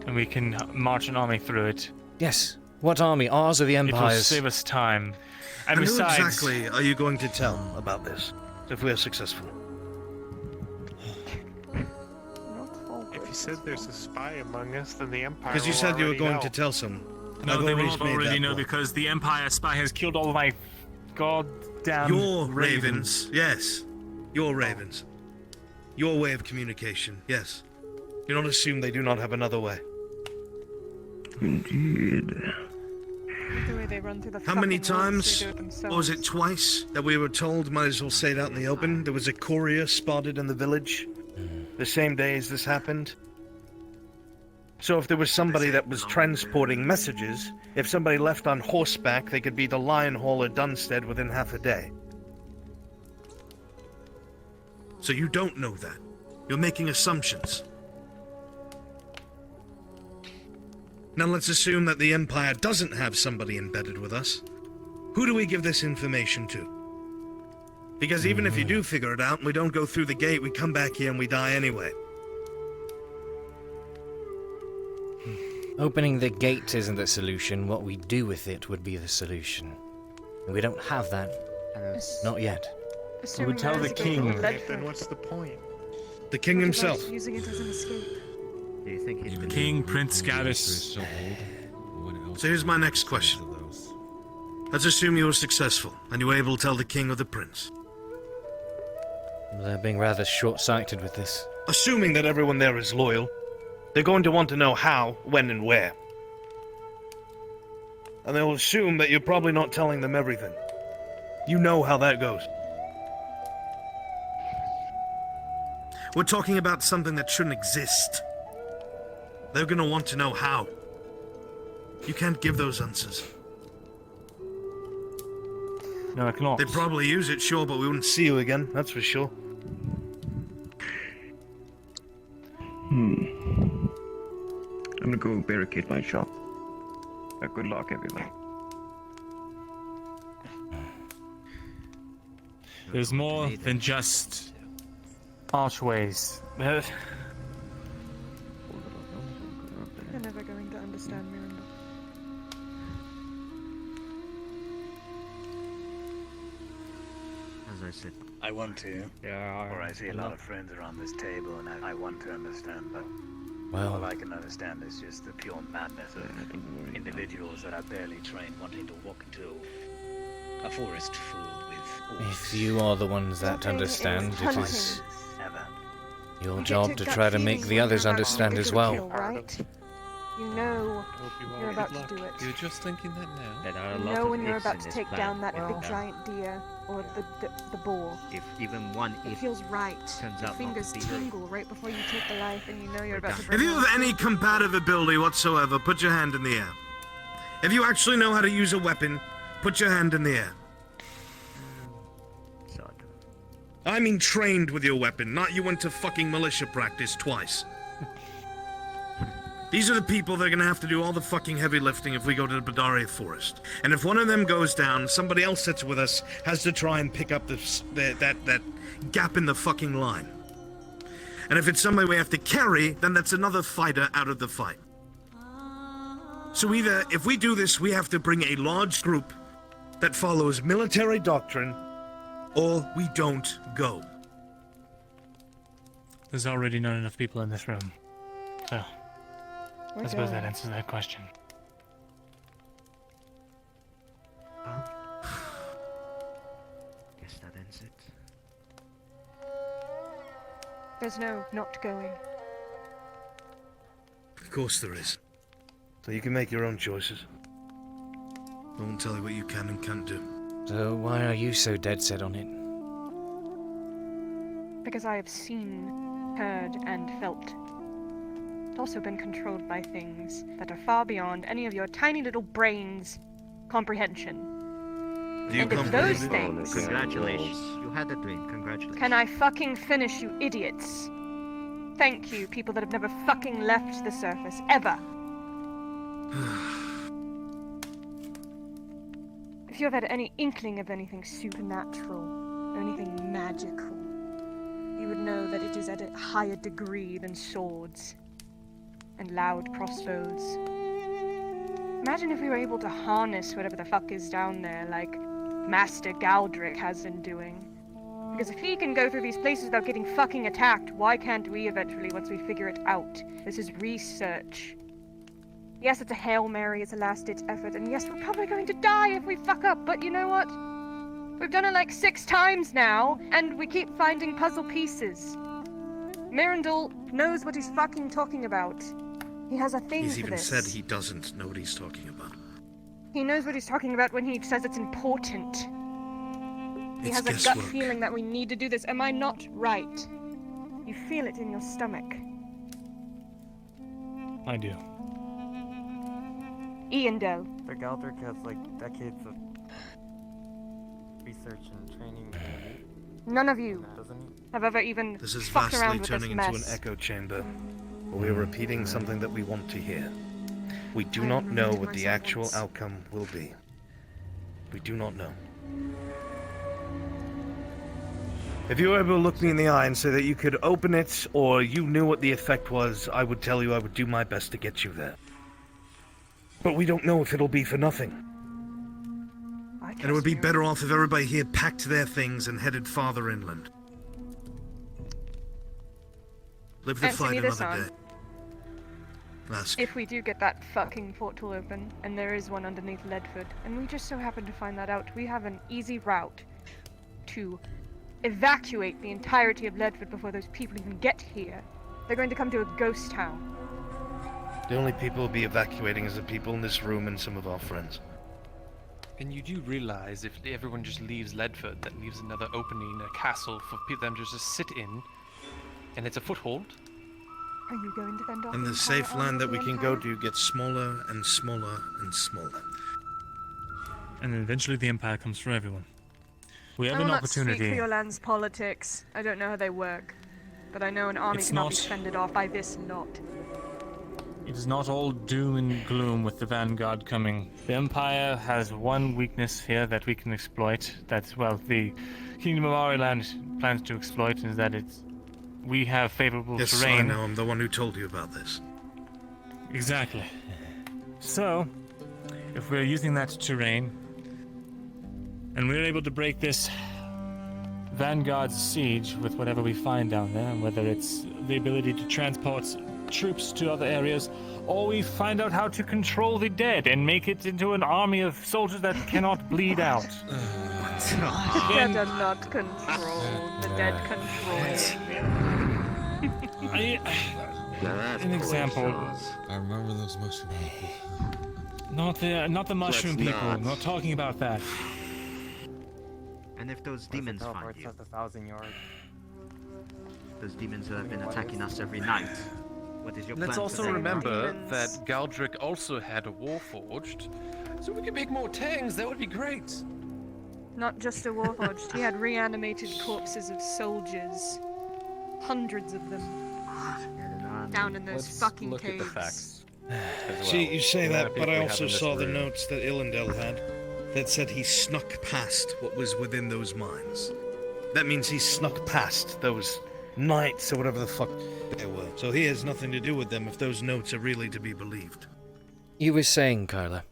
And we can march an army through it. Yes. What army? Ours or the Empire's? It will save us time. And who besides... exactly are you going to tell about this, if we are successful? said there's a spy among us, then the Empire. Because you will said you were already going know. to tell someone. No, I've they always won't made already that know point. because the Empire spy has killed all my goddamn Your ravens, yes. Your ravens. Your way of communication, yes. Do not assume they do not have another way. Indeed. The way they run through the How many fucking woods, times, they do it or themselves. was it twice, that we were told, might as well say it out in the open, there was a courier spotted in the village the same day as this happened? So if there was somebody that was transporting messages, if somebody left on horseback, they could be to Lion Hall or Dunstead within half a day. So you don't know that. You're making assumptions. Now let's assume that the Empire doesn't have somebody embedded with us. Who do we give this information to? Because even if you do figure it out and we don't go through the gate, we come back here and we die anyway. Opening the gate isn't the solution. What we do with it would be the solution. And we don't have that. Not yet. Assuming would tell there the is a gate king. in Bedford. Then what's the point? The king What himself. about using it as an escape? Do you think he's been King Prince Gaddis. So here's my next question. Let's assume you were successful, and you were able to tell the king or the prince. They're being rather short-sighted with this. Assuming that everyone there is loyal, they're going to want to know how, when, and where. And they'll assume that you're probably not telling them everything. You know how that goes. We're talking about something that shouldn't exist. They're gonna want to know how. You can't give those answers. No, I cannot. They'd probably use it, sure, but we wouldn't see you again, that's for sure. I'm gonna go barricade my shop. Good luck, everyone. There's more than just archways. You're never going to understand, Miranda. As I said, I want to. Yeah. Or I see a lot of friends around this table, and I want to understand, but Well, all I can understand is just the pure madness of individuals that are barely trained wanting to walk into a forest filled with orcs. if you are the ones that understand, it is Never. your You job get to gut try to feeling make when the you're others about to understand make a as good well. kill, right? You know you're about to do it. You're just thinking that now? there are a You lot know of when you're ifs about in to this take plan. down that Well, big giant deer or the boar. If even one It if feels right. turns Your out not fingers to be tingle right before you take the life, and you know you're about to. If bring you home have any compatibility whatsoever, put your hand in the air. If you actually know how to use a weapon, put your hand in the air. I mean trained with your weapon, not you went to fucking militia practice twice. These are the people that are gonna have to do all the fucking heavy lifting if we go to the Badaria Forest. And if one of them goes down, somebody else that's with us has to try and pick up that gap in the fucking line. And if it's somebody we have to carry, then that's another fighter out of the fight. So either, if we do this, we have to bring a large group that follows military doctrine, or we don't go. There's already not enough people in this room. So, I suppose that answers that question. Guess that ends it. There's no not going. Of course there is. So you can make your own choices. I won't tell you what you can and can't do. So why are you so dead set on it? Because I have seen, heard, and felt. It's also been controlled by things that are far beyond any of your tiny little brains' comprehension. Do you And if comprehend those it? things... Congratulations. You had a dream. Congratulations. Can I fucking finish, you idiots? Thank you, people that have never fucking left the surface, ever. If you have had any inkling of anything supernatural, or anything magical, you would know that it is at a higher degree than swords and loud crossbows. Imagine if we were able to harness whatever the fuck is down there, like Master Galdrick has been doing. Because if he can go through these places without getting fucking attacked, why can't we eventually once we figure it out? This is research. Yes, it's a Hail Mary, it's a last-ditch effort, and yes, we're probably going to die if we fuck up, but you know what? We've done it like 6 times now, and we keep finding puzzle pieces. Mirandul knows what he's fucking talking about. He has a thing He's for even this. said he doesn't know what he's talking about. He knows what he's talking about when he says it's important. He It's has a gut guesswork. feeling that we need to do this. Am I not right? You feel it in your stomach. I do. Iandel. The Galdrick has like decades of research and training. None of you Doesn't he? have ever even This is fucked vastly around with turning this into mess. an echo chamber. We're repeating something that we want to hear. We do not know what the actual outcome will be. We do not know. If you were able to look me in the eye and say that you could open it, or you knew what the effect was, I would tell you I would do my best to get you there. But we don't know if it'll be for nothing. And it would be better off if everybody here packed their things and headed farther inland. Live the Answer me fight this another on. day. Ask. If we do get that fucking portal open, and there is one underneath Ledford, and we just so happen to find that out, we have an easy route to evacuate the entirety of Ledford before those people even get here. They're going to come to a ghost town. The only people who'll be evacuating is the people in this room and some of our friends. And you do realize if everyone just leaves Ledford, that leaves another opening, a castle for them to just sit in, and it's a foothold. Are you going to fend off And the entire safe army land that of we the can Empire? go to gets smaller and smaller and smaller. And then eventually the Empire comes for everyone. We have I will an not speak opportunity. for your land's politics. I don't know how they work. But I know an army It's cannot be not- fended off by this lot. It is not all doom and gloom with the Vanguard coming. The Empire has one weakness here that we can exploit. That's, well, the Kingdom of Ariland plans to exploit, is that we have favorable Yes, terrain. I know. I'm the one who told you about this. Exactly. So, if we're using that terrain, and we're able to break this Vanguard's siege with whatever we find down there, whether it's the ability to transport troops to other areas, or we find out how to control the dead and make it into an army of soldiers that cannot bleed out. Dead are not controlled. The dead control. An example. I remember those mushroom people. Not the mushroom Let's people. not. Not talking about that. And if those demons find you, 1,000 yards. those demons that have been attacking us every night, what is your plan? Let's for also them? remember that Galdrick also had a Warforged, so we could make more tangs. That would be great. Not just a warforged. He had reanimated corpses of soldiers. Hundreds of them. Down in those fucking look caves. at the facts. See, you say The amount that, of but people I we have also in this saw the room. notes that Illendale had that said he snuck past what was within those mines. That means he snuck past those knights or whatever the fuck they were. So he has nothing to do with them if those notes are really to be believed. You were saying, Carla.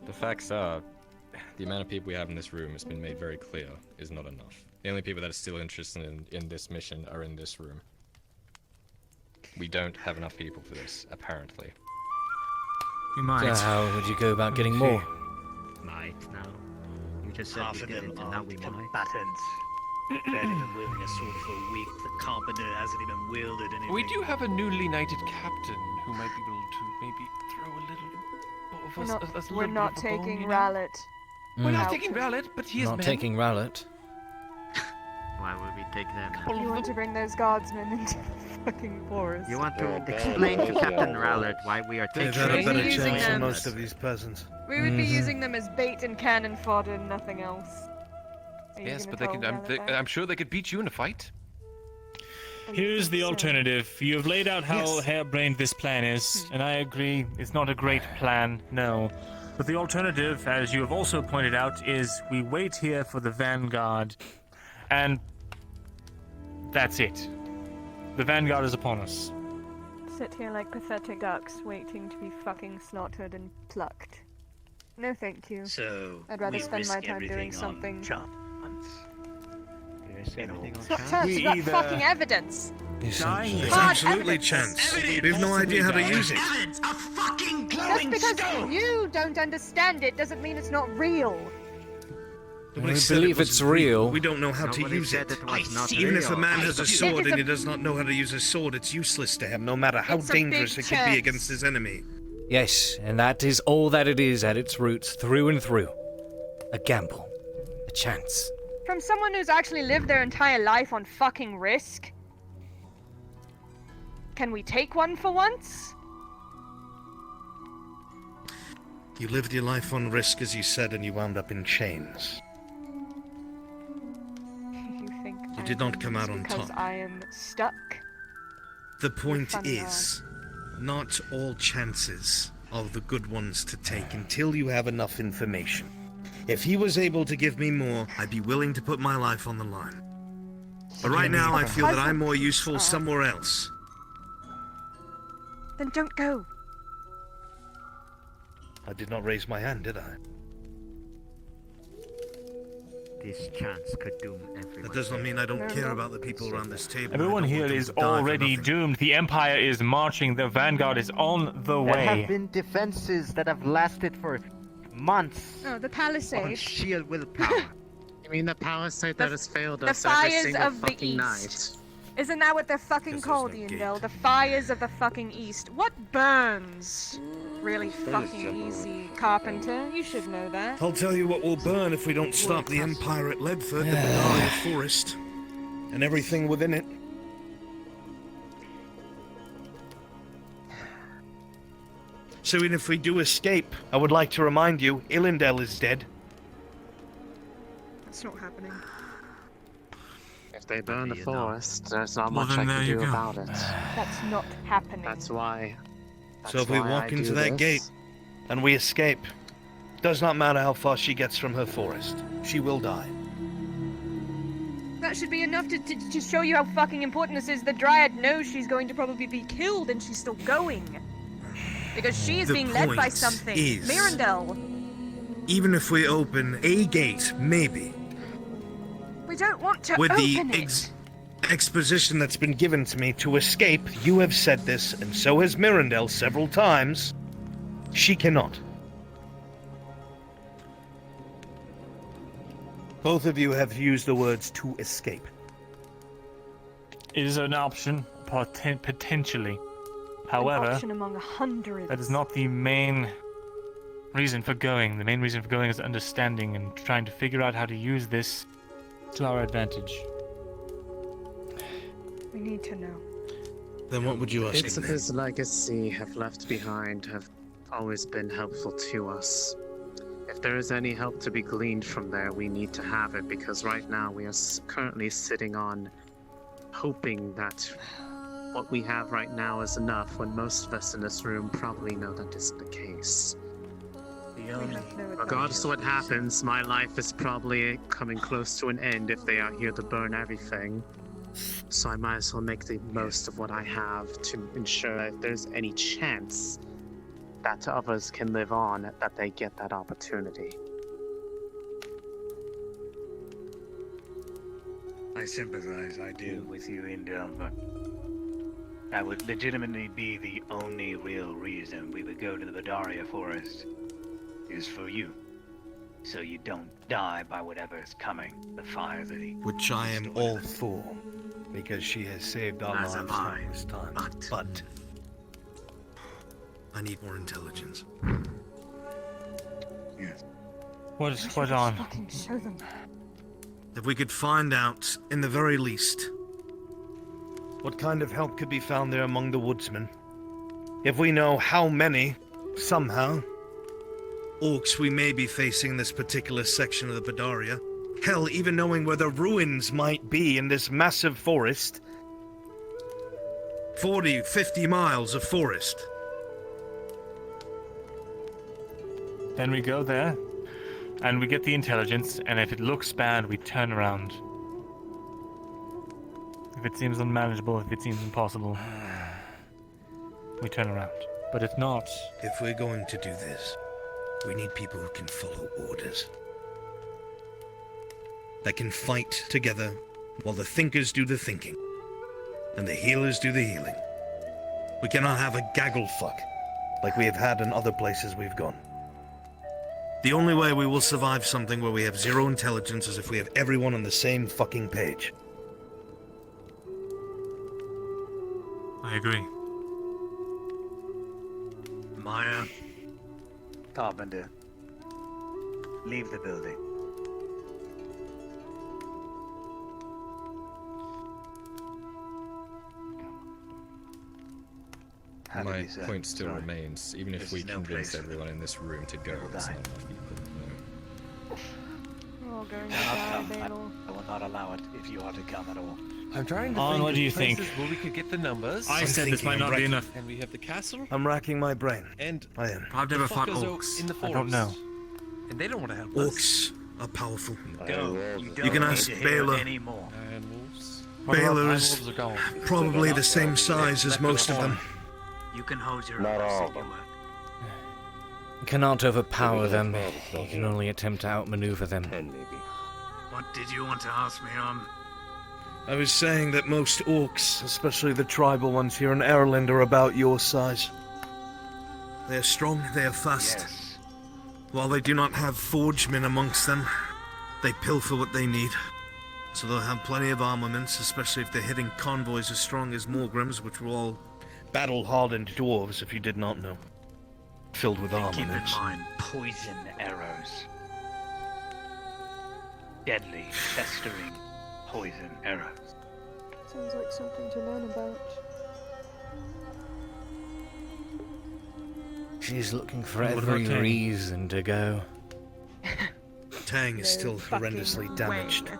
The facts are, the amount of people we have in this room has been made very clear is not enough. The only people that are still interested in this mission are in this room. We don't have enough people for this, apparently. We might. So how would you go about getting more? Might, no. You just said Half we of didn't, them and now are we might. combatants. Barely been wielding a sword for a week. The carpenter hasn't even wielded anything. We do have a newly knighted captain who might be able to maybe throw a little of We're us, not, a little we're bit not of a bone, taking you know? Rallet. We're not out. taking Rallet, but he is Not men. taking Rowlet. Why would we take them? You want to bring those guardsmen into the fucking forest. You want to explain to Captain Rallard why we are They've taking had a better using chance than them. most of these peasants. We would be using them as bait and cannon fodder and nothing else. Are you Yes, gonna but they tell could. Rallet that? I'm sure they could beat you in a fight. Here's the alternative. You have laid out how Yes. harebrained this plan is, and I agree, it's not a great plan, no. But the alternative, as you have also pointed out, is we wait here for the Vanguard, and that's it. The Vanguard is upon us. Sit here like pathetic ducks, waiting to be fucking slaughtered and plucked. No, thank you. So I'd rather we spend my risk time doing everything on something chance. chance. It's not chance, it's not fucking evidence. It's Hard absolutely evidence. chance. We have no idea how to use it. Just because you don't understand it doesn't mean it's not real. Nobody We said it believe it's wasn't real. We don't know how to use it. Even if a man has a sword and he does not know how to use a sword, it's useless to him, no matter how It's a dangerous big it could be chance. against his enemy. Yes, and that is all that it is at its roots, through and through. A gamble. A chance. From someone who's actually lived their entire life on fucking risk. Can we take one for once? You lived your life on risk, as you said, and you wound up in chains. You think You did not come out on because top. I am stuck? The point Fun is, not all chances are the good ones to take until you have enough information. If he was able to give me more, I'd be willing to put my life on the line. But right now, I feel that I'm more useful somewhere else. Then don't go. I did not raise my hand, did I? This chance could doom everyone. That does not mean I don't care about the people around this table. Everyone here is already doomed. The Empire is marching. The Vanguard is on the There have way. been defenses that have lasted for months. Oh, the On palisade. sheer willpower. You mean the palisade that has failed the us every fires single of the fucking east. night? Isn't that what they're fucking called, Iandel? The fires of the fucking east. What burns? Really fucking easy, Carpenter. You should know that. I'll tell you what will burn if we don't stop the Empire at Ledford, the Badaria Forest, and everything within it. So even if we do escape, I would like to remind you, Illindel is dead. That's not happening. If they burn the forest, there's not Well, much then I there can you do go. about it. That's not happening. That's why. So if we why walk I into do that this. gate and we escape, does not matter how far she gets from her forest, she will die. That should be enough to show you how fucking important this is. The Dryad knows she's going to probably be killed and she's still going. Because she is The being led by point something. is- Mirandel. Even if we open a gate, maybe, We don't want to with the open it. exposition that's been given to me to escape, you have said this, and so has Mirandel several times, she cannot. Both of you have used the words to escape. It is an option, potentially. An However, option among hundreds. that is not the main reason for going. The main reason for going is understanding and trying to figure out how to use this to our advantage. We need to know. Then what would you ask Bits him of then? his legacy have left behind have always been helpful to us. If there is any help to be gleaned from there, we need to have it, because right now we are currently sitting on hoping that what we have right now is enough, when most of us in this room probably know that isn't the case. Regardless of what happens, my life is probably coming close to an end if they are here to burn everything. So I might as well make the most of what I have to ensure that if there's any chance that others can live on, that they get that opportunity. I sympathize, I do, with you, Indel, but that would legitimately be the only real reason we would go to the Badaria Forest, is for you. So you don't die by whatever is coming, the fire that he... Which I am all for, because she has saved our As lives am I, countless times. But I need more intelligence. Yes. What on? Fucking show them. If we could find out, in the very least, what kind of help could be found there among the woodsmen. If we know how many, somehow, orcs we may be facing in this particular section of the Badaria. Hell, even knowing where the ruins might be in this massive forest. 40, 50 miles of forest. Then we go there, and we get the intelligence, and if it looks bad, we turn around. If it seems unmanageable, if it seems impossible, we turn around. But if not... If we're going to do this, we need people who can follow orders. that can fight together while the thinkers do the thinking and the healers do the healing. We cannot have a gaggle fuck like we have had in other places we've gone. The only way we will survive something where we have zero intelligence is if we have everyone on the same fucking page. I agree. Maya, Carpenter, leave the building. My point still remains. Even if we convince everyone in this room to go, it's not enough people. We're all going to Cannot die, come. Babel. I will not allow it if you are to come at all. I'm trying to On, think what of do you places think? where we could get the numbers. I said this might not be enough. And we have the castle. I'm racking my brain. And I am. I've never fought fuckers orcs. in the I don't know. And they don't want to help Orcs are powerful. You can ask Baylor. Anymore. Baylor's probably the same size as most of them. You can hold your Not horse all if of you them. work. You cannot overpower them. You can only attempt to outmaneuver them. What did you want to ask me on? I was saying that most orcs, especially the tribal ones here in Ireland, are about your size. They are strong, they are fast. Yes. While they do not have forgemen amongst them, they pilfer what they need. So they'll have plenty of armaments, especially if they're hitting convoys as strong as Morgrims, which were all battle-hardened dwarves, if you did not know. Filled with Keep in armaments. mind, poison arrows. Deadly, festering poison arrows. Sounds like something to learn about. She's looking for What about every Tang? reason to go. Tang is still fucking horrendously damaged.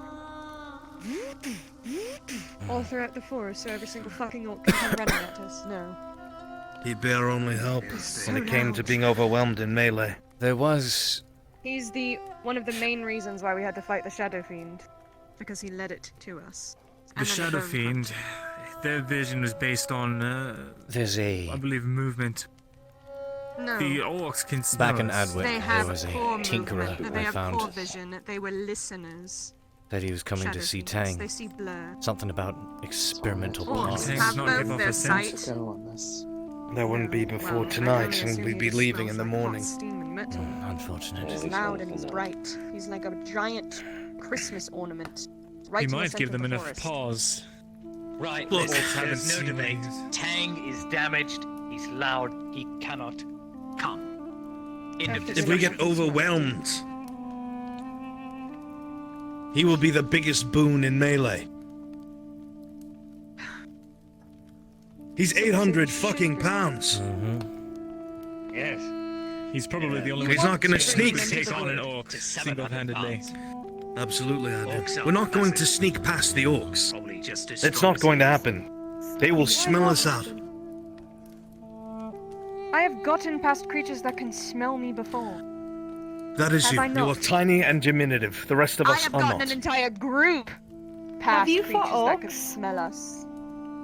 All throughout the forest, so every single fucking orc can come running at us. No. He'd be our only help when it came to being overwhelmed in melee. There was... He's one of the main reasons why we had to fight the Shadow Fiend. Because he led it to us. The Shadow Fiend, their vision was based on, There's I believe, movement. No. The orcs can smell Back in us. Adwick, They there have was a poor tinkerer movement. They I have found poor vision. They were listeners. that he was coming Shadow to see fiends. Tang. They see blur. Something about experimental Orcs parts. have both their sight. That wouldn't be before tonight, and we'd be leaving in the morning. Unfortunate. He's loud and he's bright. He's like a giant Christmas ornament. Right We in the might center give of them the enough forest. pause. Right, Look, listen, orcs haven't there's no seen debate. these. Tang is damaged, he's loud, he cannot come. End of If we discussion. get overwhelmed, he will be the biggest boon in melee. He's 800 fucking pounds. Yes. He's probably the only He's one not gonna who sneak. can take on an orc single-handedly. Absolutely, I do. We're not going to sneak past the orcs. Probably just as It's strong not as going to happen. They will smell us out. I have gotten past creatures that can smell me before. That is Have you. I You not? are tiny and diminutive. The rest of I us have are gotten not. an entire group past you creatures fought that could orcs? smell us.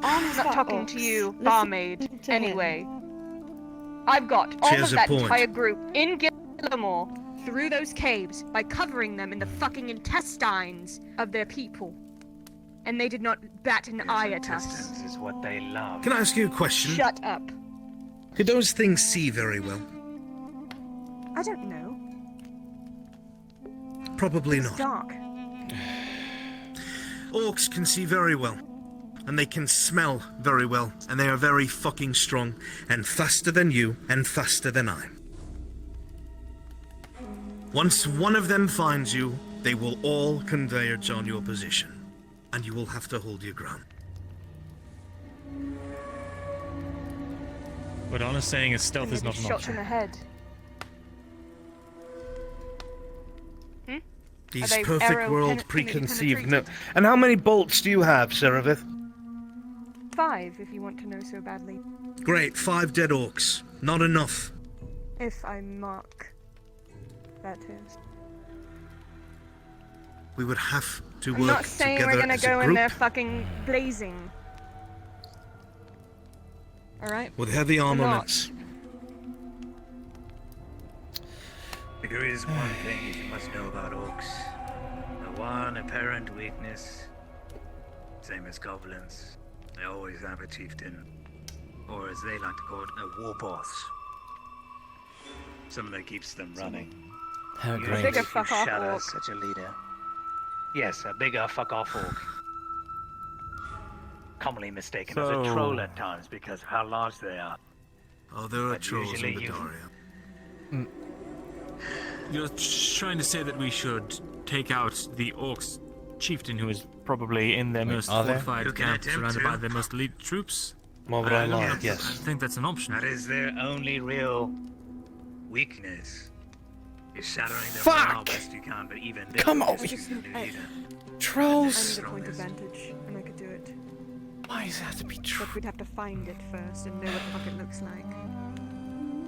I'm I'm not talking to you, Listen barmaid. to him. Anyway, I've got all has of a that point. entire group in Gilmore through those caves by covering them in the fucking intestines of their people. And they did not bat an eye at us. Intestines is what they love. Can I ask you a question? Shut up. Could those things see very well? I don't know. Probably It's not. dark. Orcs can see very well. And they can smell very well. And they are very fucking strong. And faster than you, and faster than I. Once one of them finds you, they will all converge on your position. And you will have to hold your ground. But honest saying is stealth is not an Shot in option. the head. Are These they perfect arrow world penetrated? preconceived no. And how many bolts do you have, Serevith? 5, if you want to know so badly. Great, 5 dead orcs. Not enough. If I mark. That is. We would have to I'm work not saying together we're gonna as a go in group there fucking blazing. Alright? with heavy armaments. There is one thing you must know about orcs. one apparent weakness, same as goblins, they always have a chieftain, or as they like to call it, a war boss. Someone that keeps them running. How Usually great. if Bigger you fuck off shadow orc. such a leader. Yes, a bigger fuck off orc. Commonly mistaken as a troll at times because of how large they are. Oh, there are But trolls in usually you- Badaria. You're trying to say that we should take out the orcs chieftain who is probably in their most are there? fortified You can camp, attempt surrounded to. by their most elite troops? More I don't like, know. yes. I think that's an option. That is their only real weakness. Is shattering them Fuck! morale best you can, but even then, Come on. just choose a new leader. Trolls. I need a point of vantage, and I could do it. Why does it have to be But we'd have to find it first and know what the fuck it looks like.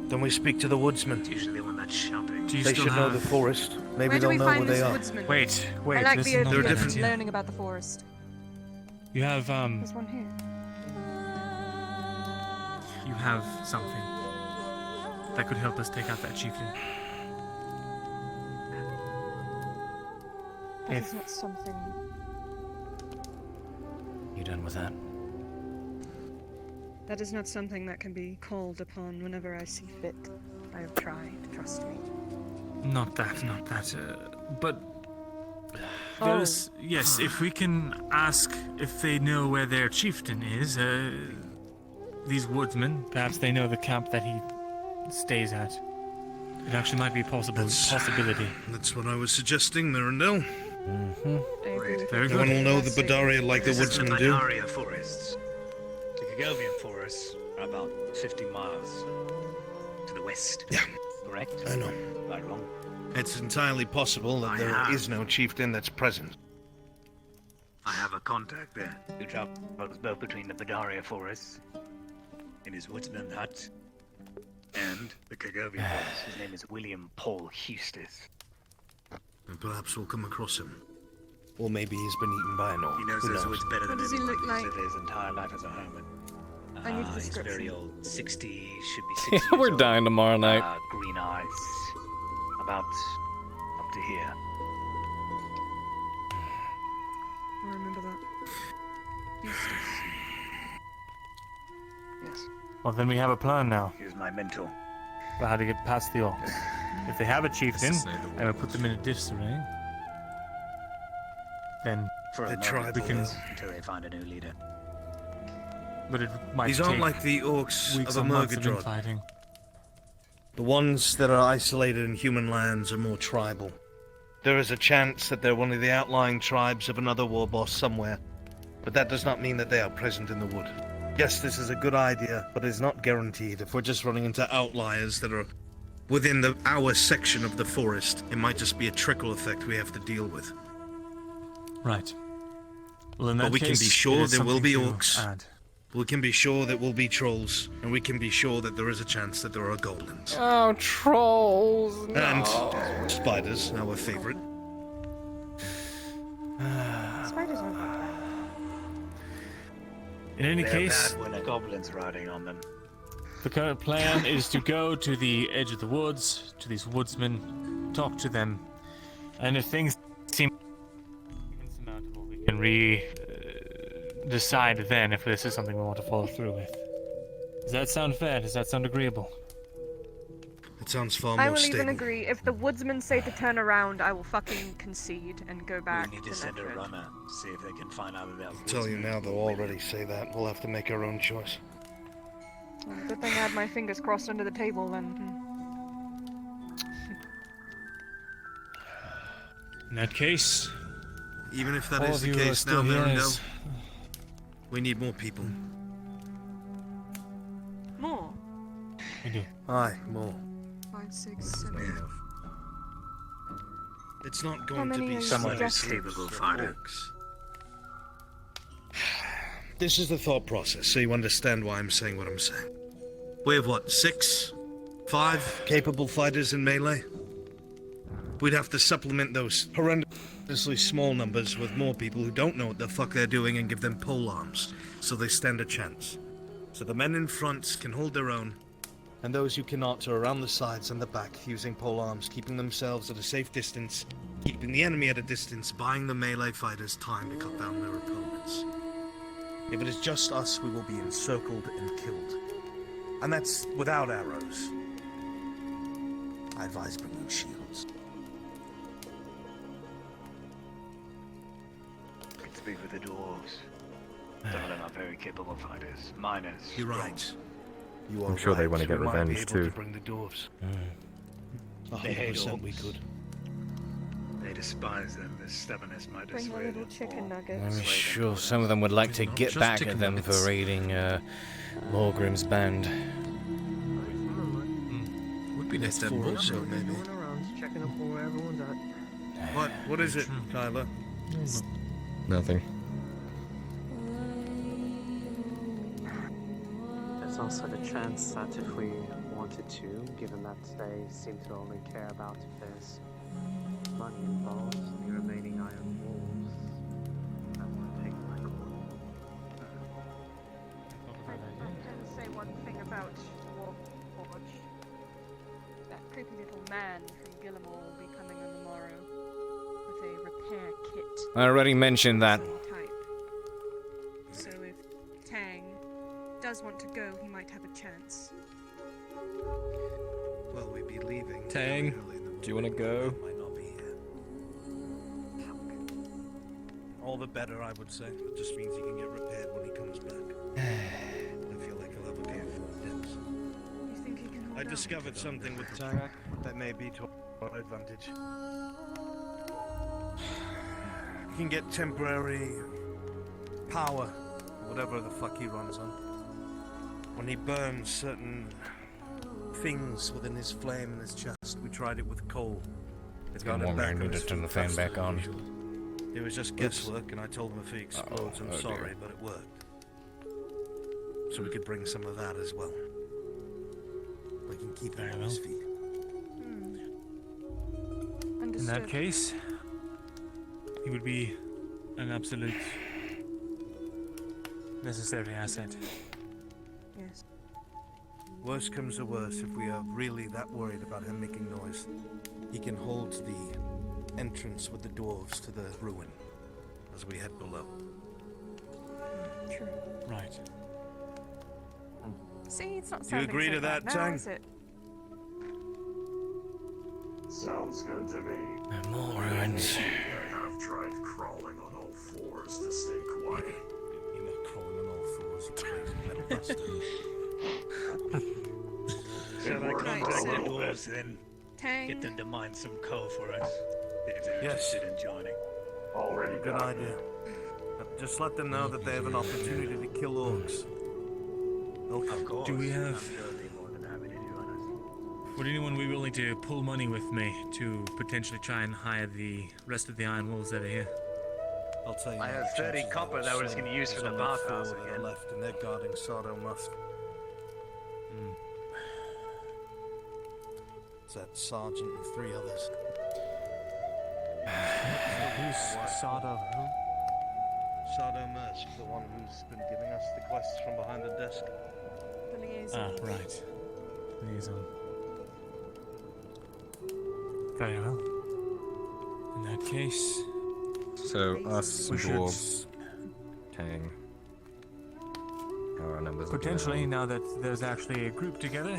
Then we speak to the woodsman. It's usually the one that's shopping. Do you They still should know have... the forest. Maybe Where do they'll we know find where they this are. woodsman? Wait, I like this the is not idea a of good idea. learning about the forest. You have, There's one here. you have something that could help us take out that chieftain. That If- is not something. You done with that? That is not something that can be called upon whenever I see fit. I have tried, trust me. Not that, but there's, yes, if we can ask if they know where their chieftain is, these woodsmen, perhaps they know the camp that he stays at. It actually might be a possibility. That's what I was suggesting, Mirandel. Mm-hmm. Very No one will good. know the Badaria like the This is the woodsmen do. Badaria forests. The Kagovian forests are about 50 miles to the west. Yeah. Correct? I know. Right, wrong? It's entirely possible that there is no chieftain that's present. I have a contact there who travels both between the Badaria forests in his woodsman hut and the Kagovian forest. His name is William Paul Hustis. And perhaps we'll come across him. Or maybe he's been eaten by an orc. He knows Who those knows? woods better than What does he anyone look who's like? lived his entire life as a hermit. I need a He's description. very old, 60, should be 60 We're years old. dying tomorrow night. Green eyes, about up to here. I remember that. Eustace. Yes, Well, then we have a plan now he was my mentor. for how to get past the orcs. If they have a chieftain, Assassinate the and we put them in a disarray, then For a The moment, tribal we can- until they find a new leader. but it might These take aren't like the orcs weeks of or months of Emergadrod. infighting. The ones that are isolated in human lands are more tribal. There is a chance that they're one of the outlying tribes of another war boss somewhere, but that does not mean that they are present in the wood. Yes, this is a good idea, but it's not guaranteed. If we're just running into outliers that are within our section of the forest, it might just be a trickle effect we have to deal with. Right. Well, in that But we can case, be it sure is there will be something to orcs. add. We can be sure that will be trolls, and we can be sure that there is a chance that there are goblins. Oh, trolls! No. And spiders, our favorite. Spiders aren't that bad. In any They're case, bad when a goblin's riding on them. the current plan is to go to the edge of the woods, to these woodsmen, talk to them, and if things seem insurmountable, we can decide then if this is something we want to follow through with. Does that sound fair? Does that sound agreeable? It sounds far I more will even stable. agree. If the woodsmen say to turn around, I will fucking concede and go back. We need to to send a Leopard. runner, see if they can find out about I'll tell you now, they'll already say that. We'll have to make our own choice. Well, good thing I had my fingers crossed under the table then. In that case, Even if that all is of the you are case now, still here Mirandel, as- we need more people. More. we do. Aye, more. 5, 6, 7. It's not How going to many are be you someone who's suggesting? capable of fighter. orcs. This is the thought process, so you understand why I'm saying what I'm saying. We have what, 6? 5 capable fighters in melee? We'd have to supplement those horrendously small numbers with more people who don't know what the fuck they're doing and give them pole arms, so they stand a chance. So the men in front can hold their own, And those who cannot are around the sides and the back, using pole arms, keeping themselves at a safe distance, keeping the enemy at a distance, buying the melee fighters time to cut down their opponents. If it is just us, we will be encircled and killed. And that's without arrows. I advise bringing shields. Could speak with the dwarves. Some of them are very capable fighters. Miners. You're right. You are I'm sure they right. want to get We might be revenge able too. to bring the dwarves. They hate 100% we orcs. could. They despise them. Their stubbornness might Bring a dissuade little them. chicken nugget. I'm sure some of them would like to get Just back chicken at them nuggets. for raiding Morgrim's band. Would be nice to have Four more. or so, maybe. Going around, checking up on where everyone's at. What is it, Tyler? Nothing. There's also the chance that if we wanted to, given that they seem to only care about if there's money involved, the remaining iron walls, that would take my call. I can say one thing about Warforge. That creepy little man from Gillimore will be coming on the morrow with a repair kit. I already mentioned that. Type. So if Tang does want to go, he might have a chance. Well, we'd be leaving. Tang, do you want to go? Might not be here. All the better, I would say. It just means he can get repaired when he comes back. I feel like he'll have a care for depths. You think he can hold I out? discovered something with Tang that may be to our advantage. He can get temporary power, whatever the fuck he runs on. When he burns certain things within his flame in his chest, we tried it with coal. It got it back on need his to turn the feet fan faster back than on. usual. It was just guesswork, and I told him if he explodes, I'm oh sorry, dear. but it worked. So we could bring some of that as well. We can keep him on his feet. Hmm. In that case, he would be an absolute necessary asset. Yes. Worst comes to worst, if we are really that worried about him making noise, he can hold the entrance with the dwarves to the ruin as we head below. True. Right. See, it's not Do you sounding agree so to bad that, now, Tang? is it? Sounds good to me. More ruins. I have tried crawling on all fours to stay quiet. You're not crawling on all fours, you crazy metal bastard. Shall I Right, contact so- the dwarves then? Tang. Get them to mine some coal for us. If they're Yes. interested in joining. Already Good done. idea. But just let them know that they have an opportunity to kill orcs. Of course. Do we have- I'm sure they'd be more than happy to join us. Would anyone be willing to pull money with me to potentially try and hire the rest of the iron wolves that are here? I'll tell you. I now, have the 30 chances copper are that I was slim. gonna use for There's the only bathhouse four that are again. left, and they're guarding Sardo Musk. It's that sergeant and 3 others. Who's Sardo? Sardo Musk, the one who's been giving us the quests from behind the desk. The liaison. Ah, right. Liaison. Very well. In that case, So us we should dwarves, Tang. Our numbers will be potentially, down. now that there's actually a group together,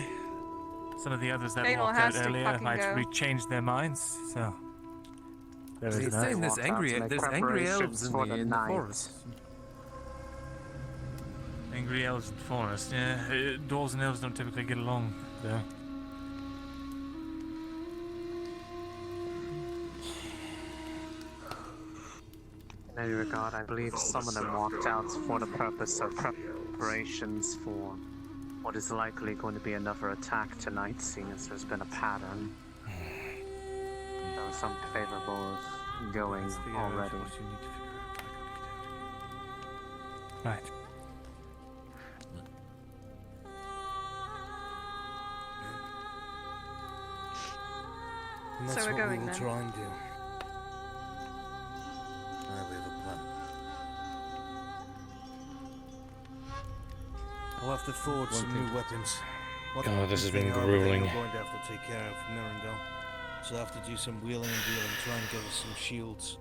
some of the others that Daniel walked out has to earlier fucking might go. rechange their minds. So there is He's that. saying there's Walk out angry, to make there's angry preparations elves in for the night. forest. Angry elves in the forest. Yeah, dwarves and elves don't typically get along, though. In any regard, I believe some of them walked out for the purpose of preparations for what is likely going to be another attack tonight, seeing as there's been a pattern. There was some favorable of going already. Right. And So that's we're what going we will then. try and do. Now we have a plan. I'll have to forge some new weapons. God, this has been Thing grueling. We're going to have to take care of Mirandel. So I have to do some wheeling and dealing, try and get us some shields.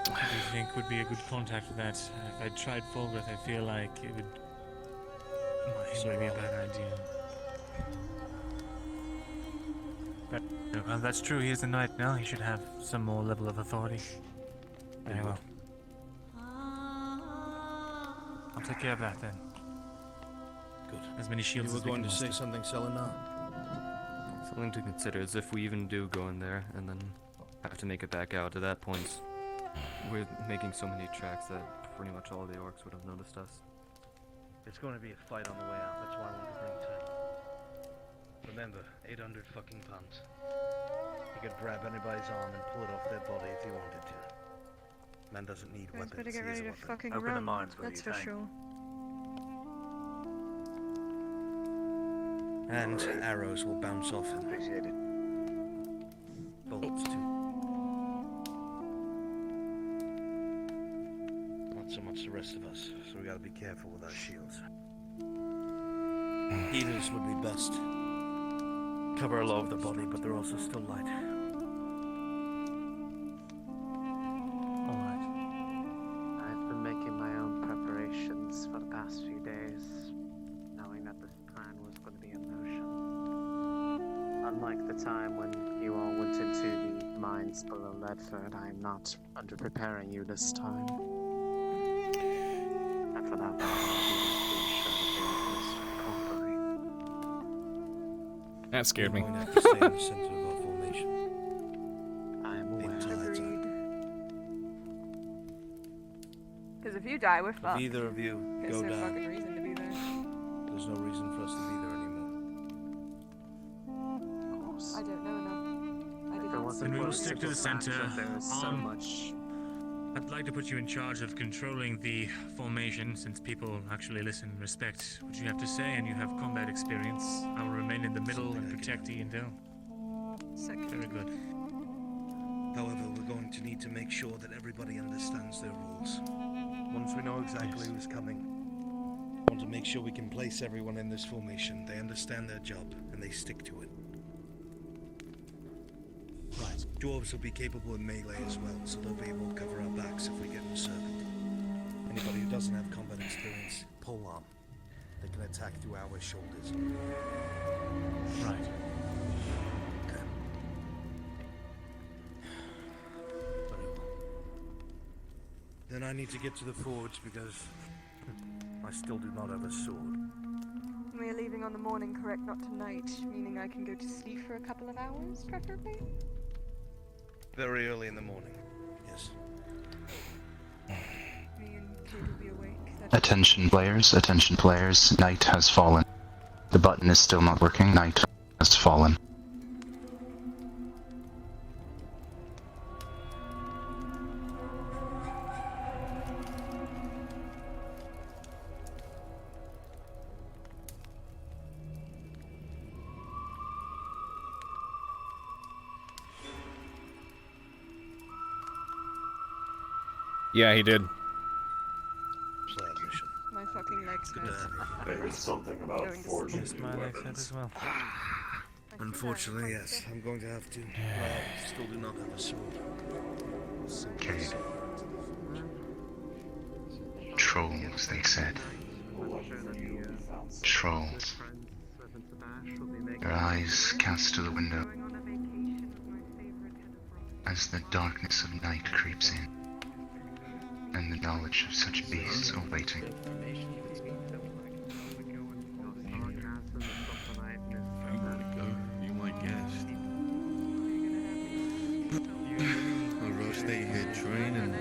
What do you think would be a good contact for that? If I tried Fulgrith, I feel like it would. It might be a bad idea. But well, that's true. He is a knight now. He should have some more level of authority. Very well. I'll take care of that then. Good. As many shields You as were we going can to say muster. something, Selena? Something to consider is if we even do go in there and then have to make it back out. At that point, we're making so many tracks that pretty much all the orcs would have noticed us. It's going to be a fight on the way out. That's why I want to bring time. Remember, 800 fucking pounds. He could grab anybody's arm and pull it off their body if he wanted to. Man doesn't need Guys weapons. better get he is ready a to weapon. fucking Open the run. mines, will That's you, for thank? sure. And arrows will bounce off him. Appreciate it. Bolts too. Not so much the rest of us, so we gotta be careful with our shields. Healers would be best. Cover a lot of the body, but they're also still light. Alright. I've been making my own preparations for the past few days, knowing that this plan was going to be in motion. Unlike the time when you all went into the mines below Ledford, I am not under-preparing you this time. And for that, That scared me. We're going to have to stay in the center of our formation. I am aware. Because if you die, we're If fucked. either of you There's go no down, fucking reason to be there. there's no reason for us to be there anymore. Of course. I don't know enough. I did There not wasn't Then we will words stick to of the center. there is so much. I'd like to put you in charge of controlling the formation, since people actually listen and respect what you have to say, and you have combat experience. I will remain in the middle and protect the intel. Very good. However, we're going to need to make sure that everybody understands their rules. Once we know exactly who's coming, I want to make sure we can place everyone in this formation. They understand their job, and they stick to it. Right. Dwarves will be capable in melee as well, so they'll be able to cover our backs if we get encircled. Anybody who doesn't have combat experience, polearm. They can attack through our shoulders. Right. Okay. Very well. Then I need to get to the forge because I still do not have a sword. We are leaving on the morning, correct? Not tonight, meaning I can go to sleep for a couple of hours, preferably? Very early in the morning, yes. Me and Cade will be awake. Attention players, night has fallen. The button is still not working, night has fallen. Yeah, he did. My fucking legs hurt. There's something about forging Yes, my legs hurt as well. Unfortunately, yes. I'm going to have to. I still do not have a sword. Cade. Trolls, they said. Trolls. Their eyes cast to the window as the darkness of night creeps in, and the knowledge of such beasts awaiting. You might guess. We'll rotate here, train, and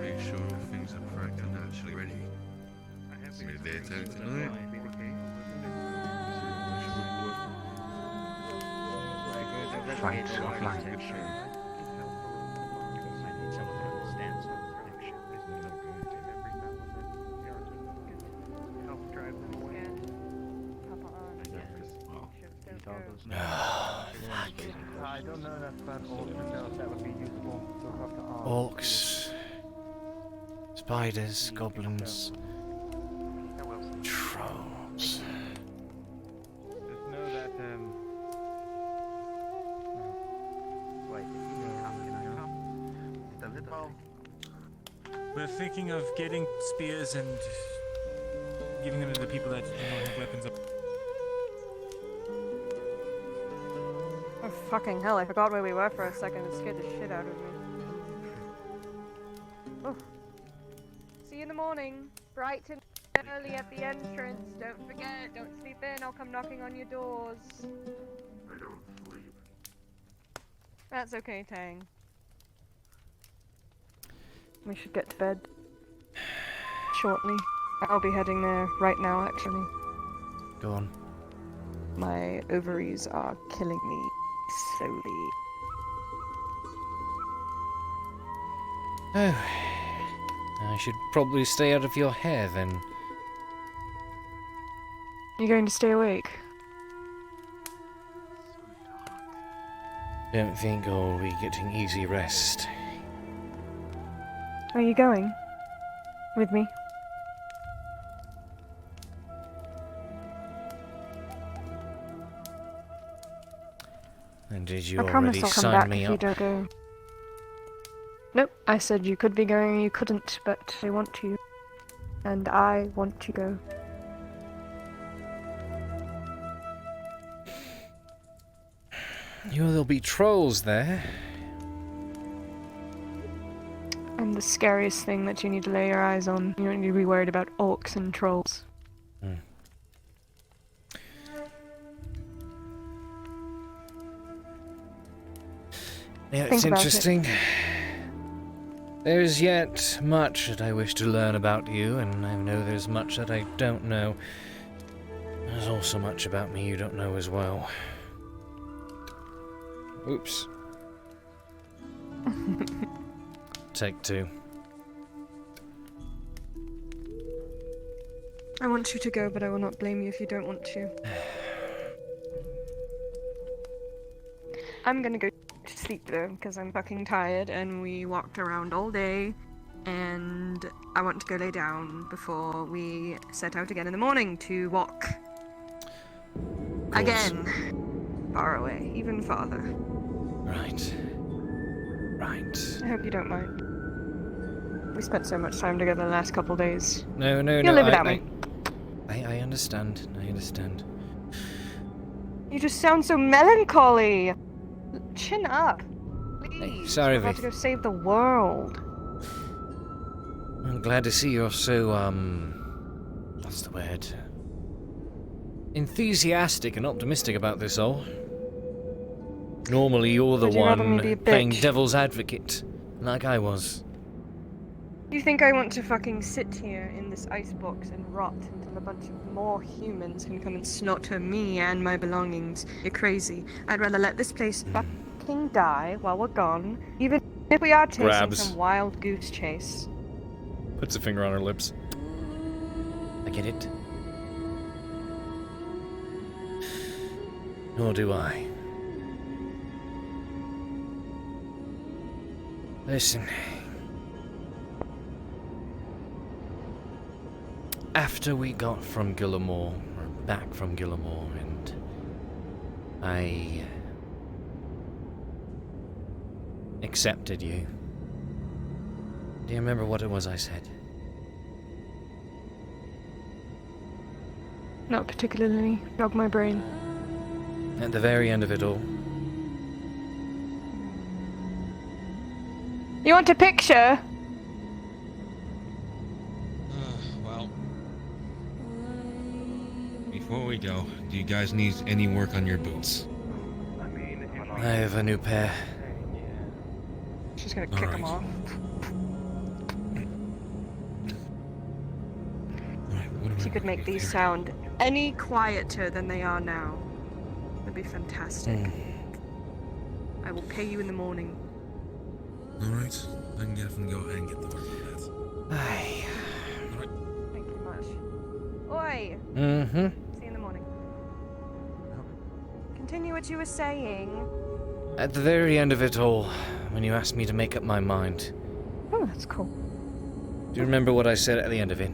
make sure things are prepped and actually ready. We're there tonight. Fight offline. I don't know enough about orcs to know if that would be useful. We'll have to ask. Orcs. It's spiders, goblins, trolls. Just know that, Wait, can I come? The little... we're thinking of getting spears and giving them to the people that have weapons up. Oh, fucking hell, I forgot where we were for a second. It scared the shit out of me. Oh. See you in the morning. Bright and early at the entrance. Don't forget, don't sleep in. I'll come knocking on your doors. I don't sleep. That's okay, Tang. We should get to bed. Shortly. I'll be heading there right now, actually. Go on. My ovaries are killing me slowly. Oh. I should probably stay out of your hair then. You going to stay awake? Don't think I'll be getting easy rest. Are you going? With me? And did you I promise already I'll come sign back me if you up? don't go. Nope, I said you could be going and you couldn't, but I want to. And I want to go. You know, there'll be trolls there. And the scariest thing that you need to lay your eyes on. You don't need to be worried about orcs and trolls. Yeah, Think it's about interesting. There's yet much that I wish to learn about you, and I know there's much that I don't know. There's also much about me you don't know as well. Oops. Take two. I want you to go, but I will not blame you if you don't want to. I'm gonna go to sleep though, because I'm fucking tired and we walked around all day and I want to go lay down before we set out again in the morning to walk. Again. Far away, even farther. Right. Right. I hope you don't mind. We spent so much time together the last couple days. No, You'll live without me. I understand. I understand. You just sound so melancholy. Chin up, please. Hey, sorry, We're about to go save the world. I'm glad to see you're so, what's the word? Enthusiastic and optimistic about this all. Normally you're the Would you rather me one be a playing bitch? devil's advocate, like I was. You think I want to fucking sit here in this icebox and rot until a bunch of more humans can come and slaughter me and my belongings? You're crazy. I'd rather let this place fucking die while we're gone, even if we are chasing Grabs. some wild goose chase. Puts a finger on her lips. I get it. Nor do I. Listen. After we got from Gillimore, or back from Gillimore, and I accepted you. Do you remember what it was I said? Not particularly. Jog my brain. At the very end of it all, You want a picture? Well, before we go, do you guys need any work on your boots? I have a new pair. She's gonna kick him off. If you could make these sound any quieter than they are now, that'd be fantastic. I will pay you in the morning. Alright, I can definitely go ahead and get the work on that. Aye. Alright. Thank you much. Oi! Mm-hmm. See you in the morning. Continue what you were saying. At the very end of it all, when you asked me to make up my mind, Oh, that's cool. Do you remember what I said at the end of it?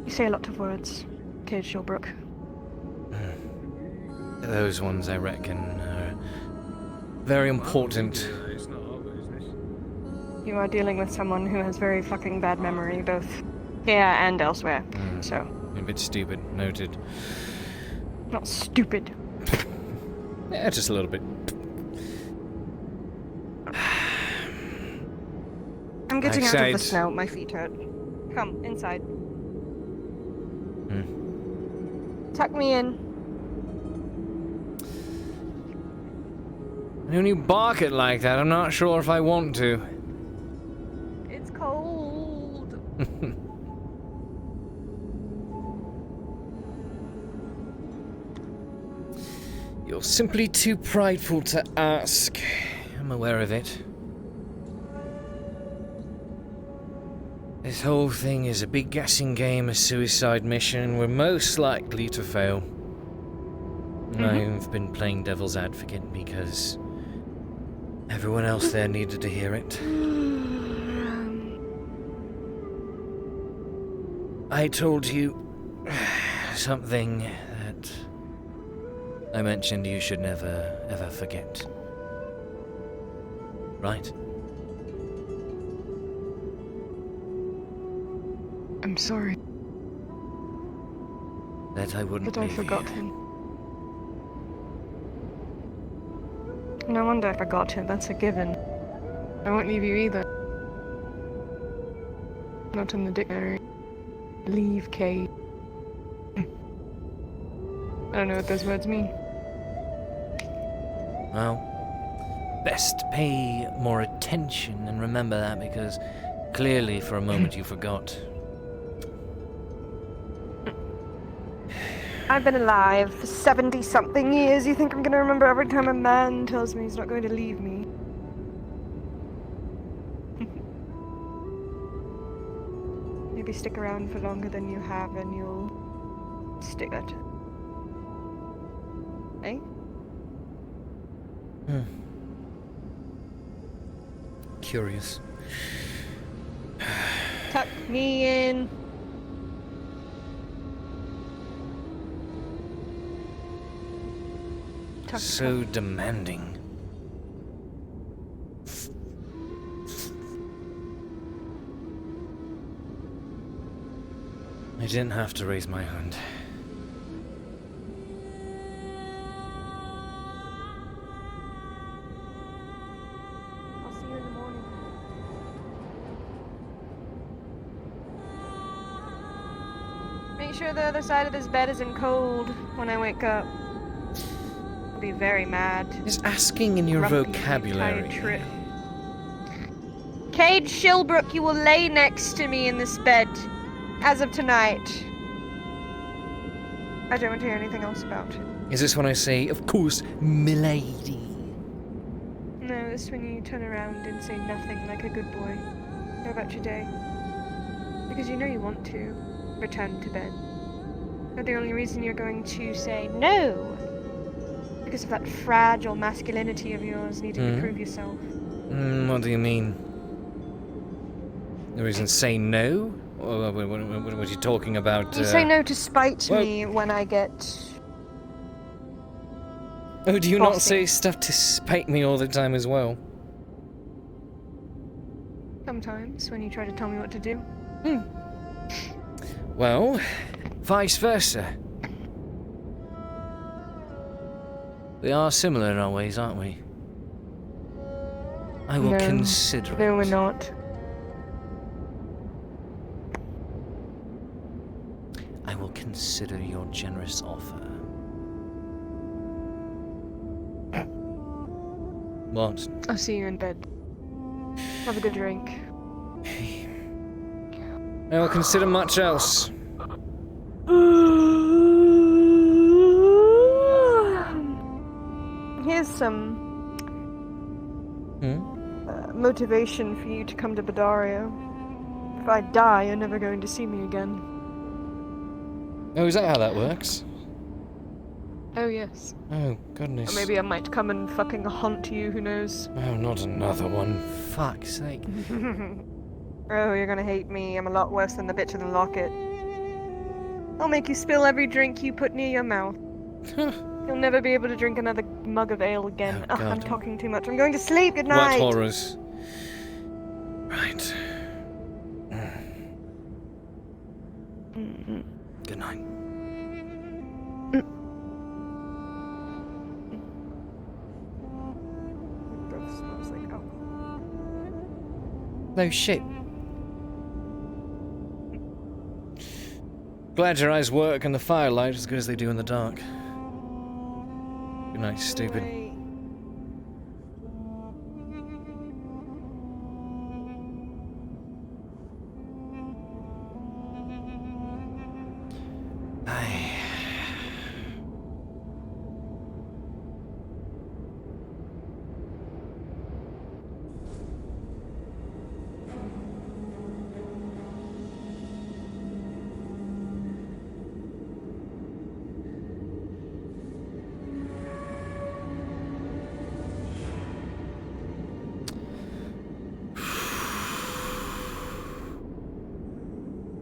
You say a lot of words, Cade Shilbrouk. Those ones, I reckon, are very important. You are dealing with someone who has very fucking bad memory, both here and elsewhere, so... A bit stupid, noted. Not stupid. Yeah, just a little bit. I'm getting out of Outside. the snow, my feet hurt. Come, inside. Tuck me in. When you bark it like that, I'm not sure if I want to. It's cold. You're simply too prideful to ask. I'm aware of it. This whole thing is a big guessing game, a suicide mission. We're most likely to fail. I've been playing devil's advocate because everyone else there needed to hear it. I told you something that I mentioned you should never, ever forget. Right? I'm sorry. That I wouldn't But I leave forgot you. him. No wonder I forgot him, that's a given. I won't leave you either. Not in the dictionary. Leave, Cade. I don't know what those words mean. Well, best pay more attention and remember that because clearly for a moment you forgot. I've been alive for 70-something years. You think I'm gonna remember every time a man tells me he's not going to leave me? Maybe stick around for longer than you have and you'll stick it. Eh? Curious. Tuck me in. So demanding. I didn't have to raise my hand. I'll see you in the morning. Make sure the other side of this bed isn't cold when I wake up. I'll be very mad. Is asking in your Grumpy the vocabulary. entire trip. Cade Shilbrouk, you will lay next to me in this bed. As of tonight. I don't want to hear anything else about it. Is this when I say, of course, milady? No, it's when you turn around and say nothing like a good boy. How about your day? Because you know you want to return to bed. But the only reason you're going to say no, because of that fragile masculinity of yours needing to prove yourself. What do you mean? The reason say no? What are you talking about? You say no to spite me when I get... Oh, do you not bossy. say stuff to spite me all the time as well? Sometimes, when you try to tell me what to do. Well, vice versa. We are similar in our ways, aren't we? I will consider it. No, we're not. I will consider your generous offer. What? I'll see you in bed. Have a good drink. I will consider much else. Here's some motivation for you to come to Badario. If I die, you're never going to see me again. Oh, is that how that works? Oh, yes. Oh, goodness. Or maybe I might come and fucking haunt you, who knows? Oh, not another one. Fuck's sake. Oh, you're gonna hate me. I'm a lot worse than the bitch in the locket. I'll make you spill every drink you put near your mouth. You'll never be able to drink another mug of ale again. Oh, Ugh, I'm God. talking too much. I'm going to sleep. Good night. What horrors? Right. Good night. Breath smells like alcohol. No shit. Glad your eyes work in the firelight as good as they do in the dark. Good night, stupid.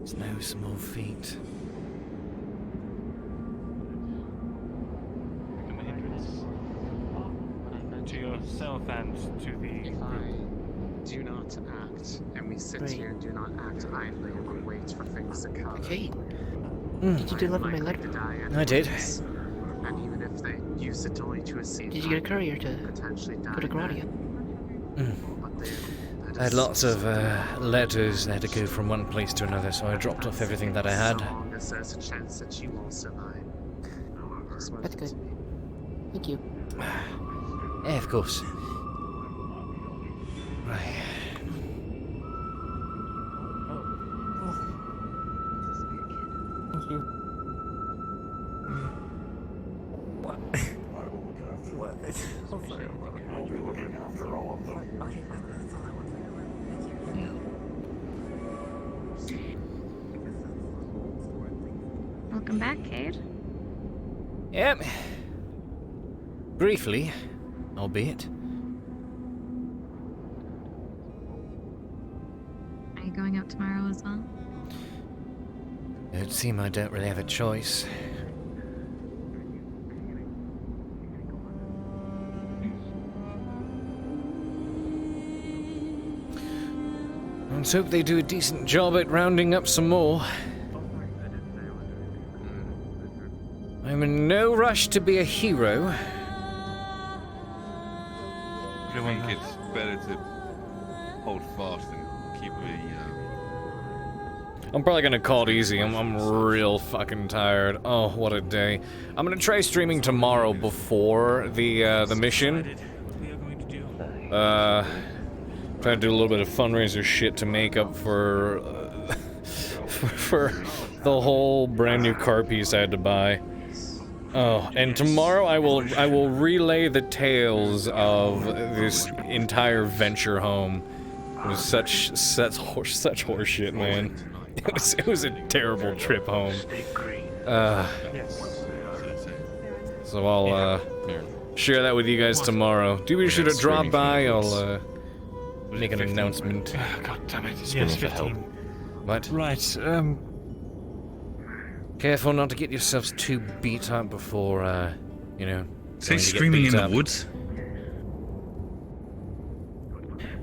It's no small feat. To yourself and to the If I do not act, and we sit here and do not act idly and wait for things to come. Cade, Mm. did you deliver my letter? I did. And even if they use it only to escape, Did you get a courier to potentially die go to Gradia? I had lots of letters that had to go from one place to another, so I dropped off everything that I had. So long as there's a chance that you will survive. That's good. Thank you. Yeah, of course. Right. Thank you. What? I'll be looking after all of them. Welcome back, Cade. Yep. Briefly, albeit. Are you going out tomorrow as well? It would seem I don't really have a choice. Let's hope they do a decent job at rounding up some more. I'm in no rush to be a hero. I think it's better to hold fast and keep I'm probably gonna call it easy. I'm real fucking tired. Oh, what a day. I'm gonna try streaming tomorrow before the mission. Try to do a little bit of fundraiser shit to make up for for the whole brand new car piece I had to buy. Oh, and tomorrow I will relay the tales of this entire venture home. It was such horseshit, man. It was a terrible trip home. So I'll share that with you guys tomorrow. Do be sure to drop by. I'll make an announcement. God damn it! Yes, 15. What? Right. Careful not to get yourselves too beat up before, you know. Say screaming in the woods?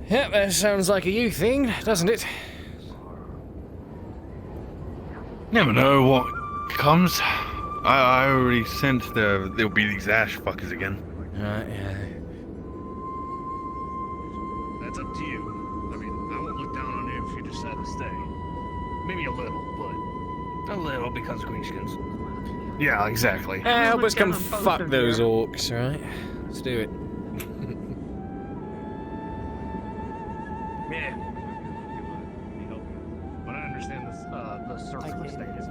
Yep, that sounds like a you thing, doesn't it? Never know what comes. I already sensed there'll be these ash fuckers again. Yeah. That's up to you. I mean, I won't look down on you if you decide to stay. Maybe a little, but a little because greenskins. Yeah, exactly. Help us come fuck those orcs, right? Let's do it. Yeah. But I understand the circumstances.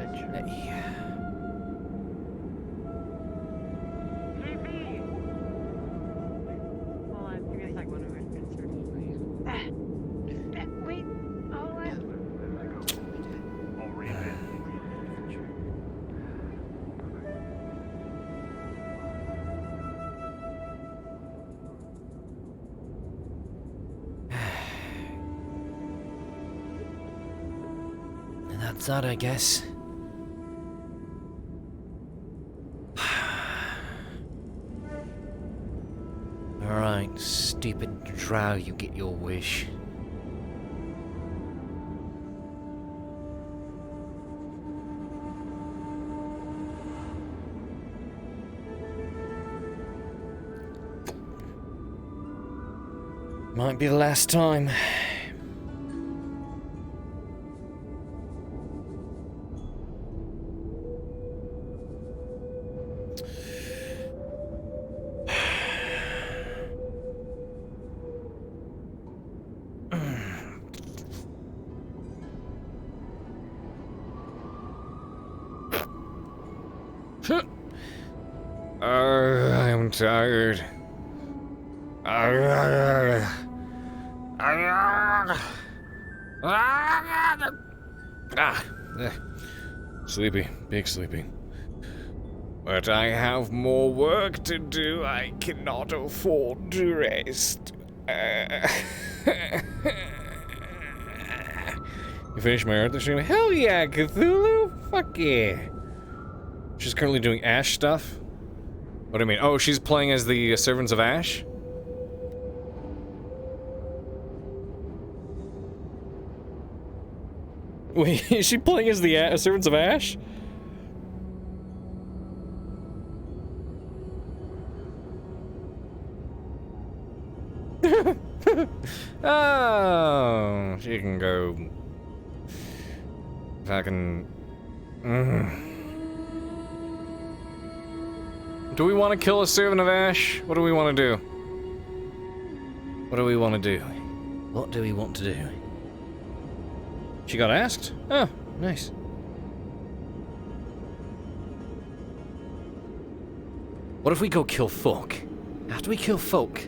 Wait. That's that, I guess. Alright, stupid drow, you get your wish. Might be the last time. I'm tired. Sleepy, big sleepy. But I have more work to do. I cannot afford to rest. You finished my Earth stream? Hell yeah, Cthulhu! Fuck yeah. She's currently doing Ash stuff. What do you mean? Oh, she's playing as the Servants of Ash? Wait, is she playing as the Servants of Ash? Oh, she can go. Fucking. Do we want to kill a Servant of Ash? What do we want to do? What do we want to do? What do we want to do? She got asked? Oh, nice. What if we go kill folk? After we kill folk,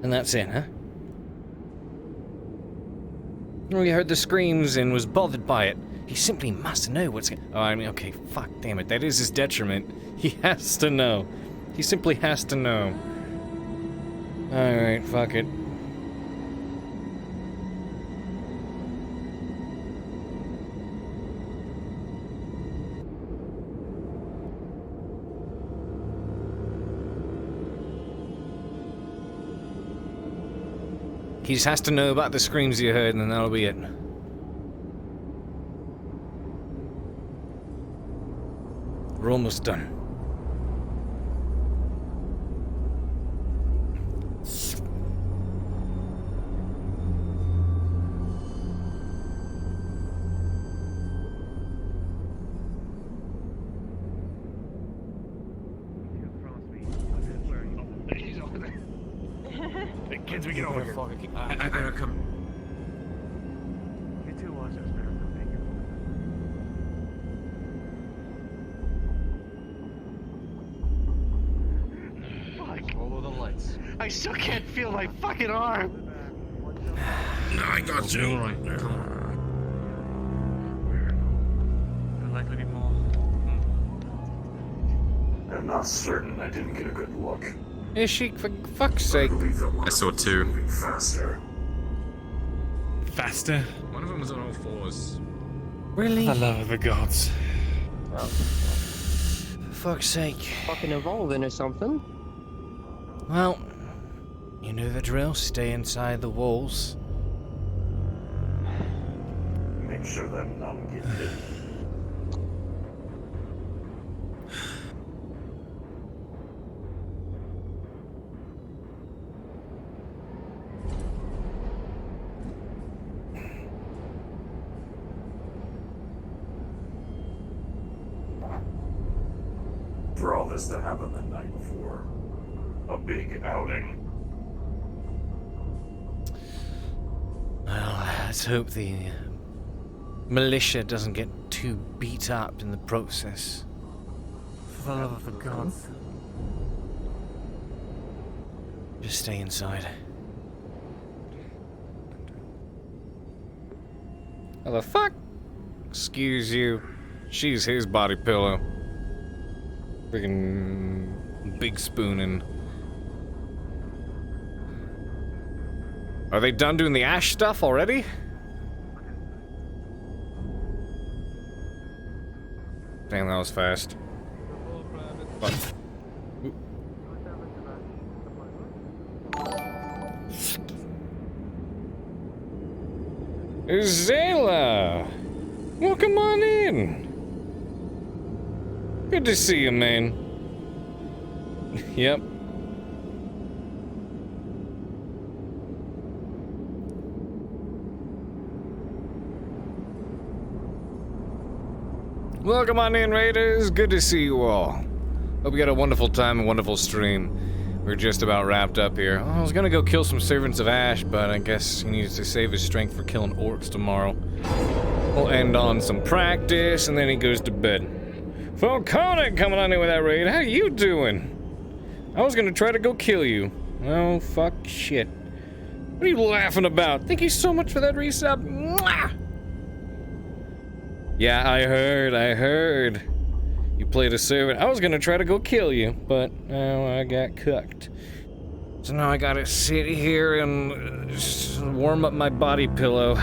and that's it, huh? We heard the screams and was bothered by it. He simply must know what's going. Oh, I mean, okay, fuck, damn it. That is his detriment. He has to know. He simply has to know. Alright, fuck it. He just has to know about the screams you heard, and then that'll be it. We're almost done. Kids, we get over here. I better come. You two watch us, Fuck. Follow the lights. I still can't feel my fucking arm. No, I got you. All right. There'll likely be more. I'm not certain I didn't get a good look. Is she, for fuck's sake? I saw two. Faster. Faster? One of them was on all fours. Really? For the love of the gods. Oh, For fuck's sake. fucking evolving or something. Well, you know the drill. Stay inside the walls. Make sure that none get hit. For all this to happen the night before. A big outing. Well, let's hope the militia doesn't get too beat up in the process. For the love of the gods. Just stay inside. How the fuck? Excuse you. She's his body pillow. Freaking big spooning. Are they done doing the Ash stuff already? Damn, that was fast. But, Zayla! Welcome on in! Good to see you, man. Yep. Welcome on in, Raiders. Good to see you all. Hope you had a wonderful time, a wonderful stream. We're just about wrapped up here. I was gonna go kill some servants of Ash, but I guess he needs to save his strength for killing orcs tomorrow. We'll end on some practice, and then he goes to bed. Falcone coming on in with that raid. How you doing? I was gonna try to go kill you. Oh, fuck shit. What are you laughing about? Thank you so much for that resub. Mwah! Yeah, I heard. You played a servant. I was gonna try to go kill you, but I got cooked. So now I gotta sit here and just warm up my body pillow.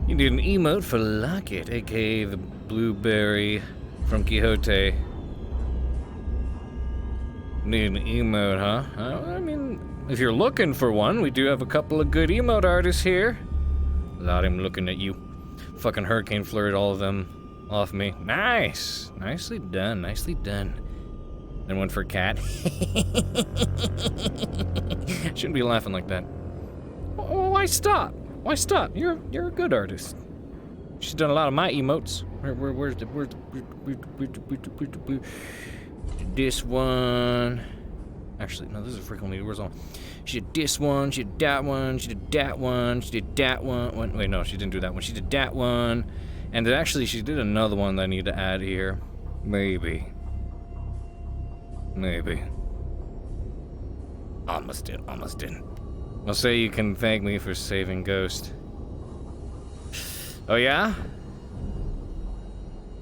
You did an emote for Locket, aka the blueberry from Quixote. Need an emote, huh? I mean, if you're looking for one, we do have a couple of good emote artists here. Without him looking at you. Fucking hurricane flurried all of them off me. Nice! Nicely done, nicely done. Then one for Cat. Shouldn't be laughing like that. Why stop? Why stop? You're a good artist. She's done a lot of my emotes. Where's this one? Actually, no, this is frequently where's all. She did this one, she did that one, she did that one, she did that one. Wait, no, she didn't do that one. She did that one. And then actually, she did another one that I need to add here. Maybe. Almost did. I'll say you can thank me for saving Ghost. Oh, yeah?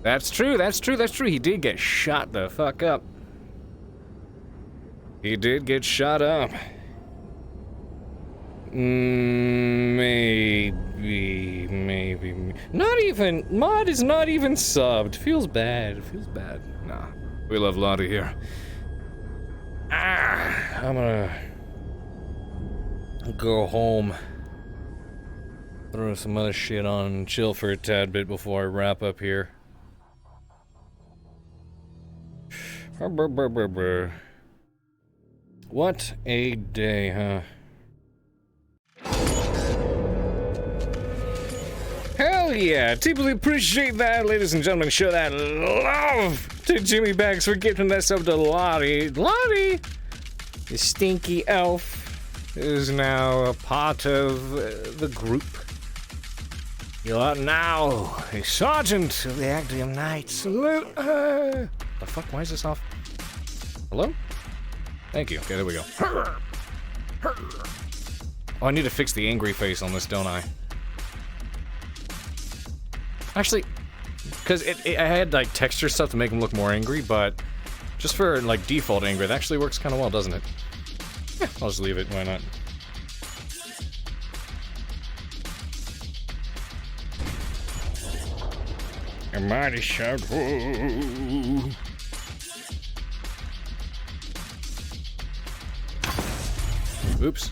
That's true. He did get shot the fuck up. He did get shot up. Maybe. Not even. Mod is not even subbed. Feels bad. Nah. We love Lottie here. I'm gonna go home. Throw some other shit on and chill for a tad bit before I wrap up here. What a day, huh? Hell yeah! Deeply appreciate that, ladies and gentlemen. Show that love to Jimmy Bags for giving that sub to Lottie. Lottie, the stinky elf, is now a part of the group. You are now a sergeant of the Actium Knights. Salute! The fuck? Why is this off? Hello? Thank you. Okay, there we go. Oh, I need to fix the angry face on this, don't I? Actually, because I had like texture stuff to make him look more angry, but just for like default angry, it actually works kind of well, doesn't it? Yeah, I'll just leave it. Why not? A mighty shout. Oops.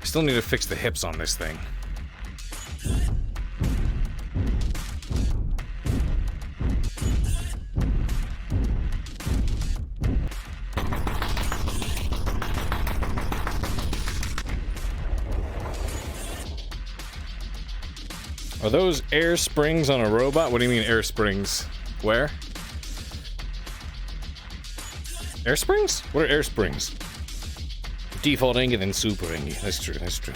I still need to fix the hips on this thing. Are those air springs on a robot? What do you mean air springs? Where? Air springs? What are air springs? Default Engie, then Super Engie. That's true, that's true.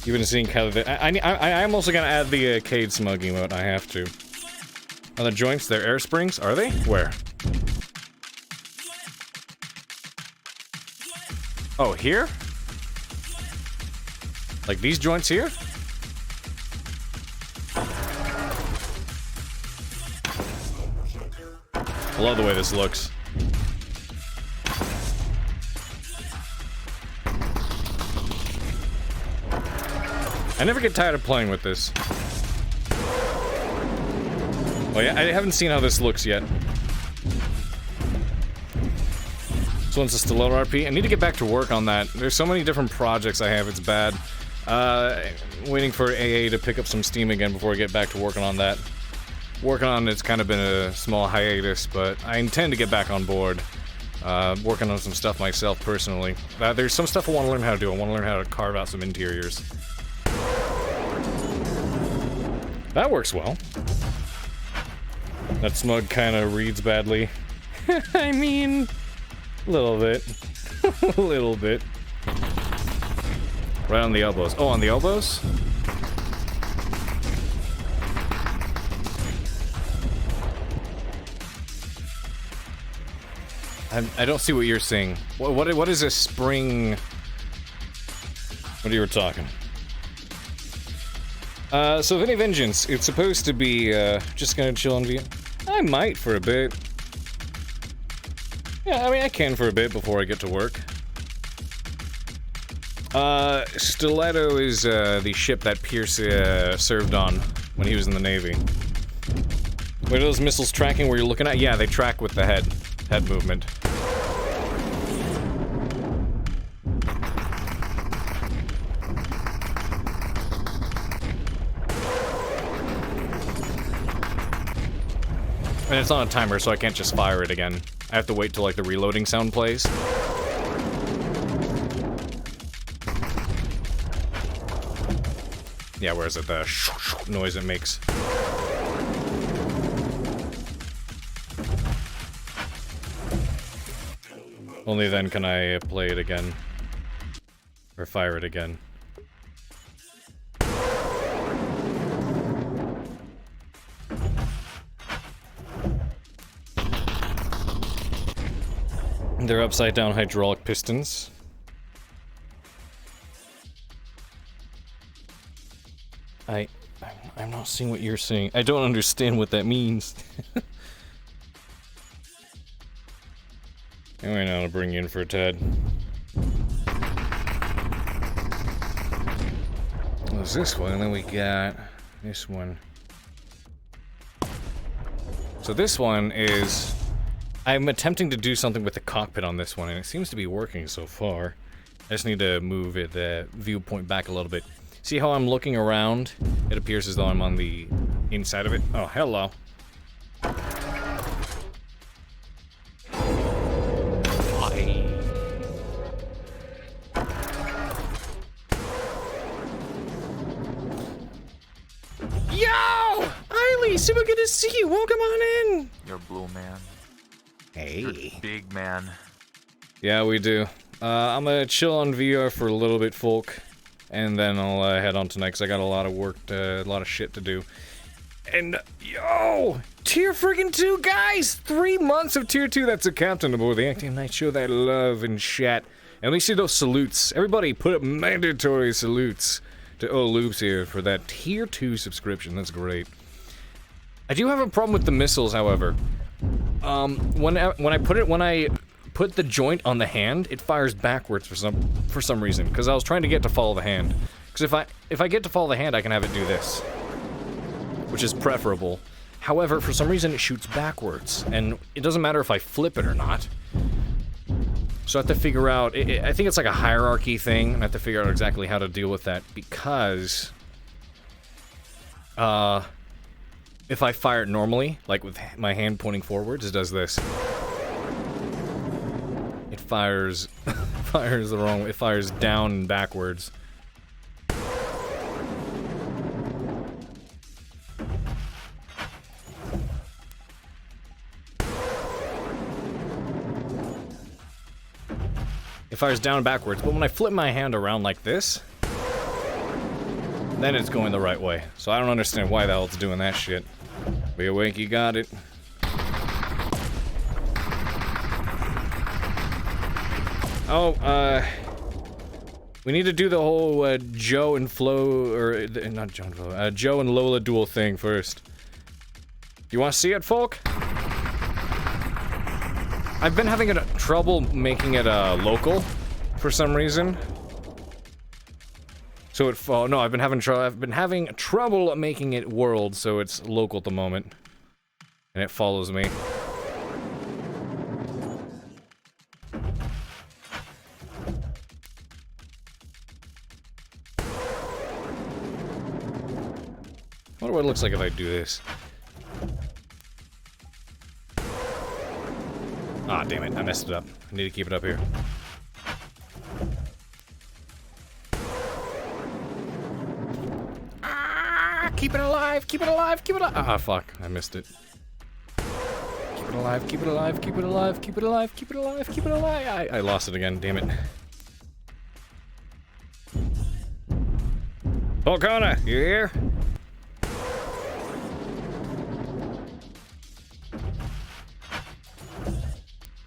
You've been seeing kind of I'm also gonna add the Cade smug emote, I have to. On the joints, they're air springs? Are they? Where? Oh, here? Like these joints here? I love the way this looks. I never get tired of playing with this. Oh yeah, I haven't seen how this looks yet. This one's a stiletto RP. I need to get back to work on that. There's so many different projects I have, it's bad. Waiting for AA to pick up some steam again before I get back to working on that. Working on it's kind of been a small hiatus, but I intend to get back on board. Working on some stuff myself personally. There's some stuff I want to learn how to do. I want to learn how to carve out some interiors. That works well. That smug kind of reads badly. I mean, a little bit. A little bit. Right on the elbows. Oh, on the elbows? I don't see what you're saying. What is a spring? What are you talking? So Vinny Vengeance, it's supposed to be, just gonna chill on view. I might for a bit. Yeah, I mean, I can for a bit before I get to work. Stiletto is, the ship that Pierce, served on when he was in the Navy. Wait, are those missiles tracking where you're looking at? Yeah, they track with the head movement. And it's on a timer, so I can't just fire it again. I have to wait till, like, the reloading sound plays. Yeah, where is it? The noise it makes. Only then can I play it again. Or fire it again. They're upside down hydraulic pistons. I'm not seeing what you're saying. I don't understand what that means. Anyway, now I'll bring you in for a tad. There's this one, and then we got this one. So this one is... I'm attempting to do something with the cockpit on this one, and it seems to be working so far. I just need to move the viewpoint back a little bit. See how I'm looking around? It appears as though I'm on the inside of it. Oh, hello. Yo! Eiley, super good to see you. Welcome on in. You're blue, man. Hey. You're big, man. Yeah, we do. I'm gonna chill on VR for a little bit, folk. And then I'll head on tonight, because I got a lot of work, a lot of shit to do. And, yo! Tier friggin' 2, guys! 3 months of Tier 2, that's a captain aboard the Acting Night Show, that love and chat. And we see those salutes. Everybody put up mandatory salutes to Loops here for that Tier 2 subscription, that's great. I do have a problem with the missiles, however. When I put the joint on the hand, it fires backwards for some reason. Because I was trying to get to follow the hand. Because if I get to follow the hand, I can have it do this, which is preferable. However, for some reason, it shoots backwards, and it doesn't matter if I flip it or not. So I have to figure out. I think it's like a hierarchy thing, and I have to figure out exactly how to deal with that because, if I fire it normally, like with my hand pointing forwards, it does this. It fires the wrong way. It fires down and backwards. It fires down and backwards, but when I flip my hand around like this, then it's going the right way. So I don't understand why the hell it's doing that shit. Be awake, you got it. Oh, we need to do the whole Joe and Flo, or not Joe and Flo, Joe and Lola duel thing first. You want to see it, folk? I've been having trouble making it local for some reason. So I've been having trouble making it world, so it's local at the moment. And it follows me. I wonder what it looks like if I do this. Ah, damn it. I messed it up. I need to keep it up here. Ah, keep it alive, keep it alive, keep it alive. Ah, fuck. I missed it. Keep it alive, keep it alive, keep it alive, keep it alive, keep it alive, keep it alive. I lost it again, damn it. Volcana, you here?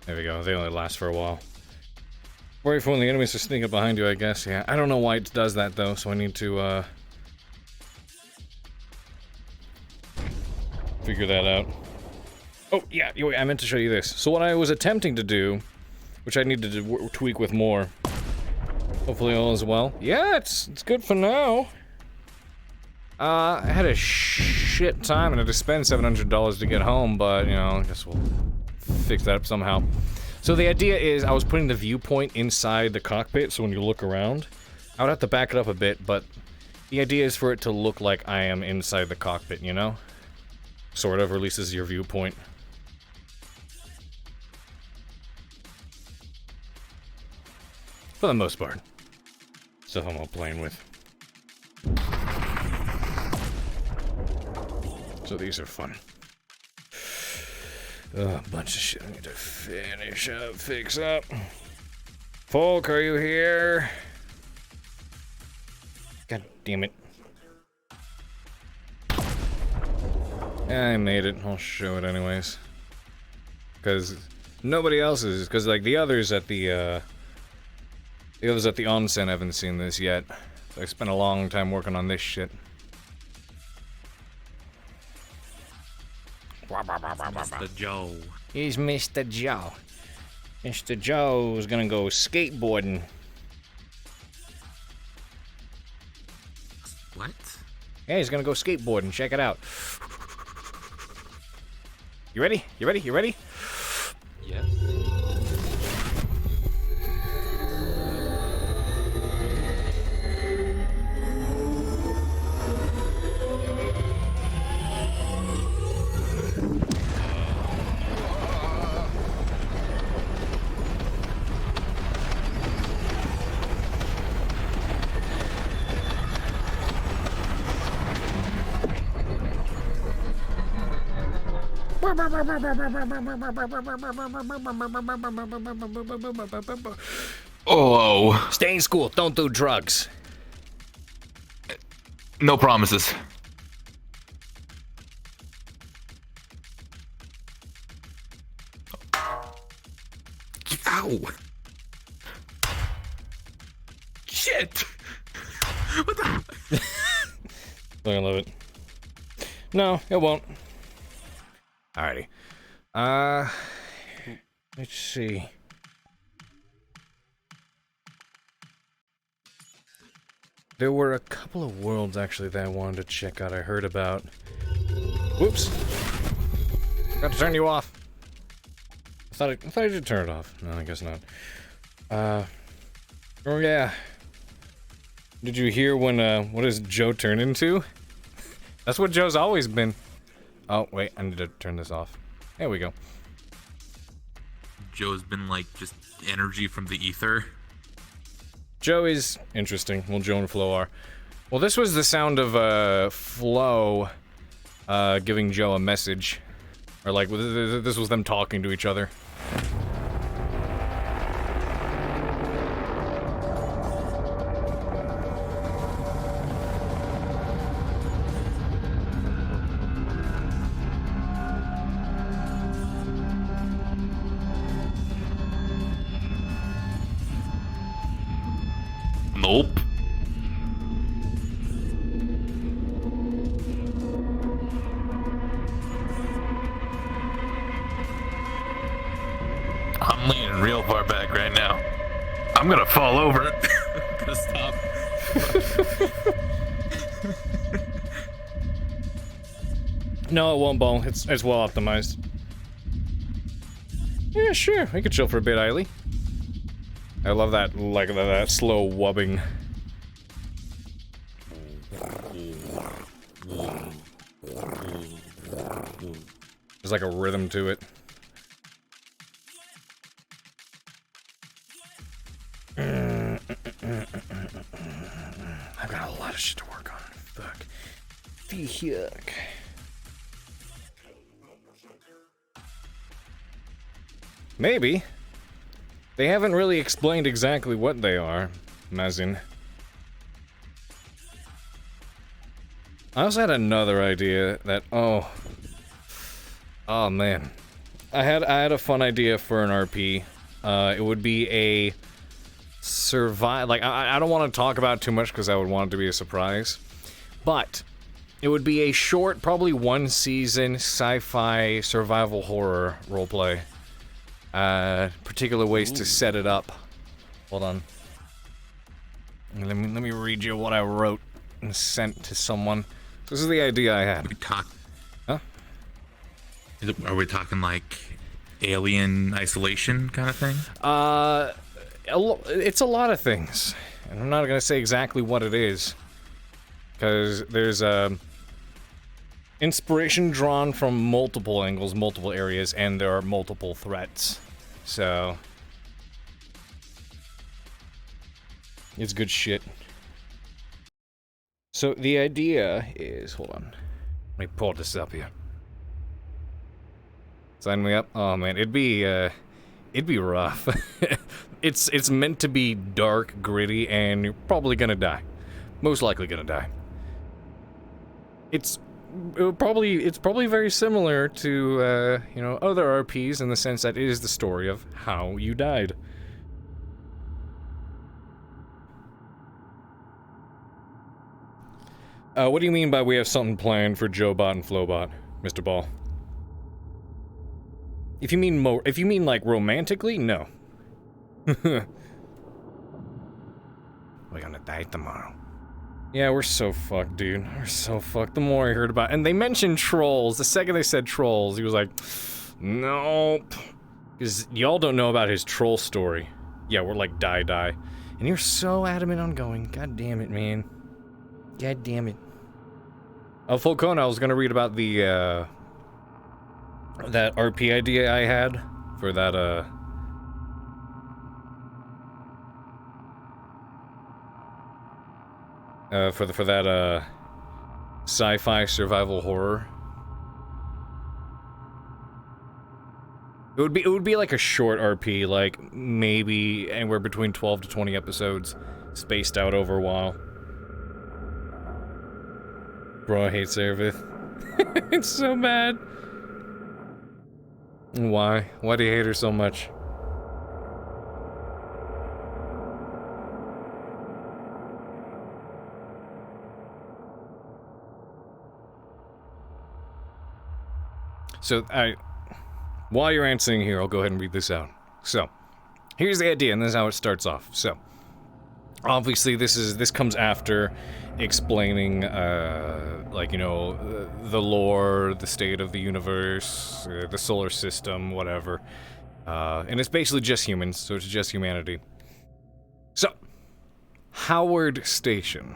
There we go, they only last for a while. Worry for when the enemies are sneaking up behind you, I guess, yeah. I don't know why it does that, though, so I need to, figure that out. Oh, yeah, I meant to show you this. So what I was attempting to do, which I need to tweak with more, hopefully all is well. Yeah, it's good for now. I had a shit time and I had to spend $700 to get home, but, you know, I guess we'll fix that up somehow. So the idea is I was putting the viewpoint inside the cockpit, so when you look around, I would have to back it up a bit, but the idea is for it to look like I am inside the cockpit, you know? Sort of, releases your viewpoint. For the most part. Stuff I'm all playing with. So these are fun. A bunch of shit I need to finish up, fix up. Folk, are you here? God damn it. I made it. I'll show it anyways. Because nobody else is. Because, like, the others at the onsen haven't seen this yet. So I spent a long time working on this shit. Mr. Joe. He's Mr. Joe. Mr. Joe's gonna go skateboarding. What? Yeah, he's gonna go skateboarding. Check it out. You ready? You ready? You ready? Yes. Oh. Stay in school. Don't do drugs. No promises. Ow! Shit! What the? They're gonna love it. No, it won't. Alrighty. Let's see. There were a couple of worlds, actually, that I wanted to check out. I heard about. Whoops. Got to turn you off. I thought I did turn it off. No, I guess not. Oh yeah. Did you hear when, what does Joe turn into? That's what Joe's always been. Oh, wait, I need to turn this off. There we go. Joe's been like just energy from the ether. Joe is interesting. Well, Joe and Flo are. Well, this was the sound of, Flo, giving Joe a message. Or like, this was them talking to each other. Nope. I'm leaning real far back right now. I'm gonna fall over. I'm gonna stop. No, it won't, Ball. It's well optimized. Yeah, sure. We could chill for a bit, Eiley. I love that, like, that slow wubbing. There's like a rhythm to it. I've got a lot of shit to work on. Fuck. Yuck. Maybe. They haven't really explained exactly what they are, Mazin. I also had another idea that, oh man. I had a fun idea for an RP. It would be a survive, like, I don't want to talk about it too much because I would want it to be a surprise. But it would be a short, probably one season sci-fi survival horror roleplay. Particular ways to set it up. Hold on. Let me read you what I wrote and sent to someone. This is the idea I had. Huh? Are we talking like alien isolation kind of thing? It's a lot of things. And I'm not gonna say exactly what it is. Because there's inspiration drawn from multiple angles, multiple areas, and there are multiple threats. So it's good shit. So the idea is, hold on, let me pull this up here. Sign me up. Oh man, it'd be rough. It's meant to be dark, gritty, and you're probably gonna die. Most likely gonna die. It's probably very similar to you know, other RPs in the sense that it is the story of how you died. What do you mean by we have something planned for Joebot and Flowbot, Mr. Ball? If you mean like romantically, no. We're gonna die tomorrow. Yeah, we're so fucked, dude. We're so fucked. The more I heard about it. And they mentioned trolls. The second they said trolls, he was like, nope. Because y'all don't know about his troll story. Yeah, we're like, die. And you're so adamant on going. God damn it, man. God damn it. Oh, Fulcona, I was gonna read about the, that RP idea I had for that, for that, sci-fi survival horror. It would be like a short RP, like maybe anywhere between 12 to 20 episodes, spaced out over a while. Bro, I hate Seraph. It's so bad. Why? Why do you hate her so much? So, while you're answering here, I'll go ahead and read this out. So, here's the idea, and this is how it starts off. So, obviously, this comes after explaining, like, you know, the lore, the state of the universe, the solar system, whatever. And it's basically just humans, so it's just humanity. So, Howard Station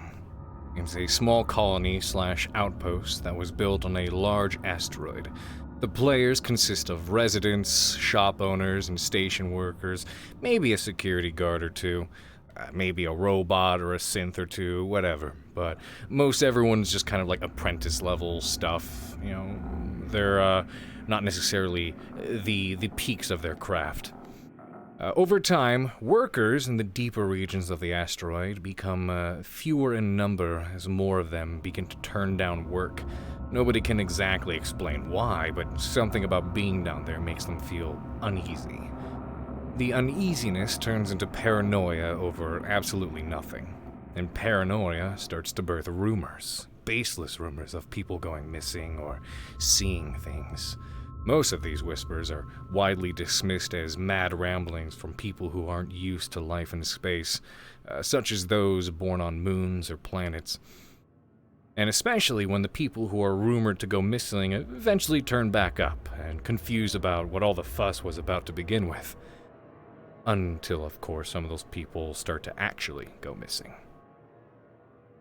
is a small colony / outpost that was built on a large asteroid. The players consist of residents, shop owners, and station workers, maybe a security guard or two, maybe a robot or a synth or two, whatever. But most everyone's just kind of like apprentice-level stuff, you know. They're not necessarily the peaks of their craft. Over time, workers in the deeper regions of the asteroid become fewer in number as more of them begin to turn down work. Nobody can exactly explain why, but something about being down there makes them feel uneasy. The uneasiness turns into paranoia over absolutely nothing, and paranoia starts to birth rumors, baseless rumors of people going missing or seeing things. Most of these whispers are widely dismissed as mad ramblings from people who aren't used to life in space, such as those born on moons or planets. And especially when the people who are rumored to go missing eventually turn back up and confused about what all the fuss was about to begin with. Until, of course, some of those people start to actually go missing.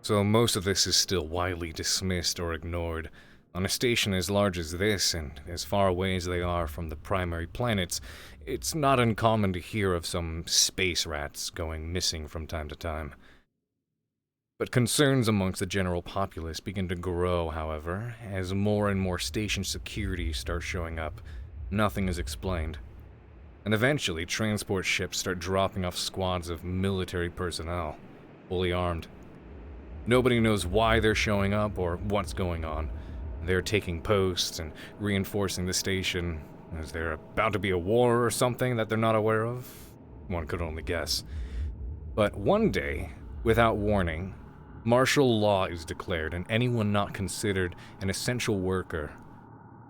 So most of this is still widely dismissed or ignored. On a station as large as this, and as far away as they are from the primary planets, it's not uncommon to hear of some space rats going missing from time to time. But concerns amongst the general populace begin to grow, however, as more and more station security starts showing up. Nothing is explained. And eventually, transport ships start dropping off squads of military personnel, fully armed. Nobody knows why they're showing up or what's going on. They're taking posts and reinforcing the station. Is there about to be a war or something that they're not aware of? One could only guess. But one day, without warning, martial law is declared, and anyone not considered an essential worker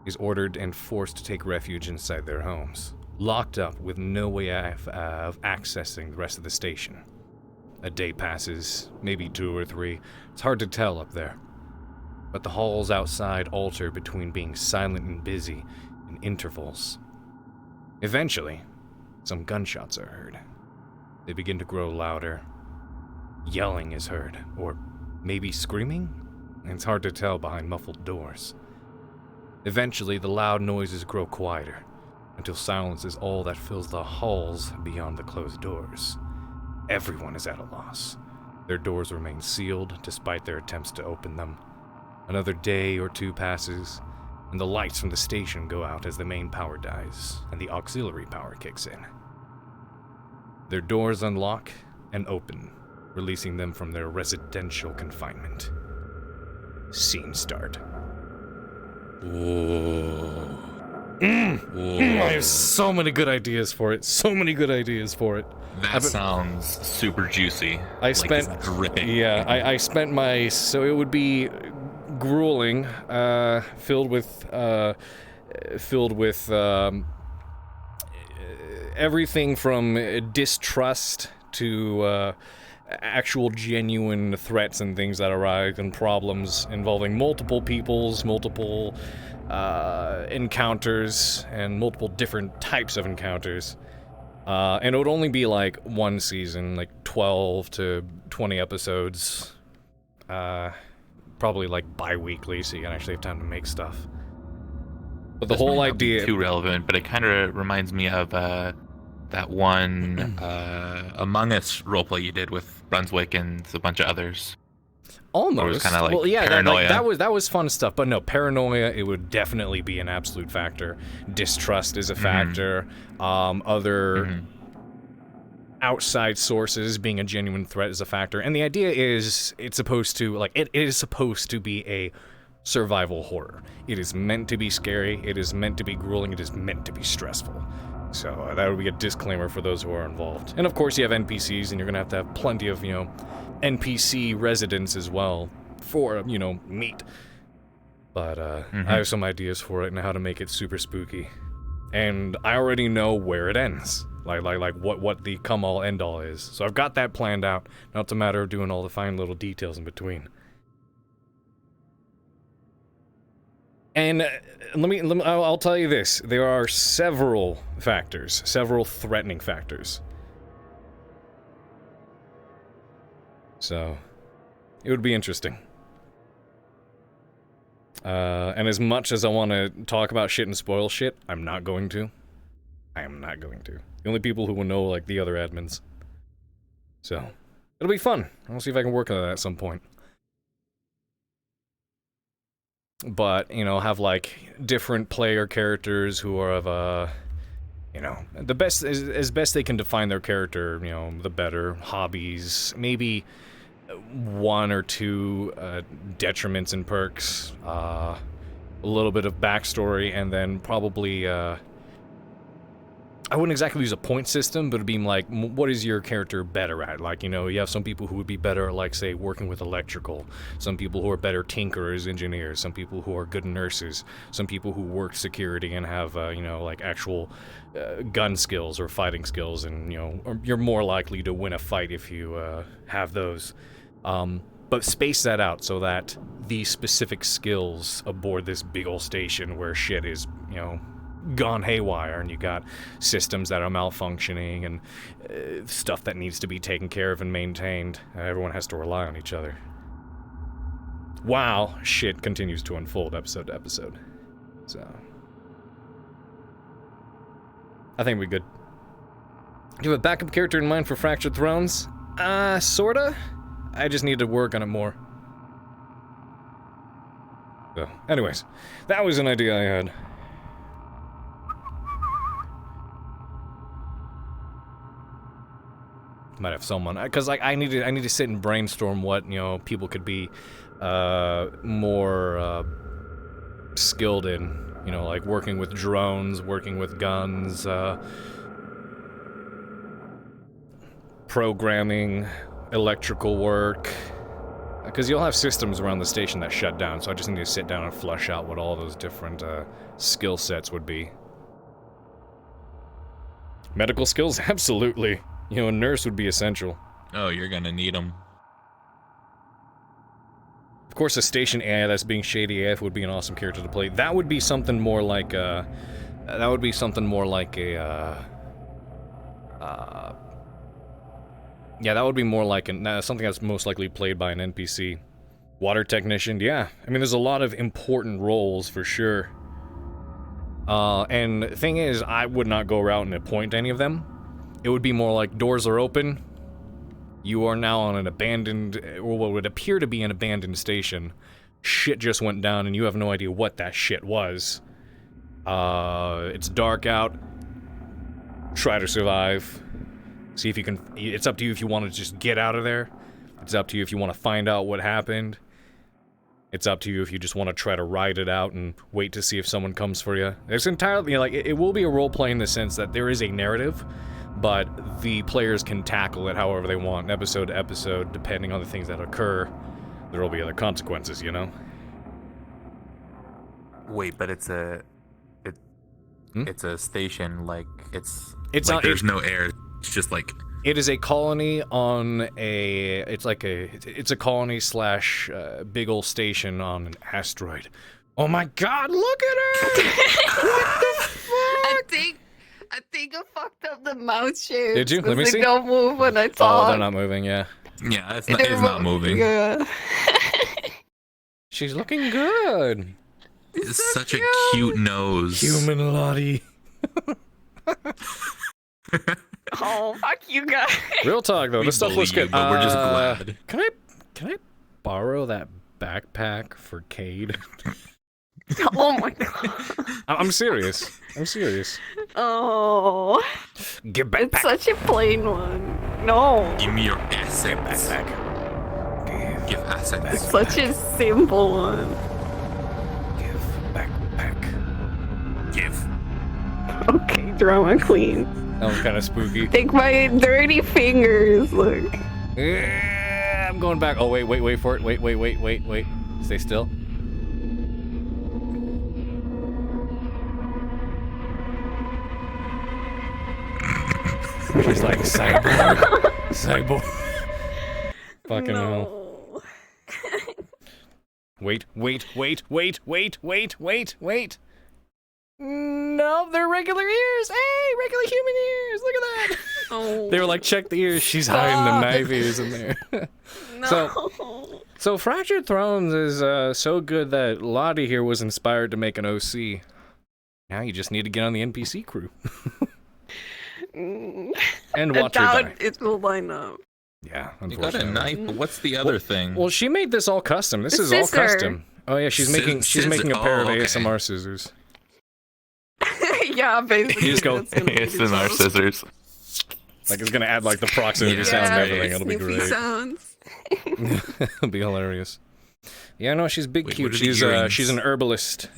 is ordered and forced to take refuge inside their homes, locked up with no way of accessing the rest of the station. A day passes, maybe 2 or 3. It's hard to tell up there. But the halls outside alter between being silent and busy in intervals. Eventually, some gunshots are heard. They begin to grow louder. Yelling is heard, or maybe screaming? It's hard to tell behind muffled doors. Eventually, the loud noises grow quieter, until silence is all that fills the halls beyond the closed doors. Everyone is at a loss. Their doors remain sealed, despite their attempts to open them. Another day or 2 passes, and the lights from the station go out as the main power dies, and the auxiliary power kicks in. Their doors unlock and open, releasing them from their residential confinement. Scene start. Whoa. I have so many good ideas for it. That sounds super juicy. I spent, like dripping. Yeah, I spent so it would be grueling, filled with everything from distrust to actual genuine threats and things that arise and problems involving multiple peoples, multiple encounters, and multiple different types of encounters. And it would only be like 1 season, like 12 to 20 episodes. Probably like bi-weekly, so you can actually have time to make stuff. But the whole idea... too relevant, but it kind of reminds me of that one Among Us roleplay you did with Brunswick and a bunch of others. Almost. It was kind of like well, yeah, paranoia. that was fun stuff, but no, paranoia, it would definitely be an absolute factor. Distrust is a factor. Other outside sources being a genuine threat is a factor. And the idea is it's supposed to, like, it is supposed to be a survival horror. It is meant to be scary, it is meant to be grueling, it is meant to be stressful. So that would be a disclaimer for those who are involved. And of course you have NPCs, and you're gonna have to have plenty of, NPC residents as well for, meat. But I have some ideas for it and how to make it super spooky. And I already know where it ends. Like what the come-all end-all is. So I've got that planned out. Now it's a matter of doing all the fine little details in between. And I'll tell you this. There are several factors, several threatening factors. So, it would be interesting. And as much as I want to talk about shit and spoil shit, I'm not going to. I am not going to. The only people who will know, like, the other admins. So, it'll be fun. I'll see if I can work on that at some point. But, have, like, different player characters who are of, the best, as best they can define their character, the better. Hobbies, maybe 1 or 2 detriments and perks, a little bit of backstory, and then probably, I wouldn't exactly use a point system, but it'd be like, what is your character better at? Like, you have some people who would be better at, like, say, working with electrical, some people who are better tinkerers, engineers, some people who are good nurses, some people who work security and have, like, actual gun skills or fighting skills, and, you're more likely to win a fight if you have those. but space that out so that the specific skills aboard this big old station where shit is, you know, gone haywire, and you got systems that are malfunctioning and stuff that needs to be taken care of and maintained. Everyone has to rely on each other. Wow, shit continues to unfold episode to episode. So, I think we're good. Do you have a backup character in mind for Fractured Thrones? Sorta. I just need to work on it more. So, anyways, that was an idea I had. Might have someone, because like I need to sit and brainstorm what, you know, people could be more skilled in, you know, like working with drones, working with guns, programming, electrical work, because you'll have systems around the station that shut down, so I just need to sit down and flesh out what all those different skill sets would be. Medical skills? Absolutely. You know, a nurse would be essential. Oh, you're gonna need them. Of course, a station AI that's being shady AF would be an awesome character to play. That would be something more like a... yeah, that would be more like something that's most likely played by an NPC. Water technician, yeah. I mean, there's a lot of important roles, for sure. And the thing is, I would not go around and appoint any of them. It would be more like, doors are open, you are now on an abandoned, or what would appear to be an abandoned station. Shit just went down and you have no idea what that shit was. It's dark out. Try to survive. See if you can, it's up to you if you want to just get out of there. It's up to you if you want to find out what happened. It's up to you if you just want to try to ride it out and wait to see if someone comes for you. It's entirely, like, it will be a roleplay in the sense that there is a narrative, but the players can tackle it however they want, episode to episode, depending on the things that occur. There will be other consequences, you know? Wait, but it's a... It's a station, like, it's It's like not- there's no air, it's just like... It is a colony on a... It's a colony slash big ol' station on an asteroid. Oh my god, look at her! What the fuck? I think I fucked up the mouse shape. Did you? Let me see. They don't move when I talk. Oh, they're not moving, yeah. Yeah, it's not moving. Yeah. She's looking good. It's such a cute nose. Human Lottie. Oh, fuck you guys. Real talk though, We this stuff looks believe good. you, but we're just glad. Can I borrow that backpack for Cade? Oh my god. I'm serious. I'm serious. Oh. Get back. It's such a plain one. No. Give me your assets. Give assets. It's such a simple one. Give. Okay, drama queen. That was kind of spooky. Take my dirty fingers, look. I'm going back. Oh, wait for it. Wait. Stay still. She's like, cyborg. Fucking hell. Wait. No, they're regular ears. Hey, regular human ears. Look at that. Oh. They were like, check the ears. She's hiding the knife ears in there. No. So Fractured Thrones is so good that Lottie here was inspired to make an OC. Now you just need to get on the NPC crew. And watch her die. It will line up. Yeah, You got a unfortunately. knife, but what's the other thing? Well, she made this all custom. This The is all scissor. custom. Oh yeah, she's making a pair of ASMR scissors. Yeah, basically. You just go ASMR scissors. Like it's gonna add like the proximity sounds and everything. It'll be sniffy great. sounds. It'll be hilarious. Yeah, no, she's big, Wait, cute. what are the earrings? She's an herbalist.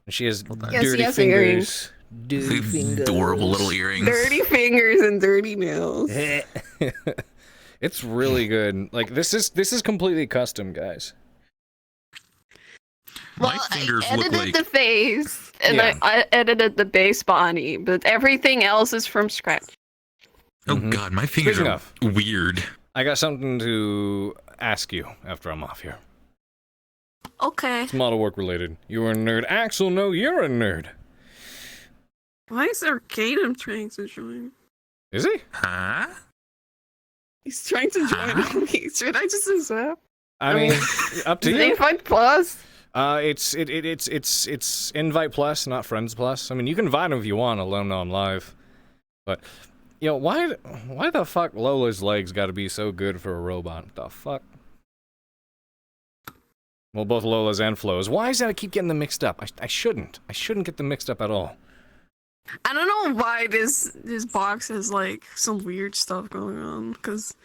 And she has Yes, dirty she has fingers. earrings. Dirty fingers. Adorable little earrings. Dirty fingers and dirty nails. It's really good. Like this is completely custom, guys. My fingers I look edited like... the face and Yeah. I edited the base body, but everything else is from scratch. Oh god, my fingers Speaking are of. weird. I got something to ask you after I'm off here. Okay. It's model work related. You're a nerd. Axel, no, you're a nerd. Why is there Cade trying to join? Is he? Huh? He's trying to join me. Should I just accept? I mean, up to Is you. it Invite Plus? It's invite plus, not friends plus. I mean, you can invite him if you want, let him know I'm live. But, you know, why the fuck Lola's legs gotta be so good for a robot? What the fuck? Well, both Lola's and Flo's. Why is that I keep getting them mixed up? I shouldn't. I shouldn't get them mixed up at all. I don't know why this box has like some weird stuff going on, because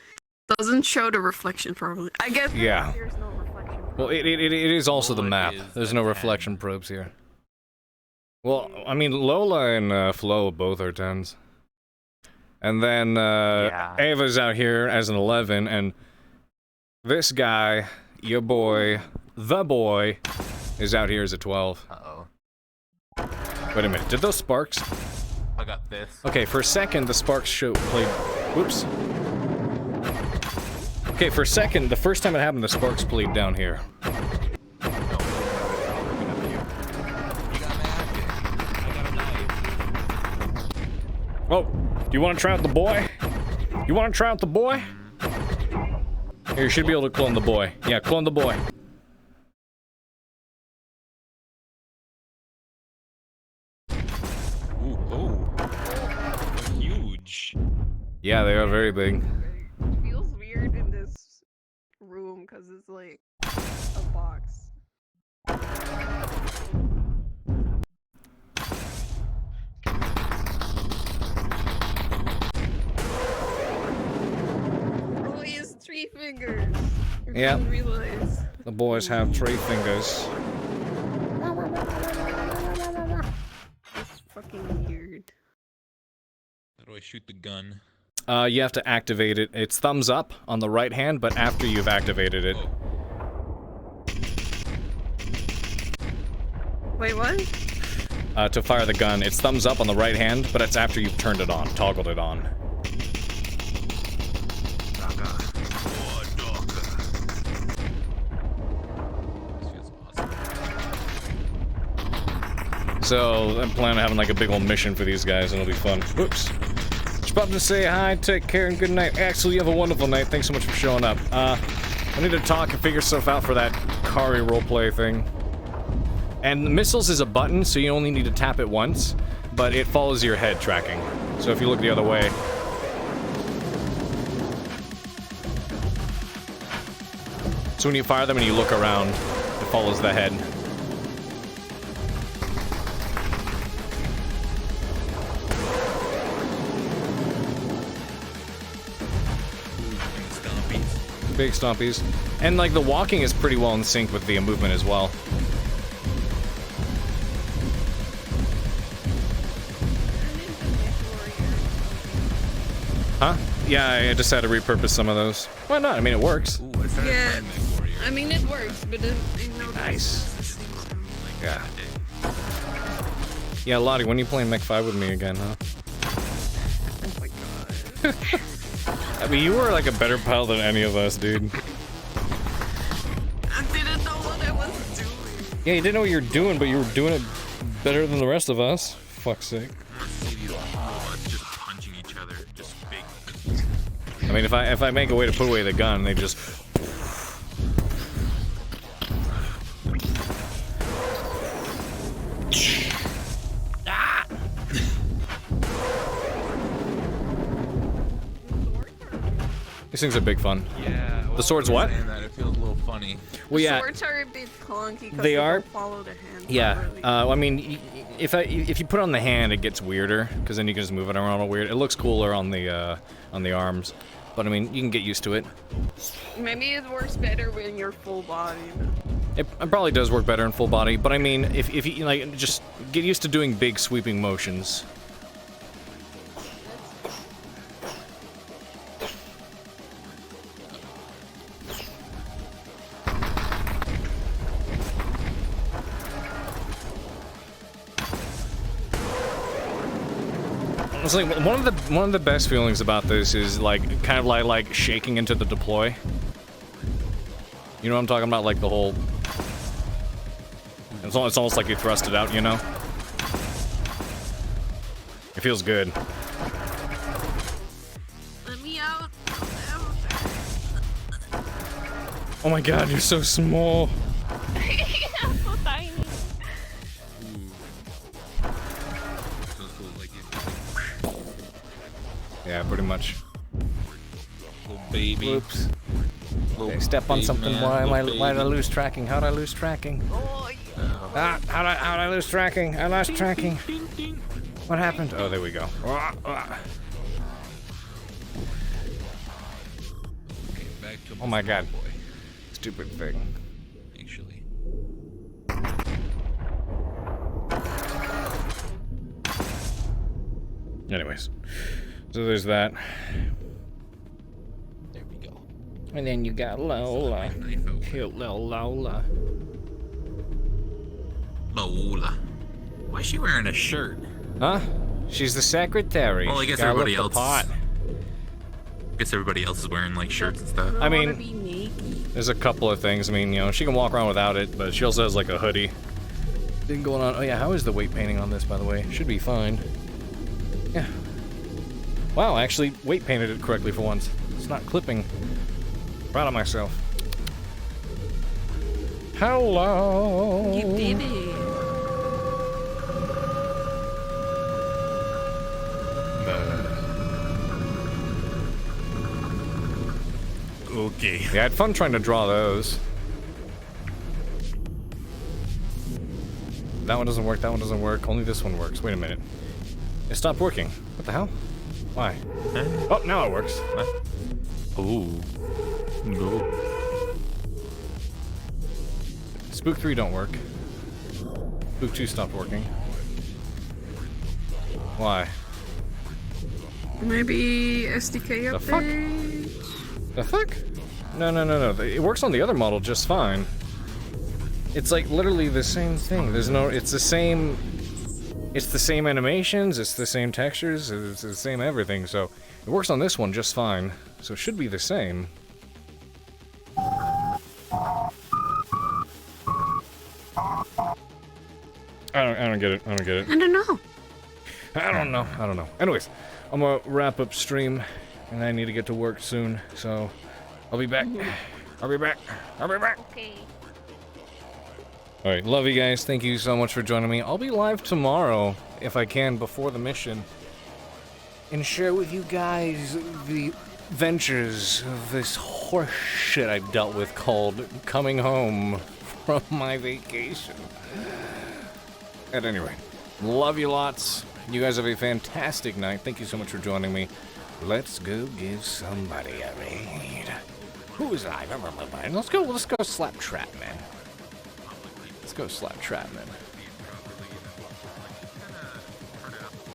it doesn't show the reflection properly. I guess Yeah. there's no reflection. Well, it is also the map. There's no reflection probes here. Well, I mean, Lola and Flo both are 10s. And then Ava's out here as an 11, and this guy, your boy, the boy, is out here as a 12. Uh-oh. Wait a minute, did those sparks? I got this. Okay, for a second, the sparks played... Whoops. Okay, for a second, the first time it happened, the sparks played down here. Oh, do you want to try out the boy? You want to try out the boy? Here, you should be able to clone the boy. Yeah, clone the boy. Huge. Yeah, they are very big. It feels weird in this room because it's like a box. Oh, he has 3 fingers. I Yeah. didn't realize. The boys have 3 fingers. It's fucking weird. How do I shoot the gun? You have to activate it. It's thumbs up on the right hand, but after you've activated it. Wait, what? To fire the gun, it's thumbs up on the right hand, but it's after you've turned it on, toggled it on. So, I'm planning on having like a big old mission for these guys, and it'll be fun. Whoops. Just about to say hi, take care, and good night. Axel, you have a wonderful night. Thanks so much for showing up. I need to talk and figure stuff out for that Kari roleplay thing. And the missiles is a button, so you only need to tap it once, but it follows your head tracking. So if you look the other way... So when you fire them and you look around, it follows the head. Big stompies. And like the walking is pretty well in sync with the movement as well. Huh? Yeah, I just had to repurpose some of those. Why not? I mean, it works. Yeah, I mean it works, but it ain't no Nice. Yeah. Yeah, Lottie, when are you playing Mech 5 with me again, huh? Oh my god. I mean, you were like a better pal than any of us, dude. I didn't know what I was doing. Yeah, you didn't know what you were doing, but you were doing it better than the rest of us. Fuck's sake. Just punching each other, just big. I mean, if I make a way to put away the gun, they just... These things are big fun. Yeah. Well, The sword's what? That, it feels a little funny. Well, yeah. Swords are a bit clunky because They are. don't follow the hand. Yeah. properly. I mean, if you put it on the hand, it gets weirder because then you can just move it around all weird. It looks cooler on the arms, but I mean, you can get used to it. Maybe it works better when you're full body. It probably does work better in full body, but I mean, if you like, just get used to doing big sweeping motions. It's like one of the best feelings about this is like kind of like shaking into the deploy. You know what I'm talking about? Like the whole... It's almost like you thrust it out, you know? It feels good. Let me out. Oh my god, you're so small. I'm so tiny. Yeah, pretty much. Little baby. Whoops. Little Okay, step on baby something. man, Why little did I baby. lose tracking? How'd I lose tracking? How'd I lose tracking? I lost tracking. What happened? Oh, there we go. Oh my god. Stupid thing. Actually. Anyways. So there's that. There we go. And then you got Lola. Cute little Lola. Lola. Why is she wearing a shirt? Huh? She's the secretary. Well, I She's guess gotta everybody lift the else. pot. I guess everybody else is wearing like shirts and stuff. I mean, there's a couple of things. I mean, you know, she can walk around without it, but she also has like a hoodie thing going on. Oh yeah, how is the weight painting on this, by the way? Should be fine. Yeah. Wow, I actually weight painted it correctly for once. It's not clipping. Proud of myself. Hello. You baby. Okay. Yeah, I had fun trying to draw those. That one doesn't work, that one doesn't work. Only this one works. Wait a minute. It stopped working. What the hell? Why? Oh, now it works. Ooh. No. Spook 3 don't work. Spook 2 stopped working. Why? Maybe SDK The fuck? update? The fuck? No. It works on the other model just fine. It's like literally the same thing. There's no, it's the same animations, it's the same textures, it's the same everything, so it works on this one just fine. So it should be the same. I don't get it. I don't get it. I don't know. I don't know. Anyways, I'm gonna wrap up stream, and I need to get to work soon, so I'll be back. I'll be back. Okay. Alright, love you guys. Thank you so much for joining me. I'll be live tomorrow, if I can, before the mission, and share with you guys the ventures of this horse shit I've dealt with called coming home from my vacation. At any rate, love you lots. You guys have a fantastic night. Thank you so much for joining me. Let's go give somebody a raid. Who is I? Let's go slap Trap Man. Let's go slap Trap Man.